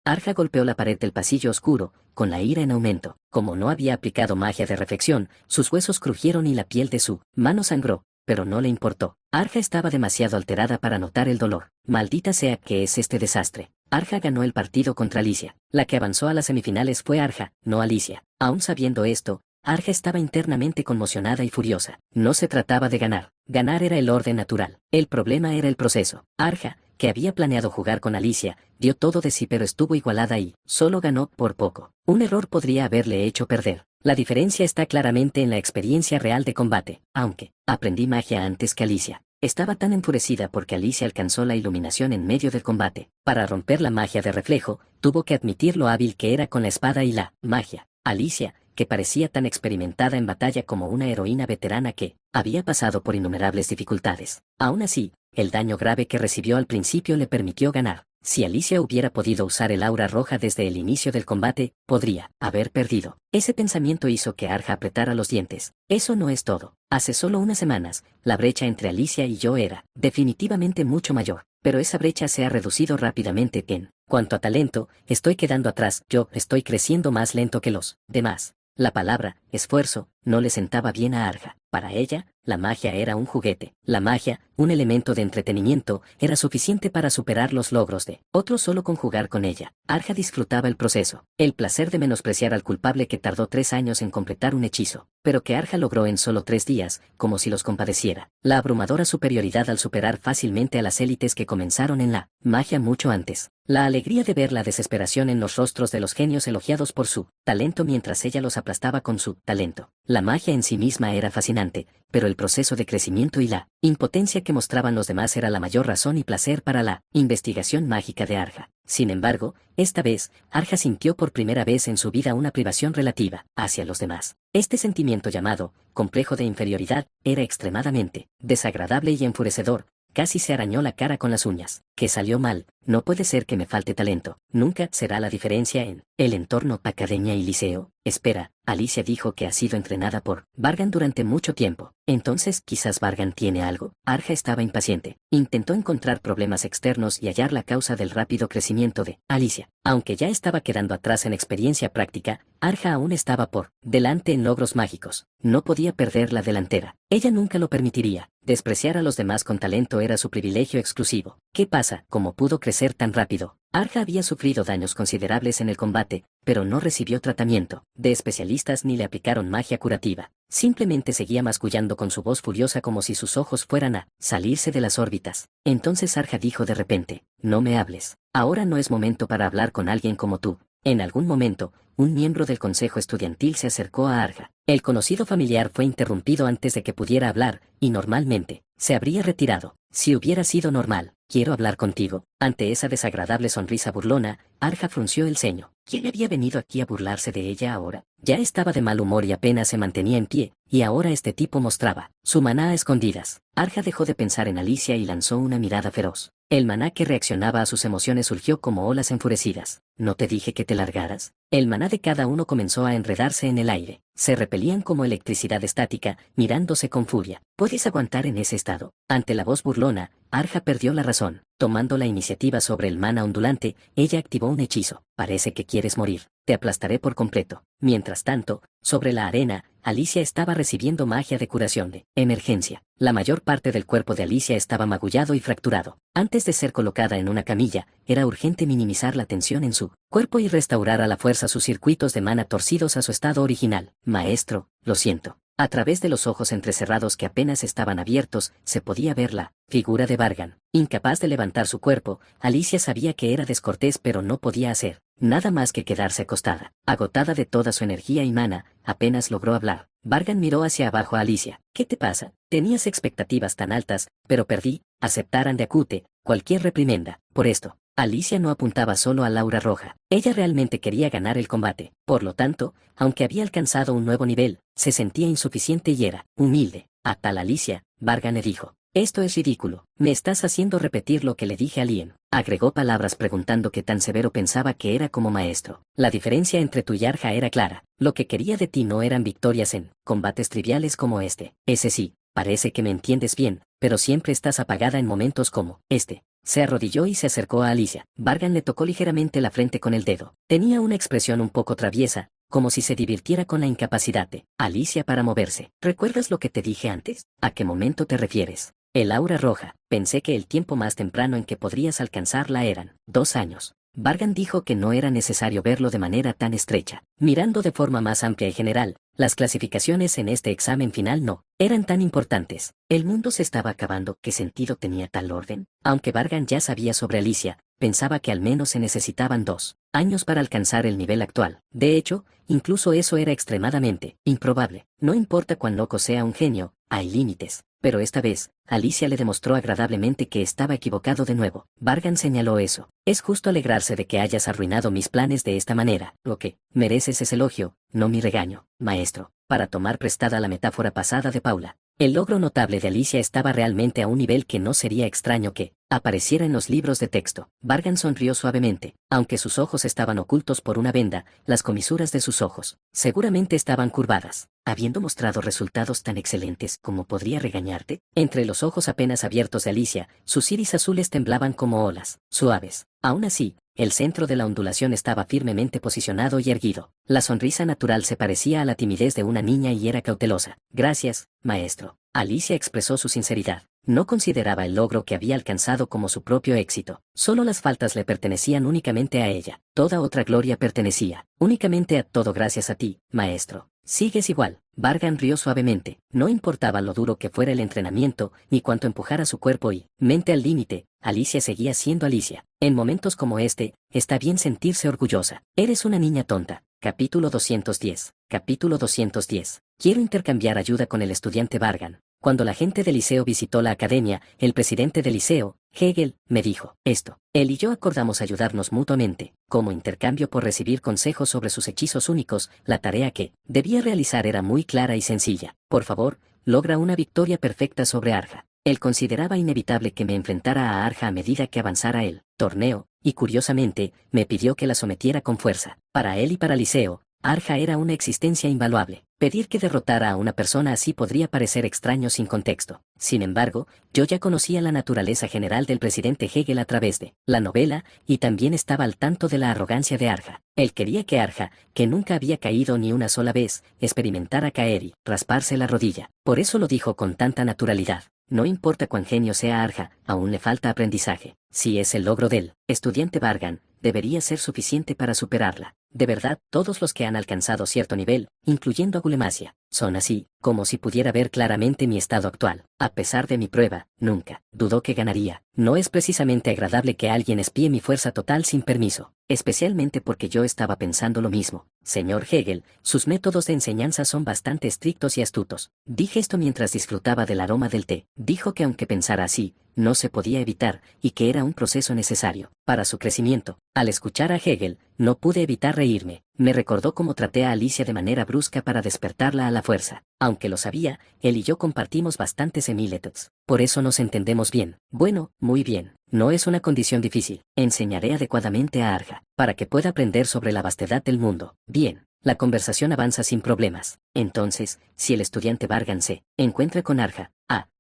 Speaker 1: Arja golpeó la pared del pasillo oscuro, con la ira en aumento. Como no había aplicado magia de reflexión, sus huesos crujieron y la piel de su mano sangró, pero no le importó. Arja estaba demasiado alterada para notar el dolor. Maldita sea, ¿qué es este desastre? Arja ganó el partido contra Alicia. La que avanzó a las semifinales fue Arja, no Alicia. Aún sabiendo esto, Arja estaba internamente conmocionada y furiosa. No se trataba de ganar. Ganar era el orden natural. El problema era el proceso. Arja, que había planeado jugar con Alicia, dio todo de sí pero estuvo igualada y solo ganó por poco. Un error podría haberle hecho perder. La diferencia está claramente en la experiencia real de combate. Aunque aprendí magia antes que Alicia, estaba tan enfurecida porque Alicia alcanzó la iluminación en medio del combate. Para romper la magia de reflejo, tuvo que admitir lo hábil que era con la espada y la magia. Alicia, que parecía tan experimentada en batalla como una heroína veterana que había pasado por innumerables dificultades. Aún así, el daño grave que recibió al principio le permitió ganar. Si Alicia hubiera podido usar el aura roja desde el inicio del combate, podría haber perdido. Ese pensamiento hizo que Arja apretara los dientes. Eso no es todo. Hace solo unas semanas, la brecha entre Alicia y yo era definitivamente mucho mayor, pero esa brecha se ha reducido rápidamente. En cuanto a talento, estoy quedando atrás. Yo estoy creciendo más lento que los demás. La palabra esfuerzo no le sentaba bien a Arja. Para ella, la magia era un juguete. La magia, un elemento de entretenimiento, era suficiente para superar los logros de otros solo con jugar con ella. Arja disfrutaba el proceso, el placer de menospreciar al culpable que tardó 3 años en completar un hechizo, pero que Arja logró en solo 3 días, como si los compadeciera. La abrumadora superioridad al superar fácilmente a las élites que comenzaron en la magia mucho antes. La alegría de ver la desesperación en los rostros de los genios elogiados por su talento mientras ella los aplastaba con su talento. La magia en sí misma era fascinante, pero el proceso de crecimiento y la impotencia que mostraban los demás era la mayor razón y placer para la investigación mágica de Arja. Sin embargo, esta vez, Arja sintió por primera vez en su vida una privación relativa hacia los demás. Este sentimiento llamado complejo de inferioridad era extremadamente desagradable y enfurecedor. Casi se arañó la cara con las uñas. ¿Qué salió mal? No puede ser que me falte talento. Nunca será la diferencia en el entorno academia y liceo. Espera, Alicia dijo que ha sido entrenada por Vargan durante mucho tiempo. Entonces, quizás Vargan tiene algo. Arja estaba impaciente. Intentó encontrar problemas externos y hallar la causa del rápido crecimiento de Alicia. Aunque ya estaba quedando atrás en experiencia práctica, Arja aún estaba por delante en logros mágicos. No podía perder la delantera. Ella nunca lo permitiría. Despreciar a los demás con talento era su privilegio exclusivo. ¿Qué pasa? ¿Cómo pudo crecer tan rápido? Arja había sufrido daños considerables en el combate, pero no recibió tratamiento de especialistas ni le aplicaron magia curativa. Simplemente seguía mascullando con su voz furiosa como si sus ojos fueran a salirse de las órbitas. Entonces Arja dijo de repente, no me hables. Ahora no es momento para hablar con alguien como tú. En algún momento, un miembro del consejo estudiantil se acercó a Arja. El conocido familiar fue interrumpido antes de que pudiera hablar, y normalmente, se habría retirado. Si hubiera sido normal, quiero hablar contigo. Ante esa desagradable sonrisa burlona, Arja frunció el ceño. ¿Quién había venido aquí a burlarse de ella ahora? Ya estaba de mal humor y apenas se mantenía en pie, y ahora este tipo mostraba su maná a escondidas. Arja dejó de pensar en Alicia y lanzó una mirada feroz. El maná que reaccionaba a sus emociones surgió como olas enfurecidas. ¿No te dije que te largaras? El maná de cada uno comenzó a enredarse en el aire. Se repelían como electricidad estática, mirándose con furia. ¿Puedes aguantar en ese estado? Ante la voz burlona, Arja perdió la razón. Tomando la iniciativa sobre el maná ondulante, ella activó un hechizo. Parece que quieres morir. Te aplastaré por completo. Mientras tanto, sobre la arena, Alicia estaba recibiendo magia de curación de emergencia. La mayor parte del cuerpo de Alicia estaba magullado y fracturado. Antes de ser colocada en una camilla, era urgente minimizar la tensión en su cuerpo y restaurar a la fuerza sus circuitos de mana torcidos a su estado original. Maestro, lo siento. A través de los ojos entrecerrados que apenas estaban abiertos, se podía ver la figura de Vargan. Incapaz de levantar su cuerpo, Alicia sabía que era descortés pero no podía hacer nada más que quedarse acostada. Agotada de toda su energía y mana, apenas logró hablar. Vargan miró hacia abajo a Alicia. ¿Qué te pasa? Tenías expectativas tan altas, pero perdí. Aceptaran de acute cualquier reprimenda. Por esto, Alicia no apuntaba solo al aura roja. Ella realmente quería ganar el combate. Por lo tanto, aunque había alcanzado un nuevo nivel, se sentía insuficiente y era humilde. A tal Alicia, Vargan le dijo: esto es ridículo. Me estás haciendo repetir lo que le dije a Lien. Agregó palabras preguntando qué tan severo pensaba que era como maestro. La diferencia entre tú y Arja era clara. Lo que quería de ti no eran victorias en combates triviales como este. Ese sí, parece que me entiendes bien, pero siempre estás apagada en momentos como este. Se arrodilló y se acercó a Alicia. Vargan le tocó ligeramente la frente con el dedo. Tenía una expresión un poco traviesa, como si se divirtiera con la incapacidad de Alicia para moverse. ¿Recuerdas lo que te dije antes? ¿A qué momento te refieres? El aura roja. Pensé que el tiempo más temprano en que podrías alcanzarla eran 2 años. Vargan dijo que no era necesario verlo de manera tan estrecha. Mirando de forma más amplia y general, las clasificaciones en este examen final no eran tan importantes. El mundo se estaba acabando. ¿Qué sentido tenía tal orden? Aunque Vargan ya sabía sobre Alicia, pensaba que al menos se necesitaban 2 años para alcanzar el nivel actual. De hecho, incluso eso era extremadamente improbable. No importa cuán loco sea un genio, hay límites. Pero esta vez, Alicia le demostró agradablemente que estaba equivocado de nuevo. Vargan señaló eso. Es justo alegrarse de que hayas arruinado mis planes de esta manera. Lo que mereces es elogio, no mi regaño, maestro. Para tomar prestada la metáfora pasada de Paula, el logro notable de Alicia estaba realmente a un nivel que no sería extraño que apareciera en los libros de texto. Vargan sonrió suavemente. Aunque sus ojos estaban ocultos por una venda, las comisuras de sus ojos seguramente estaban curvadas. Habiendo mostrado resultados tan excelentes, ¿cómo podría regañarte? Entre los ojos apenas abiertos de Alicia, sus iris azules temblaban como olas suaves. Aún así, el centro de la ondulación estaba firmemente posicionado y erguido. La sonrisa natural se parecía a la timidez de una niña y era cautelosa. Gracias, maestro. Alicia expresó su sinceridad. No consideraba el logro que había alcanzado como su propio éxito. Solo las faltas le pertenecían únicamente a ella. Toda otra gloria pertenecía únicamente a todo gracias a ti, maestro. Sigues igual. Vargan rió suavemente. No importaba lo duro que fuera el entrenamiento, ni cuánto empujara su cuerpo y mente al límite, Alicia seguía siendo Alicia. En momentos como este, está bien sentirse orgullosa. Eres una niña tonta. Capítulo 210. Capítulo 210. Quiero intercambiar ayuda con el estudiante Vargan. Cuando la gente del liceo visitó la academia, el presidente del liceo, Hegel, me dijo esto. Él y yo acordamos ayudarnos mutuamente. Como intercambio por recibir consejos sobre sus hechizos únicos, la tarea que debía realizar era muy clara y sencilla. Por favor, logra una victoria perfecta sobre Arja. Él consideraba inevitable que me enfrentara a Arja a medida que avanzara el torneo, y curiosamente, me pidió que la sometiera con fuerza. Para él y para Liceo, Arja era una existencia invaluable. Pedir que derrotara a una persona así podría parecer extraño sin contexto. Sin embargo, yo ya conocía la naturaleza general del presidente Hegel a través de la novela, y también estaba al tanto de la arrogancia de Arja. Él quería que Arja, que nunca había caído ni una sola vez, experimentara caer y rasparse la rodilla. Por eso lo dijo con tanta naturalidad. No importa cuán genio sea Arja, aún le falta aprendizaje. Si es el logro del estudiante Vargan, debería ser suficiente para superarla. De verdad, todos los que han alcanzado cierto nivel, incluyendo Agulemasia, son así, como si pudiera ver claramente mi estado actual. A pesar de mi prueba, nunca dudó que ganaría. No es precisamente agradable que alguien espíe mi fuerza total sin permiso, especialmente porque yo estaba pensando lo mismo. Señor Hegel, sus métodos de enseñanza son bastante estrictos y astutos. Dije esto mientras disfrutaba del aroma del té. Dijo que aunque pensara así, no se podía evitar, y que era un proceso necesario para su crecimiento. Al escuchar a Hegel, no pude evitar reírme. Me recordó cómo traté a Alicia de manera brusca para despertarla a la fuerza. Aunque lo sabía, él y yo compartimos bastantes similitudes. Por eso nos entendemos bien. Bueno, muy bien. No es una condición difícil. Enseñaré adecuadamente a Arja, para que pueda aprender sobre la vastedad del mundo. Bien. La conversación avanza sin problemas. Entonces, si el estudiante Vargan se encuentra con Arja,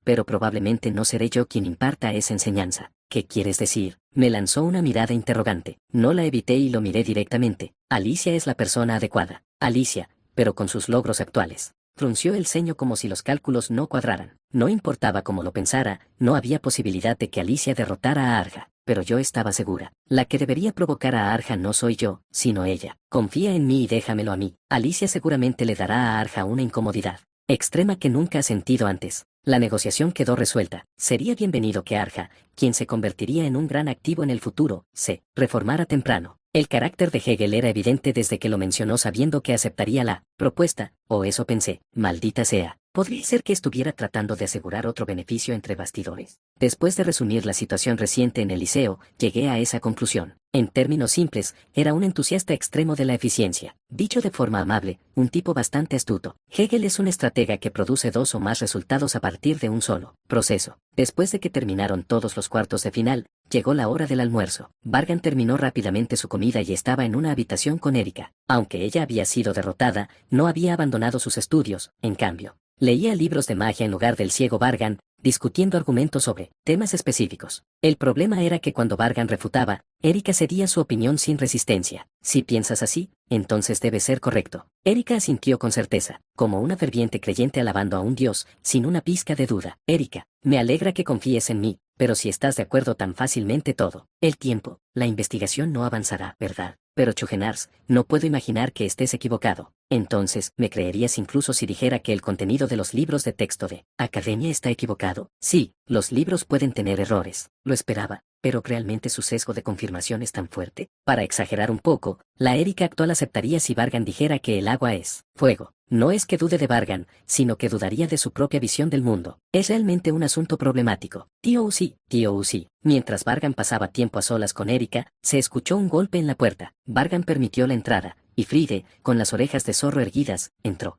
Speaker 1: pero probablemente no seré yo quien imparta esa enseñanza. ¿Qué quieres decir? Me lanzó una mirada interrogante. No la evité y lo miré directamente. Alicia es la persona adecuada. Alicia, pero con sus logros actuales. Frunció el ceño como si los cálculos no cuadraran. No importaba cómo lo pensara, no había posibilidad de que Alicia derrotara a Arja. Pero yo estaba segura. La que debería provocar a Arja no soy yo, sino ella. Confía en mí y déjamelo a mí. Alicia seguramente le dará a Arja una incomodidad extrema que nunca ha sentido antes. La negociación quedó resuelta. Sería bienvenido que Arja, quien se convertiría en un gran activo en el futuro, se reformara temprano. El carácter de Hegel era evidente desde que lo mencionó sabiendo que aceptaría la propuesta, o eso pensé. Maldita sea. ¿Podría ser que estuviera tratando de asegurar otro beneficio entre bastidores? Después de resumir la situación reciente en el liceo, llegué a esa conclusión. En términos simples, era un entusiasta extremo de la eficiencia. Dicho de forma amable, un tipo bastante astuto. Hegel es un estratega que produce dos o más resultados a partir de un solo proceso. Después de que terminaron todos los cuartos de final, llegó la hora del almuerzo. Vargan terminó rápidamente su comida y estaba en una habitación con Erika. Aunque ella había sido derrotada, no había abandonado sus estudios, en cambio. Leía libros de magia en lugar del ciego Vargan, discutiendo argumentos sobre temas específicos. El problema era que cuando Vargan refutaba, Erika cedía su opinión sin resistencia. Si piensas así, entonces debe ser correcto. Erika asintió con certeza, como una ferviente creyente alabando a un dios, sin una pizca de duda. Erika, me alegra que confíes en mí, pero si estás de acuerdo tan fácilmente todo el tiempo, la investigación no avanzará, ¿verdad? Pero Chugenars, no puedo imaginar que estés equivocado. Entonces, ¿me creerías incluso si dijera que el contenido de los libros de texto de Academia está equivocado? Sí, los libros pueden tener errores. Lo esperaba, pero ¿realmente su sesgo de confirmación es tan fuerte? Para exagerar un poco, la Erika actual aceptaría si Vargan dijera que el agua es fuego. No es que dude de Vargan, sino que dudaría de su propia visión del mundo. Es realmente un asunto problemático. Tío Uzi. Mientras Vargan pasaba tiempo a solas con Erika, se escuchó un golpe en la puerta. Vargan permitió la entrada, y Fride, con las orejas de zorro erguidas, entró.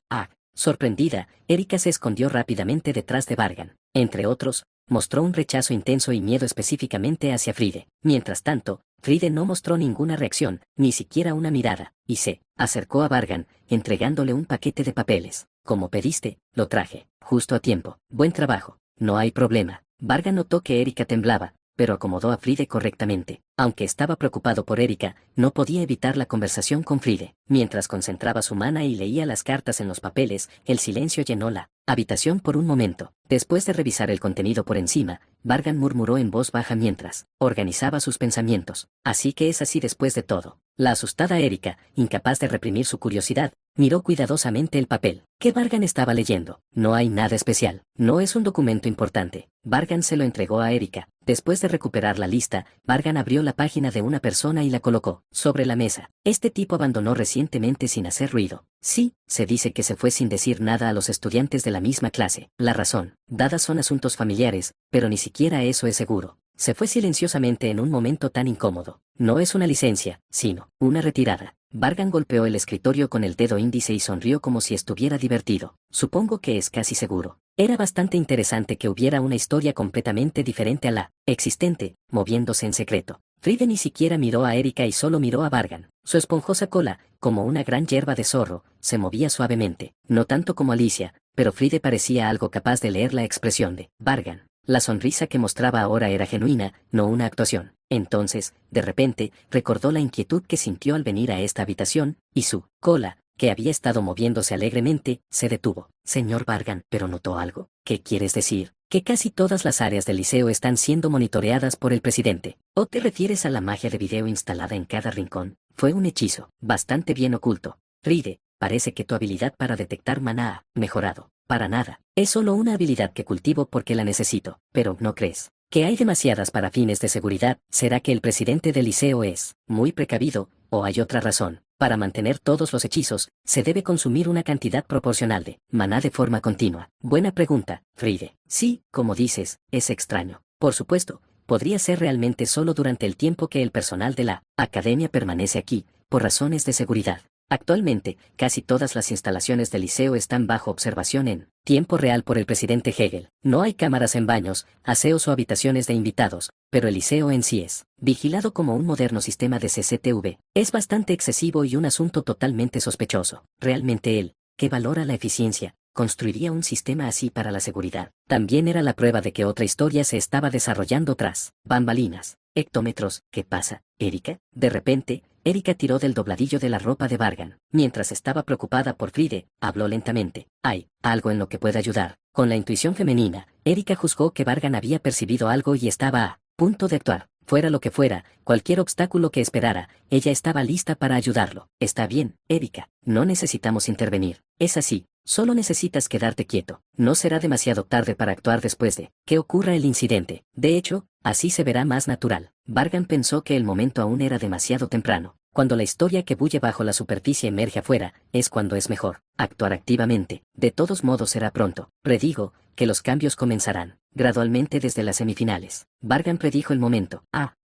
Speaker 1: Sorprendida, Erika se escondió rápidamente detrás de Vargan. Entre otros, mostró un rechazo intenso y miedo específicamente hacia Fride. Mientras tanto, Fride no mostró ninguna reacción, ni siquiera una mirada, y se acercó a Vargan, entregándole un paquete de papeles. Como pediste, lo traje, justo a tiempo. Buen trabajo. No hay problema. Vargan notó que Erika temblaba, pero acomodó a Fride correctamente. Aunque estaba preocupado por Erika, no podía evitar la conversación con Fride. Mientras concentraba su mana y leía las cartas en los papeles, el silencio llenó la habitación por un momento. Después de revisar el contenido por encima, Vargan murmuró en voz baja mientras organizaba sus pensamientos. Así que es así después de todo. La asustada Erika, incapaz de reprimir su curiosidad, miró cuidadosamente el papel. ¿Qué Vargan estaba leyendo? No hay nada especial. No es un documento importante. Vargan se lo entregó a Erika. Después de recuperar la lista, Vargan abrió la página de una persona y la colocó sobre la mesa. Este tipo abandonó recientemente sin hacer ruido. Sí, se dice que se fue sin decir nada a los estudiantes de la misma clase. La razón, dadas son asuntos familiares, pero ni siquiera eso es seguro. Se fue silenciosamente en un momento tan incómodo. No es una licencia, sino una retirada. Vargan golpeó el escritorio con el dedo índice y sonrió como si estuviera divertido. Supongo que es casi seguro. Era bastante interesante que hubiera una historia completamente diferente a la existente, moviéndose en secreto. Fride ni siquiera miró a Erika y solo miró a Vargan. Su esponjosa cola, como una gran hierba de zorro, se movía suavemente. No tanto como Alicia, pero Fride parecía algo capaz de leer la expresión de Vargan. La sonrisa que mostraba ahora era genuina, no una actuación. Entonces, de repente, recordó la inquietud que sintió al venir a esta habitación, y su cola, que había estado moviéndose alegremente, se detuvo. Señor Vargan, ¿pero notó algo? ¿Qué quieres decir? Que casi todas las áreas del liceo están siendo monitoreadas por el presidente. ¿O te refieres a la magia de video instalada en cada rincón? Fue un hechizo, bastante bien oculto. Ride, parece que tu habilidad para detectar maná ha mejorado. Para nada. Es solo una habilidad que cultivo porque la necesito. Pero, ¿no crees que hay demasiadas para fines de seguridad? ¿Será que el presidente del liceo es muy precavido, o hay otra razón? Para mantener todos los hechizos, se debe consumir una cantidad proporcional de maná de forma continua. Buena pregunta, Fride. Sí, como dices, es extraño. Por supuesto, podría ser realmente solo durante el tiempo que el personal de la academia permanece aquí, por razones de seguridad. Actualmente, casi todas las instalaciones del liceo están bajo observación en tiempo real por el presidente Hegel. No hay cámaras en baños, aseos o habitaciones de invitados, pero el liceo en sí es vigilado como un moderno sistema de CCTV. Es bastante excesivo y un asunto totalmente sospechoso. Realmente él, que valora la eficiencia, construiría un sistema así para la seguridad. También era la prueba de que otra historia se estaba desarrollando tras bambalinas. Hectómetros, ¿qué pasa, Erika? De repente, Erika tiró del dobladillo de la ropa de Vargan. Mientras estaba preocupada por Fride, habló lentamente. ¿Hay algo en lo que pueda ayudar? Con la intuición femenina, Erika juzgó que Vargan había percibido algo y estaba a punto de actuar. Fuera lo que fuera, cualquier obstáculo que esperara, ella estaba lista para ayudarlo. Está bien, Erika, no necesitamos intervenir. Es así, solo necesitas quedarte quieto. No será demasiado tarde para actuar después de que ocurra el incidente. De hecho, así se verá más natural. Vargan pensó que el momento aún era demasiado temprano. Cuando la historia que bulle bajo la superficie emerge afuera, es cuando es mejor actuar activamente. De todos modos será pronto. Predigo que los cambios comenzarán gradualmente desde las semifinales. Vargan predijo el momento.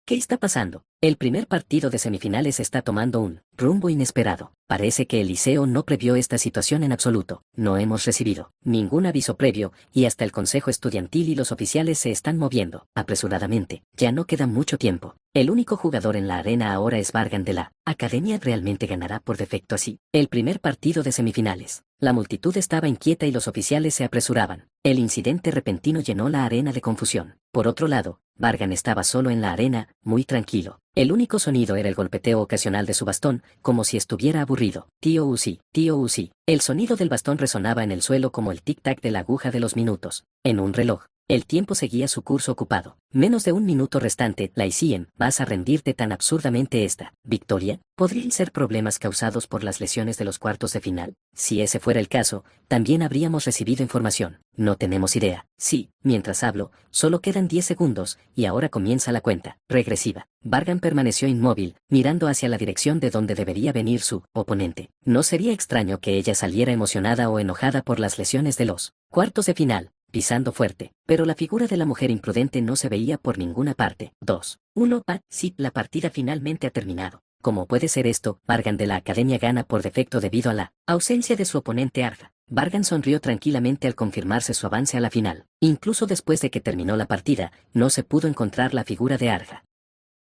Speaker 1: ¿Qué está pasando? El primer partido de semifinales está tomando un rumbo inesperado. Parece que el liceo no previó esta situación en absoluto. No hemos recibido ningún aviso previo, y hasta el consejo estudiantil y los oficiales se están moviendo apresuradamente. Ya no queda mucho tiempo. El único jugador en la arena ahora es Vargan de la academia. ¿Realmente ganará por defecto así el primer partido de semifinales? La multitud estaba inquieta y los oficiales se apresuraban. El incidente repentino llenó la arena de confusión. Por otro lado, Vargan estaba solo en la arena, muy tranquilo. El único sonido era el golpeteo ocasional de su bastón, como si estuviera aburrido. Tío Uzi, tío Uzi. El sonido del bastón resonaba en el suelo como el tic-tac de la aguja de los minutos. En un reloj, el tiempo seguía su curso ocupado. Menos de un minuto restante. Laicien, ¿vas a rendirte tan absurdamente esta victoria? ¿Podrían ser problemas causados por las lesiones de los cuartos de final? Si ese fuera el caso, también habríamos recibido información. No tenemos idea. Sí, mientras hablo, solo quedan 10 segundos, y ahora comienza la cuenta regresiva. Vargan permaneció inmóvil, mirando hacia la dirección de donde debería venir su oponente. No sería extraño que ella saliera emocionada o enojada por las lesiones de los cuartos de final, pisando fuerte, pero la figura de la mujer imprudente no se veía por ninguna parte. 2. 1. Sí, la partida finalmente ha terminado. ¿Cómo puede ser esto? Vargan de la academia gana por defecto debido a la ausencia de su oponente Arga. Vargan sonrió tranquilamente al confirmarse su avance a la final. Incluso después de que terminó la partida, no se pudo encontrar la figura de Arga.